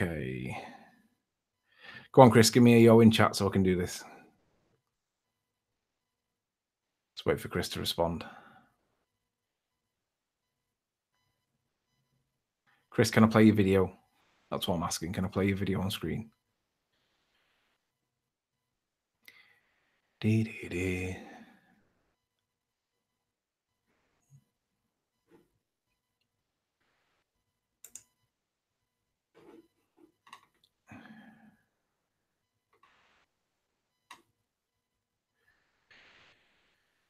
Go on, Chris, give me a yo in chat so I can do this. Let's wait for Chris to respond. Chris, can I play your video? That's what I'm asking. Can I play your video on screen? Dee.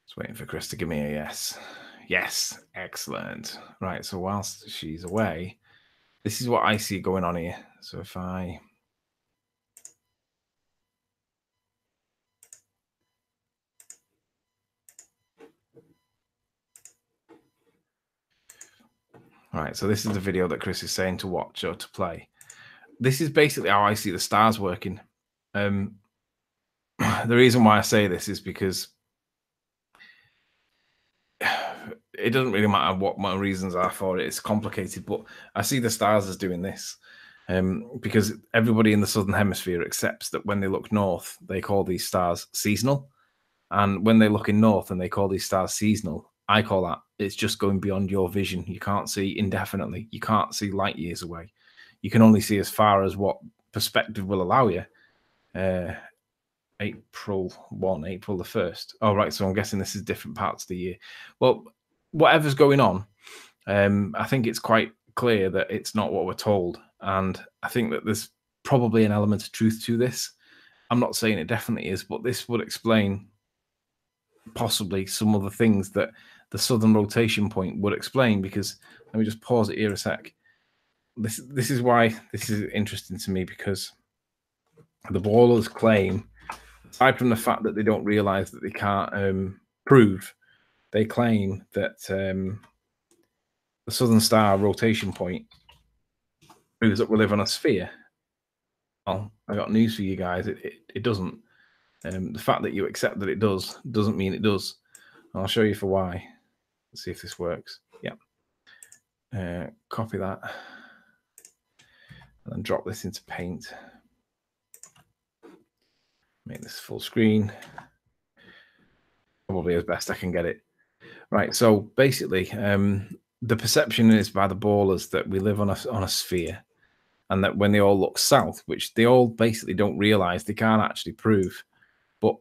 Just waiting for Chris to give me a yes. Yes, excellent. Right, so whilst she's away, this is what I see going on here. So if I... Right, so this is the video that Chris is saying to watch or to play. This is basically how I see the stars working. The reason why I say this is because it doesn't really matter what my reasons are for it. It's complicated, but I see the stars as doing this because everybody in the Southern Hemisphere accepts that when they look north, they call these stars seasonal. And when they look in north and they call these stars seasonal, I call that it's just going beyond your vision. You can't see indefinitely. You can't see light years away. You can only see as far as what perspective will allow you. April the 1st. Oh, right. So I'm guessing this is different parts of the year. Well, whatever's going on, I think it's quite clear that it's not what we're told. And I think that there's probably an element of truth to this. I'm not saying it definitely is, but this would explain possibly some of the things that the southern rotation point would explain, because let me just pause it here a sec. this is why this is interesting to me, because the ballers claim, aside from the fact that they don't realize that they can't prove, they claim that the Southern Star rotation point proves that we live on a sphere. Well, I got news for you guys. It doesn't. The fact that you accept that it does doesn't mean it does. I'll show you for why. Let's see if this works. Yeah. Copy that. And then drop this into Paint. Make this full screen. Probably as best I can get it. Right, so basically, the perception is by the ballers that we live on a sphere, and that when they all look south, which they all basically don't realize, they can't actually prove, but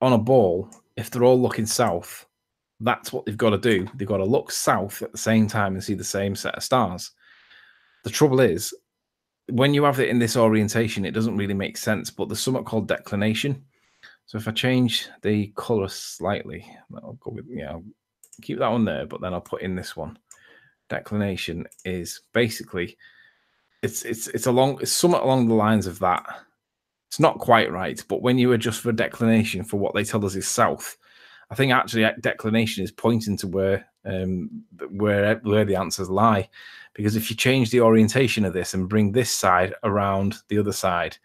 on a ball, if they're all looking south, that's what they've got to do. They've got to look south at the same time and see the same set of stars. The trouble is, when you have it in this orientation, it doesn't really make sense, but there's something called declination. So if I change the color slightly, I'll go with, I'll keep that one there, but then I'll put in this one. Declination is basically, it's somewhat along the lines of that. It's not quite right, but when you adjust for declination for what they tell us is south, I think actually declination is pointing to where the answers lie. Because if you change the orientation of this and bring this side around the other side,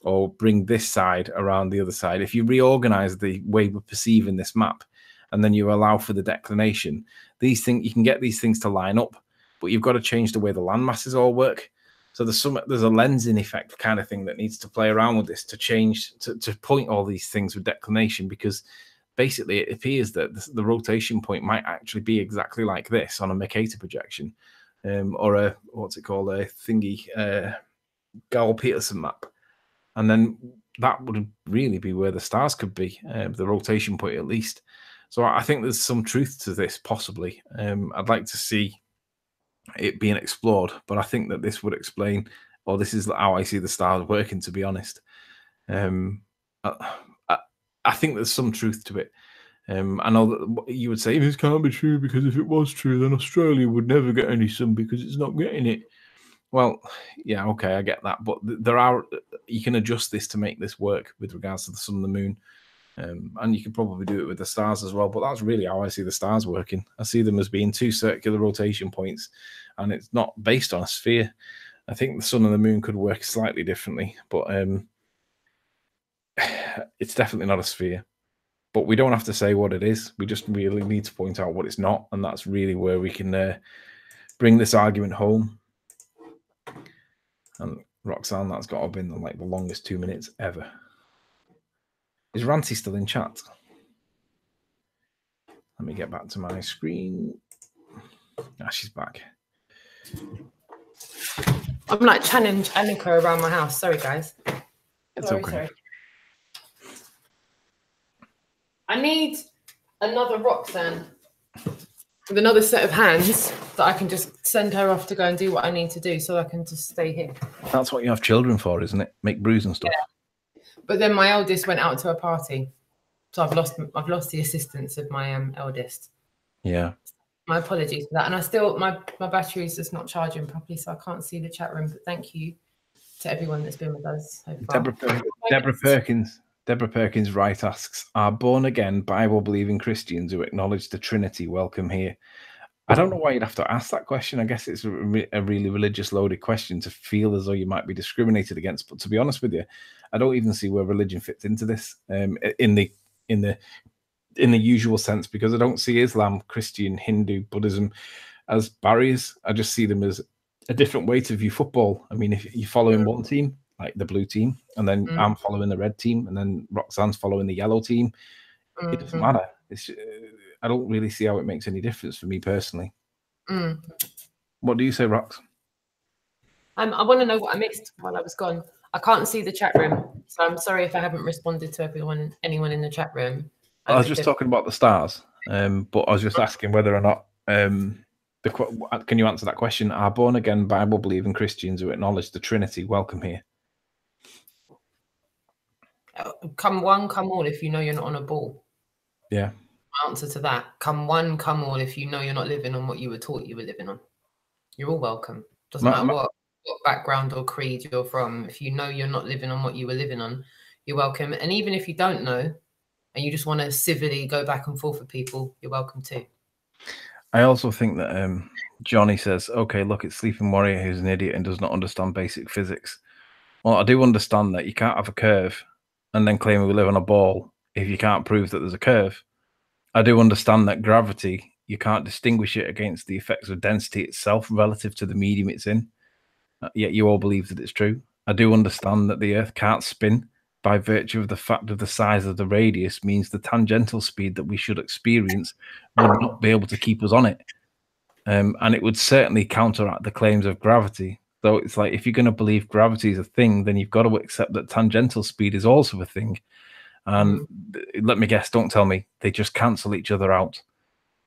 or bring this side around the other side, if you reorganize the way we're perceiving this map, and then you allow for the declination, these things, you can get these things to line up, but you've got to change the way the land masses all work. So there's a lensing effect kind of thing that needs to play around with this to change, to point all these things with declination, because basically it appears that the rotation point might actually be exactly like this on a Mercator projection, or a, what's it called, a thingy, Gall-Peterson map. And then that would really be where the stars could be, the rotation point at least. So I think there's some truth to this, possibly. I'd like to see it being explored, but I think that this would explain, or this is how I see the stars working, to be honest. I think there's some truth to it. I know that you would say this can't be true, because if it was true, then Australia would never get any sun because it's not getting it. Well, yeah, okay, I get that, but you can adjust this to make this work with regards to the sun and the moon, and you can probably do it with the stars as well. But that's really how I see the stars working. I see them as being two circular rotation points, and it's not based on a sphere. I think the sun and the moon could work slightly differently, but it's definitely not a sphere. But we don't have to say what it is. We just really need to point out what it's not, and that's really where we can bring this argument home. And Roxanne, that's got to have been like the longest 2 minutes ever. Is Ranty still in chat? Let me get back to my screen. Ah, she's back. I'm like channeling Annika around my house. Sorry, guys. It's okay. Sorry. I need another Roxanne with another set of hands that I can just send her off to go and do what I need to do, so I can just stay here. That's what you have children for, isn't it? Make brews and stuff. Yeah. But then my eldest went out to a party, so I've lost the assistance of my eldest. Yeah. My apologies for that, and I still my battery's just not charging properly, so I can't see the chat room. But thank you to everyone that's been with us so far. Deborah Perkins Wright asks, are born-again, Bible-believing Christians who acknowledge the Trinity welcome here? I don't know why you'd have to ask that question. I guess it's a really religious-loaded question to feel as though you might be discriminated against. But to be honest with you, I don't even see where religion fits into this in the usual sense, because I don't see Islam, Christian, Hindu, Buddhism as barriers. I just see them as a different way to view football. I mean, if you're following one team, like the blue team, and then I'm following the red team, and then Roxanne's following the yellow team, it doesn't matter. I don't really see how it makes any difference for me personally. What do you say, Rox? I want to know what I missed while I was gone. I can't see the chat room, so I'm sorry if I haven't responded to anyone in the chat room. I was just talking about the stars, but I was just asking whether or not can you answer that question? Are born-again, Bible-believing Christians who acknowledge the Trinity welcome here? Come one, come all if you know you're not on a ball. Yeah. My answer to that, come one, come all if you know you're not living on what you were taught you were living on. You're all welcome. Doesn't matter what background or creed you're from. If you know you're not living on what you were living on, you're welcome. And even if you don't know and you just want to civilly go back and forth with people, you're welcome too. I also think that Johnny says, okay, look, it's Sleeping Warrior who's an idiot and does not understand basic physics. Well, I do understand that you can't have a curve and then claim we live on a ball if you can't prove that there's a curve. I do understand that gravity, you can't distinguish it against the effects of density itself relative to the medium it's in. Yet you all believe that it's true. I do understand that the Earth can't spin by virtue of the fact of the size of the radius means the tangential speed that we should experience would not be able to keep us on it. And it would certainly counteract the claims of gravity. So it's like, if you're going to believe gravity is a thing, then you've got to accept that tangential speed is also a thing. And let me guess, don't tell me they just cancel each other out.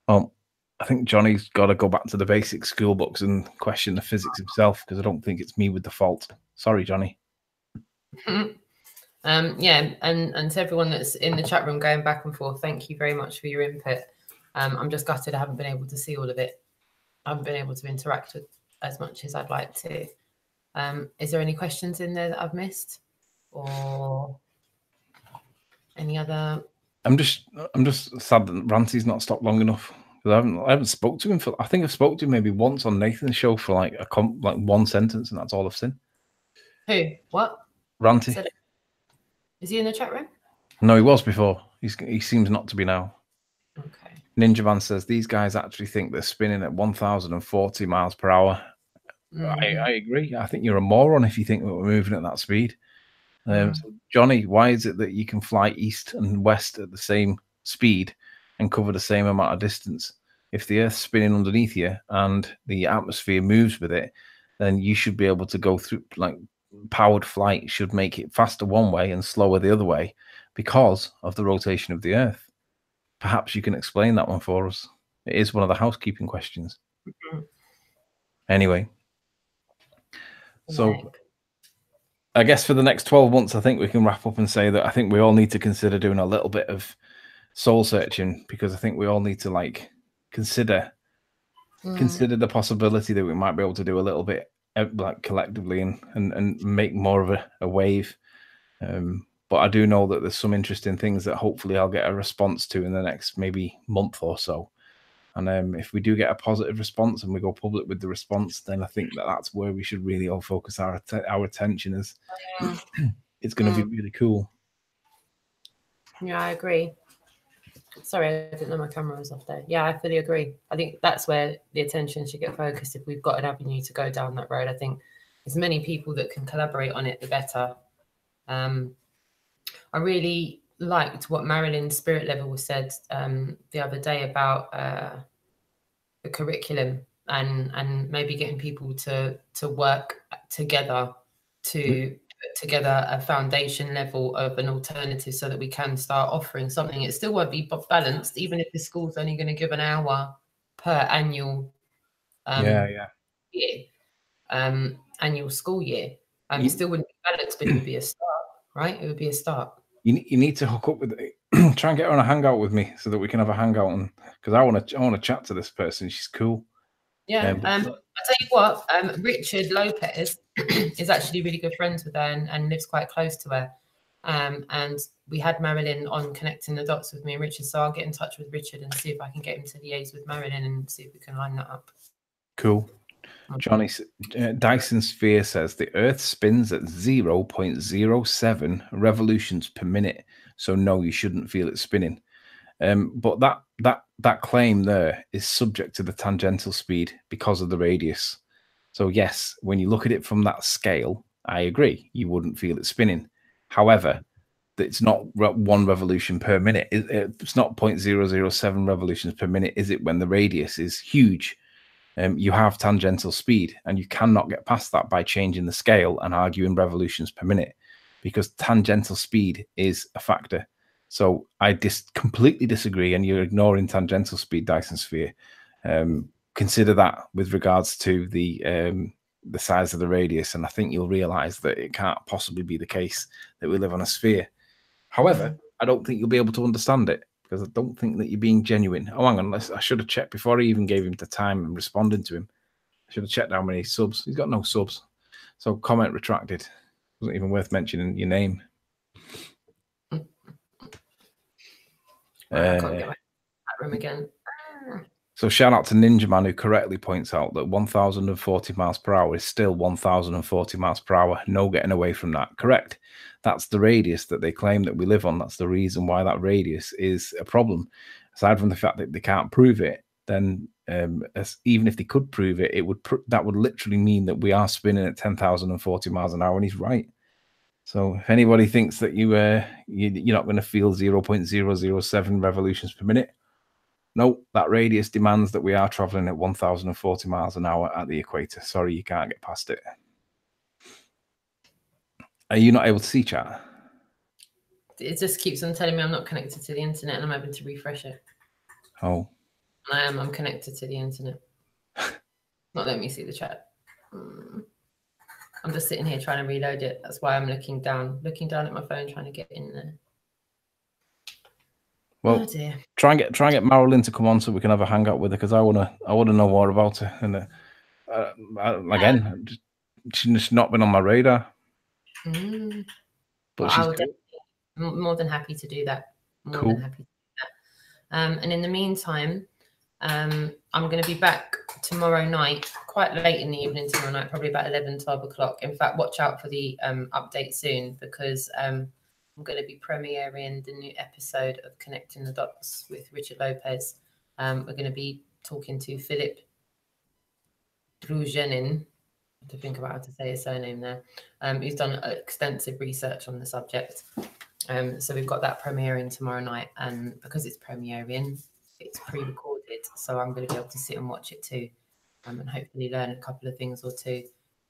Well, I think Johnny's got to go back to the basic school books and question the physics himself, because I don't think it's me with the fault. Sorry, Johnny. Yeah, and to everyone that's in the chat room going back and forth, thank you very much for your input. I'm just gutted I haven't been able to see all of it. I haven't been able to interact with as much as I'd like to. Is there any questions in there that I've missed, or any other? I'm just sad that Ranty's not stopped long enough. I haven't spoke to him for. I think I've spoke to him maybe once on Nathan's show for like one sentence, and that's all I've seen. Who? What? Ranty. Is he in the chat room? No, he was before. He seems not to be now. Okay. Ninja Man says these guys actually think they're spinning at 1,040 miles per hour. I agree. I think you're a moron if you think that we're moving at that speed. So Johnny, why is it that you can fly east and west at the same speed and cover the same amount of distance? If the Earth's spinning underneath you and the atmosphere moves with it, then you should be able to go through, like, powered flight should make it faster one way and slower the other way because of the rotation of the Earth. Perhaps you can explain that one for us. It is one of the housekeeping questions. Anyway, so I guess for the next 12 months, I think we can wrap up and say that I think we all need to consider doing a little bit of soul searching, because I think we all need to like consider the possibility that we might be able to do a little bit like collectively and make more of a wave. But I do know that there's some interesting things that hopefully I'll get a response to in the next maybe month or so. And if we do get a positive response and we go public with the response, then I think that that's where we should really all focus our attention. Is it's going to be really cool. Yeah, I agree. Sorry, I didn't know my camera was off there. Yeah, I fully agree. I think that's where the attention should get focused. If we've got an avenue to go down that road, I think as many people that can collaborate on it, the better. I really liked what Marilyn Spirit Level said the other day about the curriculum and maybe getting people to work together to put together a foundation level of an alternative so that we can start offering something. It still won't be balanced, even if the school's only going to give an hour per annual year, annual school year. It still wouldn't be balanced, but it would be a start, right? It would be a start. You need to hook up with try and get her on a hangout with me so that we can have a hangout, and because I want to chat to this person. She's cool. Yeah. I'll tell you what, Richard Lopez is actually really good friends with her and lives quite close to her. And we had Marilyn on connecting the dots with me and Richard, so I'll get in touch with Richard and see if I can get him to liaise with Marilyn and see if we can line that up. Cool. Johnny Dyson Sphere says the Earth spins at 0.07 revolutions per minute, so no, you shouldn't feel it spinning. But that claim there is subject to the tangential speed because of the radius. So yes, when you look at it from that scale, I agree, you wouldn't feel it spinning. However, it's not 1 revolution per minute. It's not 0.007 revolutions per minute, is it? When the radius is huge. You have tangential speed, and you cannot get past that by changing the scale and arguing revolutions per minute, because tangential speed is a factor. So I completely disagree, and you're ignoring tangential speed, Dyson Sphere. Consider that with regards to the size of the radius, and I think you'll realize that it can't possibly be the case that we live on a sphere. However, I don't think you'll be able to understand it, because I don't think that you're being genuine. Oh, hang on. I should have checked before I even gave him the time and responded to him. Should have checked how many subs. He's got no subs. So comment retracted. Wasn't even worth mentioning your name. Right, I can't get my room again. So shout out to Ninja Man, who correctly points out that 1,040 miles per hour is still 1,040 miles per hour. No getting away from that. Correct. That's the radius that they claim that we live on. That's the reason why that radius is a problem. Aside from the fact that they can't prove it, then even if they could prove it, that would literally mean that we are spinning at 10,040 miles an hour, and he's right. So if anybody thinks that you're not going to feel 0.007 revolutions per minute, no, that radius demands that we are traveling at 1,040 miles an hour at the equator. Sorry, you can't get past it. Are you not able to see chat? It just keeps on telling me I'm not connected to the internet, and I'm having to refresh it. Oh. I'm connected to the internet. Not letting me see the chat. I'm just sitting here trying to reload it. That's why I'm looking down at my phone, trying to get in there. Well, try and get Marilyn to come on so we can have a hangout with her, because I wanna know more about her. And again, she's just not been on my radar. But But I would more than happy to do that. More than happy to do that. And in the meantime, I'm going to be back tomorrow night, quite late in the evening tomorrow night, probably about 11, 12 o'clock. In fact, watch out for the update soon, because I'm going to be premiering the new episode of Connecting the Dots with Richard Lopez. We're going to be talking to Philip Drugenin, to think about how to say his surname there, who's done extensive research on the subject. So we've got that premiering tomorrow night, and because it's premiering, it's pre-recorded, so I'm going to be able to sit and watch it too, and hopefully learn a couple of things or two.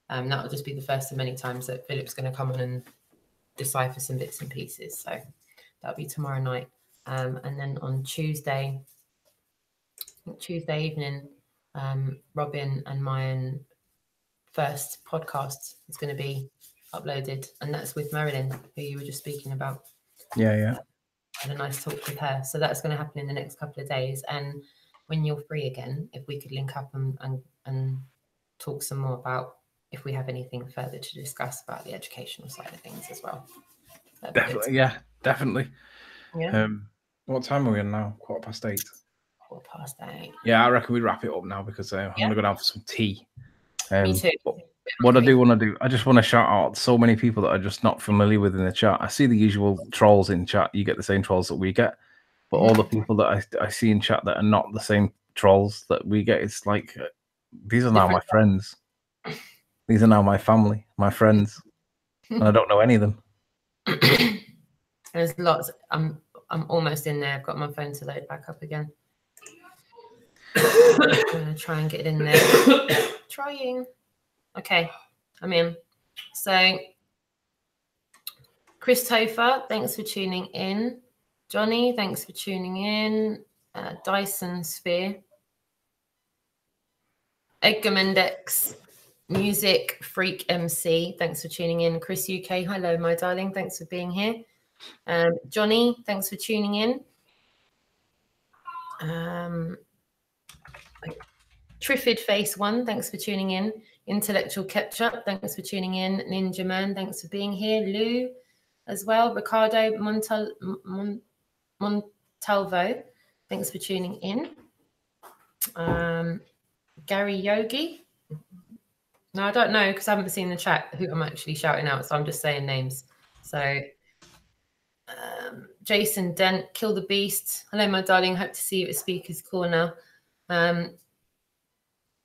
That will just be the first of many times that Philip's going to come on and decipher some bits and pieces. So that'll be tomorrow night, and then on Tuesday evening, Robin and mine first podcast is going to be uploaded, and that's with Marilyn, who you were just speaking about. Yeah. I had a nice talk with her, so that's going to happen in the next couple of days. And when you're free again, if we could link up and talk some more about if we have anything further to discuss about the educational side of things as well. Definitely, yeah, definitely. Yeah. What time are we on now? 8:15. 8:15. Yeah, I reckon we wrap it up now, because I'm going to go down for some tea. Me too. What I do want to do, I just want to shout out so many people that are just not familiar with in the chat. I see the usual trolls in chat. You get the same trolls that we get, but all the people that I see in chat that are not the same trolls that we get, it's like, these are now my friends. These are now my family, my friends, and I don't know any of them. There's lots. I'm almost in there. I've got my phone to load back up again. I'm going to try and get it in there. Trying. Okay, I'm in. So, Christopher, thanks for tuning in. Johnny, thanks for tuning in. Dyson Sphere. Edgar Mendex, Music Freak MC, thanks for tuning in. Chris UK, hello, my darling, thanks for being here. Johnny, thanks for tuning in. Triffid Face 1, thanks for tuning in. Intellectual Ketchup, thanks for tuning in. Ninja Man, thanks for being here. Lou as well. Ricardo Montalvo, thanks for tuning in. Gary Yogi. No, I don't know, because I haven't seen the chat who I'm actually shouting out, so I'm just saying names. So Jason Dent, Kill the Beast. Hello, my darling. Hope to see you at Speaker's Corner.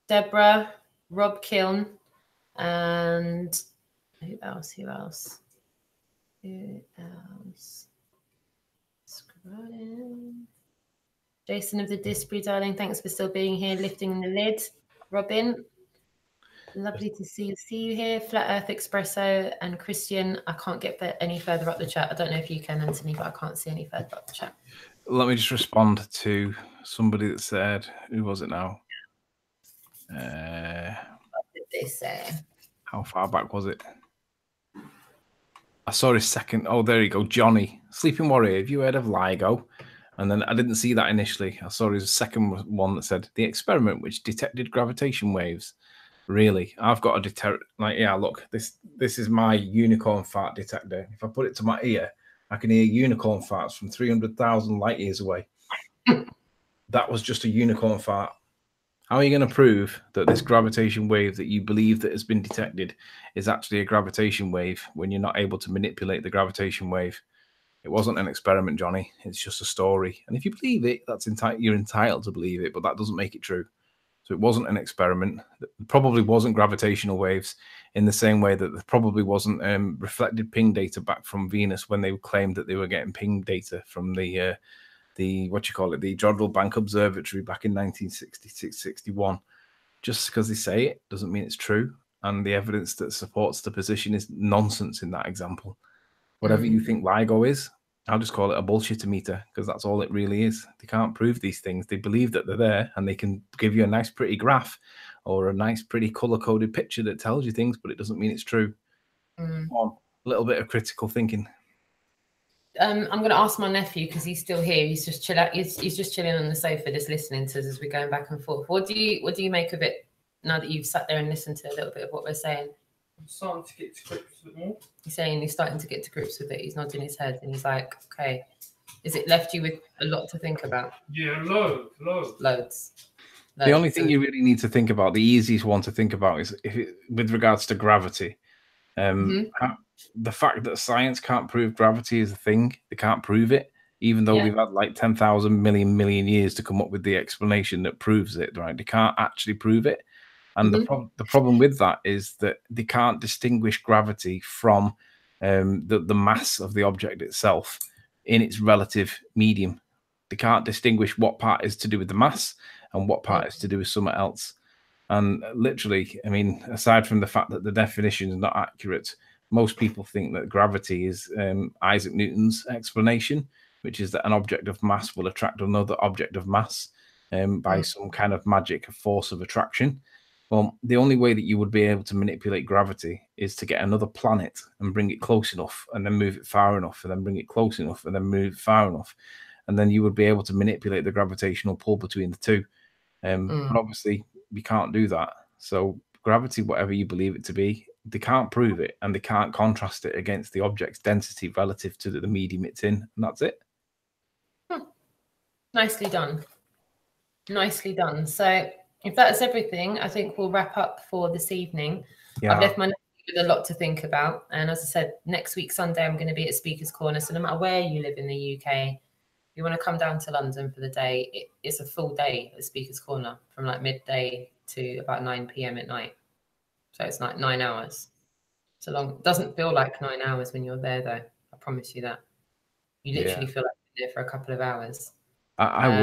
Deborah, Rob Kiln, and who else? Scrolling. Jason of the Disbury, darling. Thanks for still being here, lifting the lid. Robin, lovely to see you here. Flat Earth Espresso and Christian. I can't get any further up the chat. I don't know if you can, Anthony, but I can't see any further up the chat. Let me just respond to somebody that said, who was it now? What did they say? How far back was it? I saw his second. Oh, there you go. Johnny. Sleeping Warrior. Have you heard of LIGO? And then I didn't see that initially. I saw his second one that said, the experiment which detected gravitation waves Really, I've got a detector. Like, yeah, look, this is my unicorn fart detector. If I put it to my ear, I can hear unicorn farts from 300,000 light years away. That was just a unicorn fart. How are you going to prove that this gravitation wave that you believe that has been detected is actually a gravitation wave when you're not able to manipulate the gravitation wave? It wasn't an experiment, Johnny. It's just a story. And if you believe it, you're entitled to believe it, but that doesn't make it true. So it wasn't an experiment. There probably wasn't gravitational waves in the same way that there probably wasn't reflected ping data back from Venus when they claimed that they were getting ping data from the the Jodrell Bank Observatory back in 1960-61. Just because they say it doesn't mean it's true. And the evidence that supports the position is nonsense in that example. Whatever you think LIGO is, I'll just call it a bullshitometer because that's all it really is. They can't prove these things. They believe that they're there and they can give you a nice, pretty graph or a nice, pretty color-coded picture that tells you things, but it doesn't mean it's true. Come on, a little bit of critical thinking. I'm going to ask my nephew because he's still here. He's just he's just chilling on the sofa, just listening to us as we're going back and forth. What do you make of it now that you've sat there and listened to a little bit of what we're saying? I'm starting to get to grips with it more. He's saying he's starting to get to grips with it. He's nodding his head and he's like, okay. Is it left you with a lot to think about? Yeah, loads. The only thing you really need to think about, the easiest one to think about, is with regards to gravity. The fact that science can't prove gravity is a thing. They can't prove it, even though we've had like 10,000 million years to come up with the explanation that proves it, right? They can't actually prove it. And the problem with that is that they can't distinguish gravity from the mass of the object itself in its relative medium. They can't distinguish what part is to do with the mass and what part is to do with something else. And literally, I mean, aside from the fact that the definition is not accurate, most people think that gravity is Isaac Newton's explanation, which is that an object of mass will attract another object of mass by some kind of magic force of attraction. Well, the only way that you would be able to manipulate gravity is to get another planet and bring it close enough and then move it far enough and then bring it close enough and then move it far enough. And then you would be able to manipulate the gravitational pull between the two. But obviously, we can't do that. So gravity, whatever you believe it to be, they can't prove it and they can't contrast it against the object's density relative to the medium it's in. And that's it. Nicely done. Nicely done. So if that's everything, I think we'll wrap up for this evening. I've left my nephew with a lot to think about. And as I said, next week, Sunday, I'm going to be at Speaker's Corner. So no matter where you live in the UK, if you want to come down to London for the day, it's a full day at Speaker's Corner from like midday to about 9 p.m. at night. So it's like 9 hours. It's a long, it doesn't feel like 9 hours when you're there, though. I promise you that. You literally feel like you're there for a couple of hours. I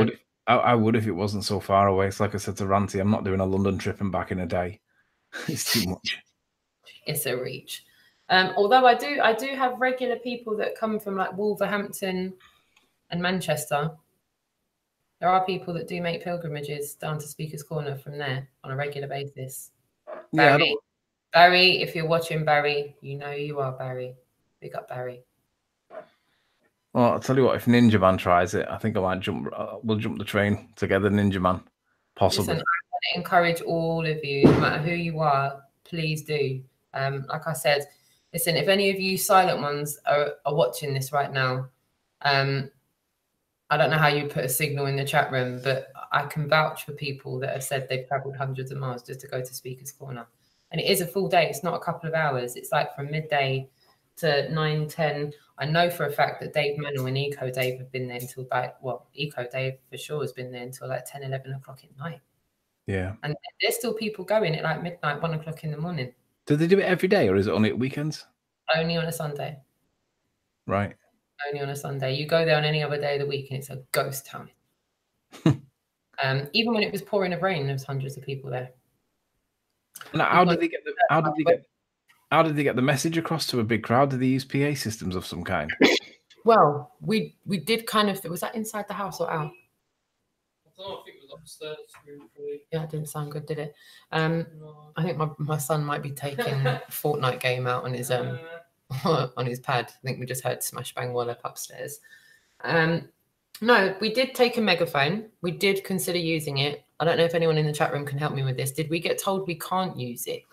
would if it wasn't so far away. It's like I said to Ranty, I'm not doing a London trip and back in a day. It's too much. It's a reach. Although I do have regular people that come from like Wolverhampton and Manchester. There are people that do make pilgrimages down to Speaker's Corner from there on a regular basis. Barry, if you're watching, Barry, you know you are, Barry. Big up, Barry. Well, I'll tell you what, if Ninja Man tries it, I think I might jump. We'll jump the train together, Ninja Man. Possibly. Listen, I want to encourage all of you, no matter who you are, please do. Like I said, listen, if any of you silent ones are watching this right now, I don't know how you put a signal in the chat room, but I can vouch for people that have said they've traveled hundreds of miles just to go to Speaker's Corner. And it is a full day. It's not a couple of hours. It's like from midday to 9, 10. I know for a fact that Dave Manuel and Eco Dave have been there until Eco Dave for sure has been there until like 10, 11 o'clock at night. Yeah. And there's still people going at like midnight, 1 o'clock in the morning. Do they do it every day or is it only at weekends? Only on a Sunday. Right. Only on a Sunday. You go there on any other day of the week and it's a ghost town. Even when it was pouring of rain, there was hundreds of people there. Now, how did they get the message across to a big crowd? Did they use PA systems of some kind? Well, we did kind of. Was that inside the house or out? I don't know, I think it was upstairs. Yeah, it didn't sound good, did it? I think my son might be taking Fortnite game out on his on his pad. I think we just heard Smash Bang Wallop upstairs. No, we did take a megaphone. We did consider using it. I don't know if anyone in the chat room can help me with this. Did we get told we can't use it?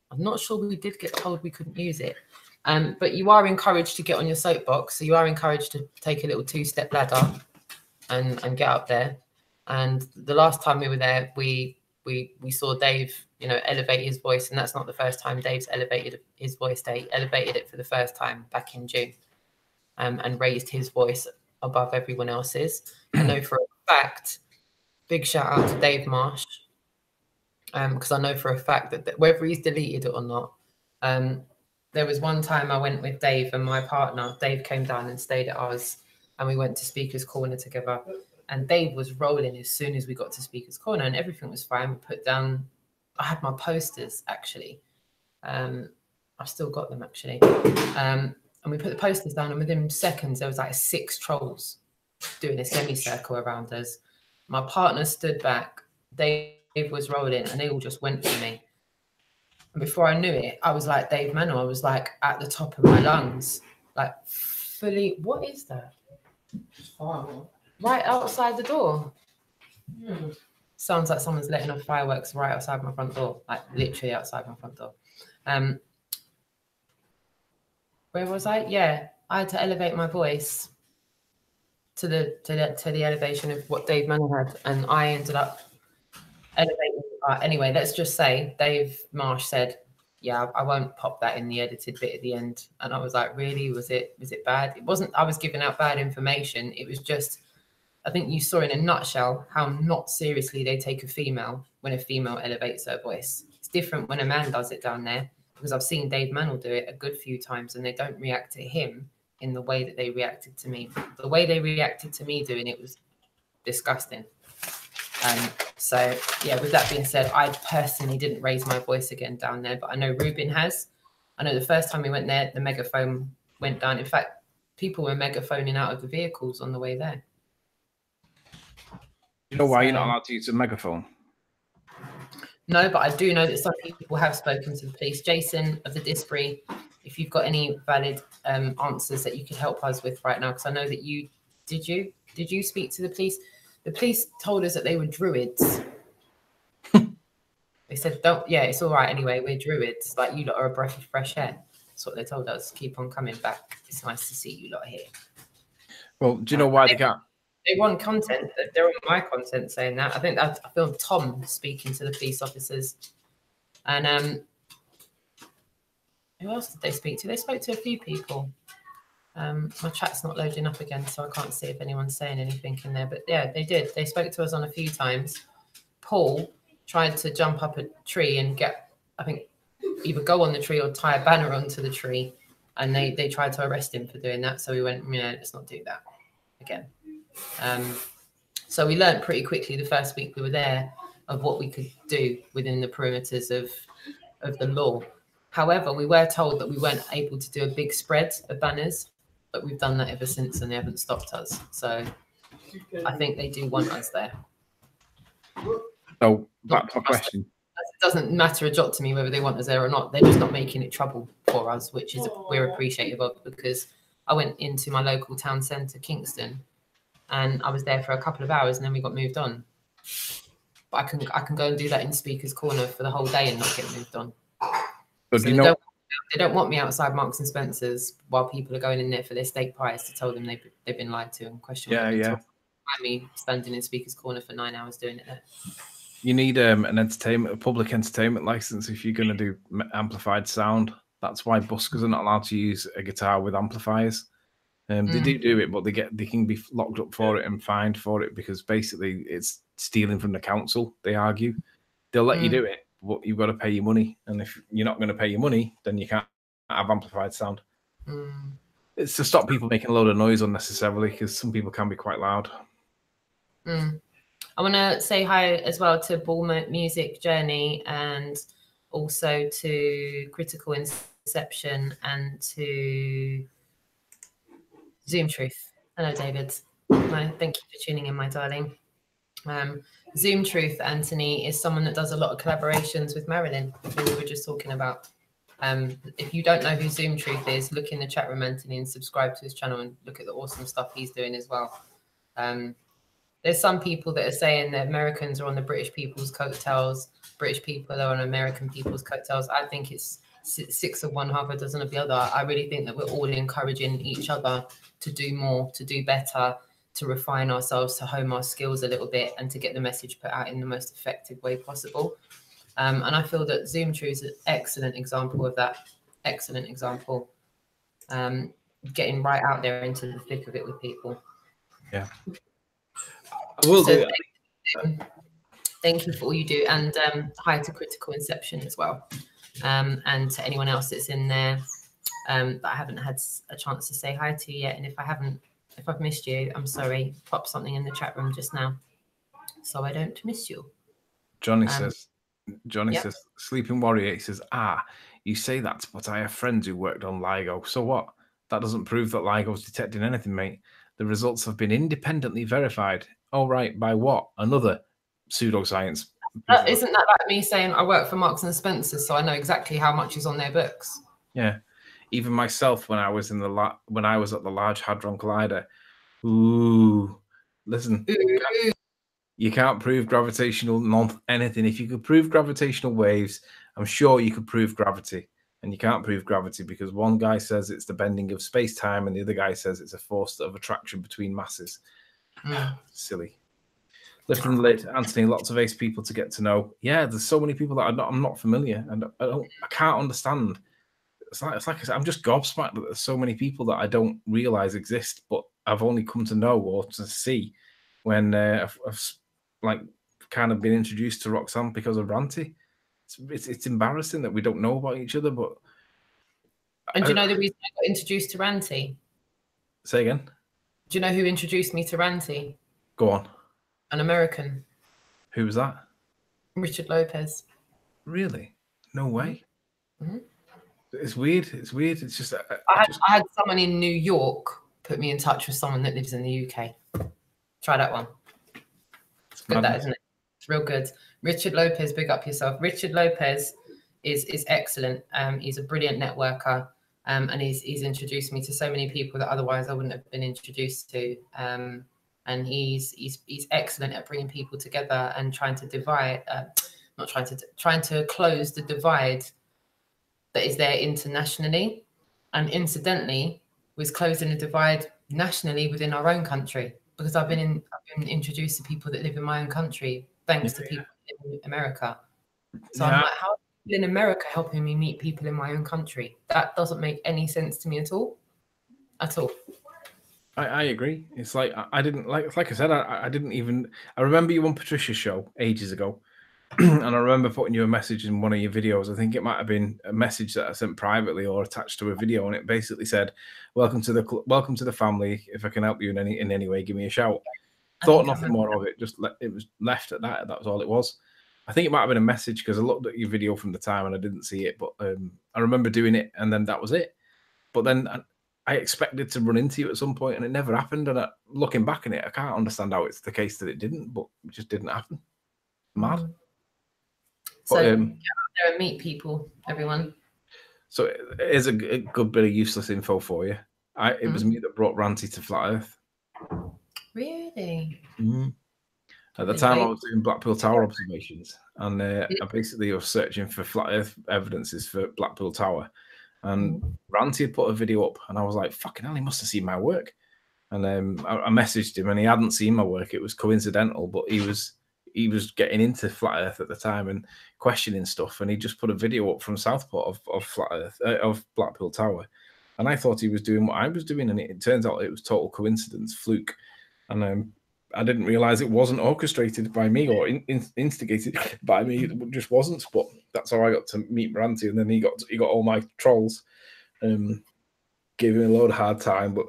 I'm not sure we did get told we couldn't use it. But you are encouraged to get on your soapbox. So you are encouraged to take a little 2-step ladder and get up there. And the last time we were there, we saw Dave, you know, elevate his voice. And that's not the first time Dave's elevated his voice. They elevated it for the first time back in June, and raised his voice above everyone else's. I know for a fact, big shout out to Dave Marsh, because I know for a fact that whether he's deleted it or not, there was one time I went with Dave and my partner. Dave came down and stayed at ours, and we went to Speaker's Corner together. And Dave was rolling as soon as we got to Speaker's Corner, and everything was fine. We put down, I had my posters actually. I've still got them actually. And we put the posters down, and within seconds, there was like 6 trolls doing a semicircle around us. My partner stood back. Dave was rolling, and they all just went for me. And before I knew it, I was like Dave Manor. I was like at the top of my lungs, like fully. What is that? Oh, right outside the door. Sounds like someone's letting off fireworks right outside my front door, like literally outside my front door. Where was I? Yeah, I had to elevate my voice to the elevation of what Dave Manor had, and I ended up elevating. Anyway, let's just say Dave Marsh said, "Yeah, I won't pop that in the edited bit at the end." And I was like, "Really? Was it bad?" It wasn't. I was giving out bad information. It was just, I think you saw in a nutshell how not seriously they take a female when a female elevates her voice. It's different when a man does it down there, because I've seen Dave Manor do it a good few times, and they don't react to him in the way that they reacted to me. The way they reacted to me doing it was disgusting. So yeah, with that being said, I personally didn't raise my voice again down there, but I know Ruben has. I know the first time we went there, the megaphone went down. In fact, people were megaphoning out of the vehicles on the way there. You know why you're not allowed to use a megaphone? No, but I do know that some people have spoken to the police. Jason of the Disbury, if you've got any valid answers that you could help us with right now, because I know that you did you speak to the police? The police told us that they were druids. They said, "Don't, yeah, it's all right anyway. We're druids. Like, you lot are a breath of fresh air." That's what they told us. Keep on coming back. It's nice to see you lot here. Well, do you know why they can't? They want content. They're on my content saying that. I think I filmed Tom speaking to the police officers. And who else did they speak to? They spoke to a few people. My chat's not loading up again, so I can't see if anyone's saying anything in there. But yeah, they did. They spoke to us on a few times. Paul tried to jump up a tree and get, I think, either go on the tree or tie a banner onto the tree. And they tried to arrest him for doing that. So we went, yeah, let's not do that again. So we learned pretty quickly the first week we were there of what we could do within the perimeters of the law. However, we were told that we weren't able to do a big spread of banners, but we've done that ever since and they haven't stopped us. So I think they do want us there. So back to my question. It doesn't matter a jot to me whether they want us there or not. They're just not making it trouble for us, which is we're appreciative of, because I went into my local town centre, Kingston, and I was there for a couple of hours and then we got moved on. But I can go and do that in Speaker's Corner for the whole day and not get moved on. So do you know? They don't want me outside Marks and Spencer's while people are going in there for their steak pies to tell them they've been lied to and questioned. Yeah. Me standing in Speaker's Corner for 9 hours doing it there. You need a public entertainment license if you're going to do amplified sound. That's why buskers are not allowed to use a guitar with amplifiers. They do it, but they can be locked up for it and fined for it, because basically it's stealing from the council. They argue they'll let you do it, but you've got to pay your money, and if you're not going to pay your money, then you can't have amplified sound. It's to stop people making a load of noise unnecessarily, because some people can be quite loud. I want to say hi as well to Ball Music Journey, and also to Critical Inception, and to Zoom Truth. Hello, David. Thank you for tuning in, my darling. Zoom Truth, Anthony, is someone that does a lot of collaborations with Marilyn, who we were just talking about. If you don't know who Zoom Truth is, look in the chat room, Anthony, and subscribe to his channel and look at the awesome stuff he's doing as well. there's some people that are saying that Americans are on the British people's coattails, British people are on American people's coattails. I think it's six of one, half a dozen of the other. I really think that we're all encouraging each other to do more, to do better, to refine ourselves, to hone our skills a little bit, and to get the message put out in the most effective way possible. And I feel that Zoom True is an excellent example of that. Excellent example. Getting right out there into the thick of it with people. Yeah. I will do that. Thank you for all you do, and hi to Critical Inception as well, and to anyone else that's in there that I haven't had a chance to say hi to yet. And if I've missed you, I'm sorry. Pop something in the chat room just now, so I don't miss you. Johnny says, Sleeping Warrior. He says, you say that, but I have friends who worked on LIGO. So what? That doesn't prove that LIGO's detecting anything, mate. The results have been independently verified. Oh, right. By what? Another pseudoscience. Isn't that like me saying I work for Marks and Spencer, so I know exactly how much is on their books? Yeah. Even myself, when I was at the Large Hadron Collider. Ooh. Listen. You can't prove gravitational anything. If you could prove gravitational waves, I'm sure you could prove gravity. And you can't prove gravity because one guy says it's the bending of space-time and the other guy says it's a force of attraction between masses. Silly. Lifting the lid, Anthony, lots of ace people to get to know. Yeah, there's so many people that I'm not familiar and I can't understand. It's like I said, I'm just gobsmacked that there's so many people that I don't realize exist, but I've only come to know or to see when I've like kind of been introduced to Roxanne because of Ranty. It's embarrassing that we don't know about each other, but and do you know the reason I got introduced to Ranty? Say again. Do you know who introduced me to Ranty? Go on. An American. Who was that? Richard Lopez. Really? No way. Mm-hmm. It's weird. It's weird. It's just I had someone in New York put me in touch with someone that lives in the UK. Try that one. It's good, that, isn't it? It's real good. Richard Lopez, big up yourself. Richard Lopez is excellent. He's a brilliant networker, and he's introduced me to so many people that otherwise I wouldn't have been introduced to. And he's excellent at bringing people together and trying to trying to close the divide that is there internationally, and incidentally was closing the divide nationally within our own country, because I've been introduced to people that live in my own country thanks to people in America. So I'm like, how are people in America helping me meet people in my own country? That doesn't make any sense to me at all. At all. I agree. It's like I didn't like I said, I didn't even. I remember you on Patricia's show ages ago, and I remember putting you a message in one of your videos. I think it might have been a message that I sent privately or attached to a video, and it basically said, welcome to the family. If I can help you in any way, give me a shout." Thought nothing more of it. Just it was left at that. That was all it was. I think it might have been a message because I looked at your video from the time and I didn't see it, but I remember doing it, and then that was it. But then I expected to run into you at some point, and it never happened. And looking back on it, I can't understand how it's the case that it didn't, but it just didn't happen. Mad. So get out there and meet people, everyone. So here's a good bit of useless info for you. It was me that brought Ranty to Flat Earth. Really? At the time, I was doing Blackpool Tower observations, and I basically was searching for Flat Earth evidences for Blackpool Tower. And Ranty had put a video up, and I was like, fucking hell, he must have seen my work. And I messaged him, and he hadn't seen my work. It was coincidental, but he was getting into Flat Earth at the time and questioning stuff. And he just put a video up from Southport of Flat Earth, of Blackpool Tower. And I thought he was doing what I was doing, and it turns out it was total coincidence, fluke. And I didn't realize it wasn't orchestrated by me or instigated by me. It just wasn't. But that's how I got to meet Ranty, and then he got all my trolls. Gave him a load of hard time, but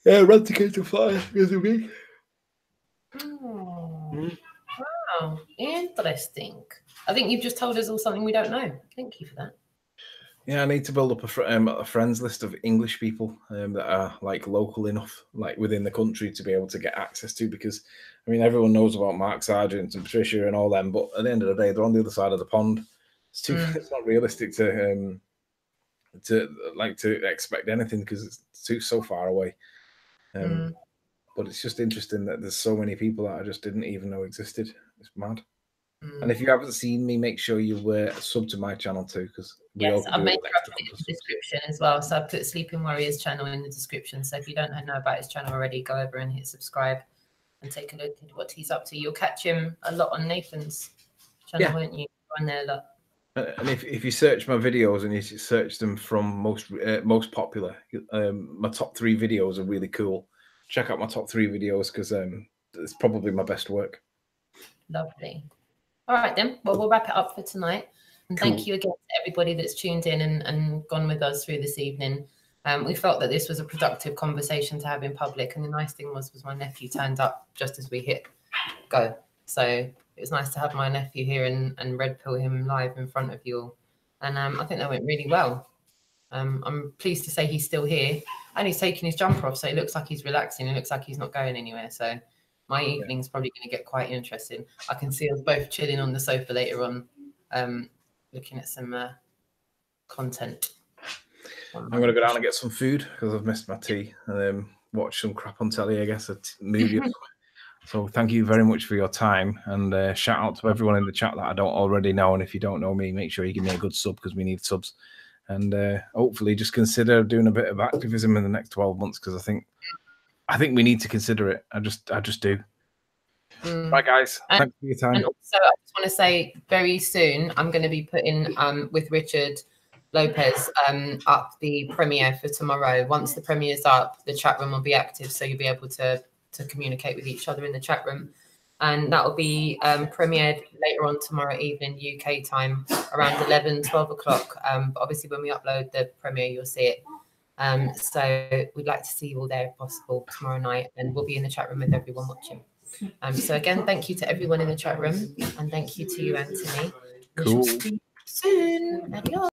yeah, Ranty came to Fly because of me. Wow, interesting. I think you've just told us all something we don't know. Thank you for that. Yeah, I need to build up a friends list of English people that are like local enough, like within the country, to be able to get access to. Because I mean, everyone knows about Mark Sargent and Patricia and all them, but at the end of the day, they're on the other side of the pond. It's it's not realistic to expect anything because it's so far away. But it's just interesting that there's so many people that I just didn't even know existed. It's mad. And if you haven't seen me, make sure you sub to my channel too, because yes, I've made sure I put it in the description as well. So I put Sleeping Warriors channel in the description. So if you don't know about his channel already, go over and hit subscribe and take a look at what he's up to. You'll catch him a lot on Nathan's channel, won't you? On there a lot. And if you search my videos and you search them from most popular, my top 3 videos are really cool. Check out my top 3 videos because it's probably my best work. Lovely. All right then. Well, we'll wrap it up for tonight. And thank you again to everybody that's tuned in and gone with us through this evening. We felt that this was a productive conversation to have in public, and the nice thing was my nephew turned up just as we hit go. So it was nice to have my nephew here and red pill him live in front of you all. And I think that went really well. I'm pleased to say he's still here and he's taking his jumper off, so it looks like he's relaxing. It looks like he's not going anywhere. So my evening's probably going to get quite interesting. I can see us both chilling on the sofa later on, looking at some content. I'm going to go down and get some food because I've missed my tea and watch some crap on telly, I guess, a movie. So thank you very much for your time, and shout out to everyone in the chat that I don't already know. And if you don't know me, make sure you give me a good sub because we need subs. And hopefully just consider doing a bit of activism in the next 12 months because I think we need to consider it. I just do. Right, guys. Thanks for your time. And also, I just want to say very soon, I'm going to be putting with Richard Lopez up the premiere for tomorrow. Once the premiere's up, the chat room will be active, so you'll be able to communicate with each other in the chat room. And that will be premiered later on tomorrow evening, UK time, around 11, 12 o'clock. But obviously, when we upload the premiere, you'll see it. So we'd like to see you all there if possible tomorrow night, and we'll be in the chat room with everyone watching. So again, thank you to everyone in the chat room, and thank you to you, Anthony. Cool. We shall see you soon. Adios.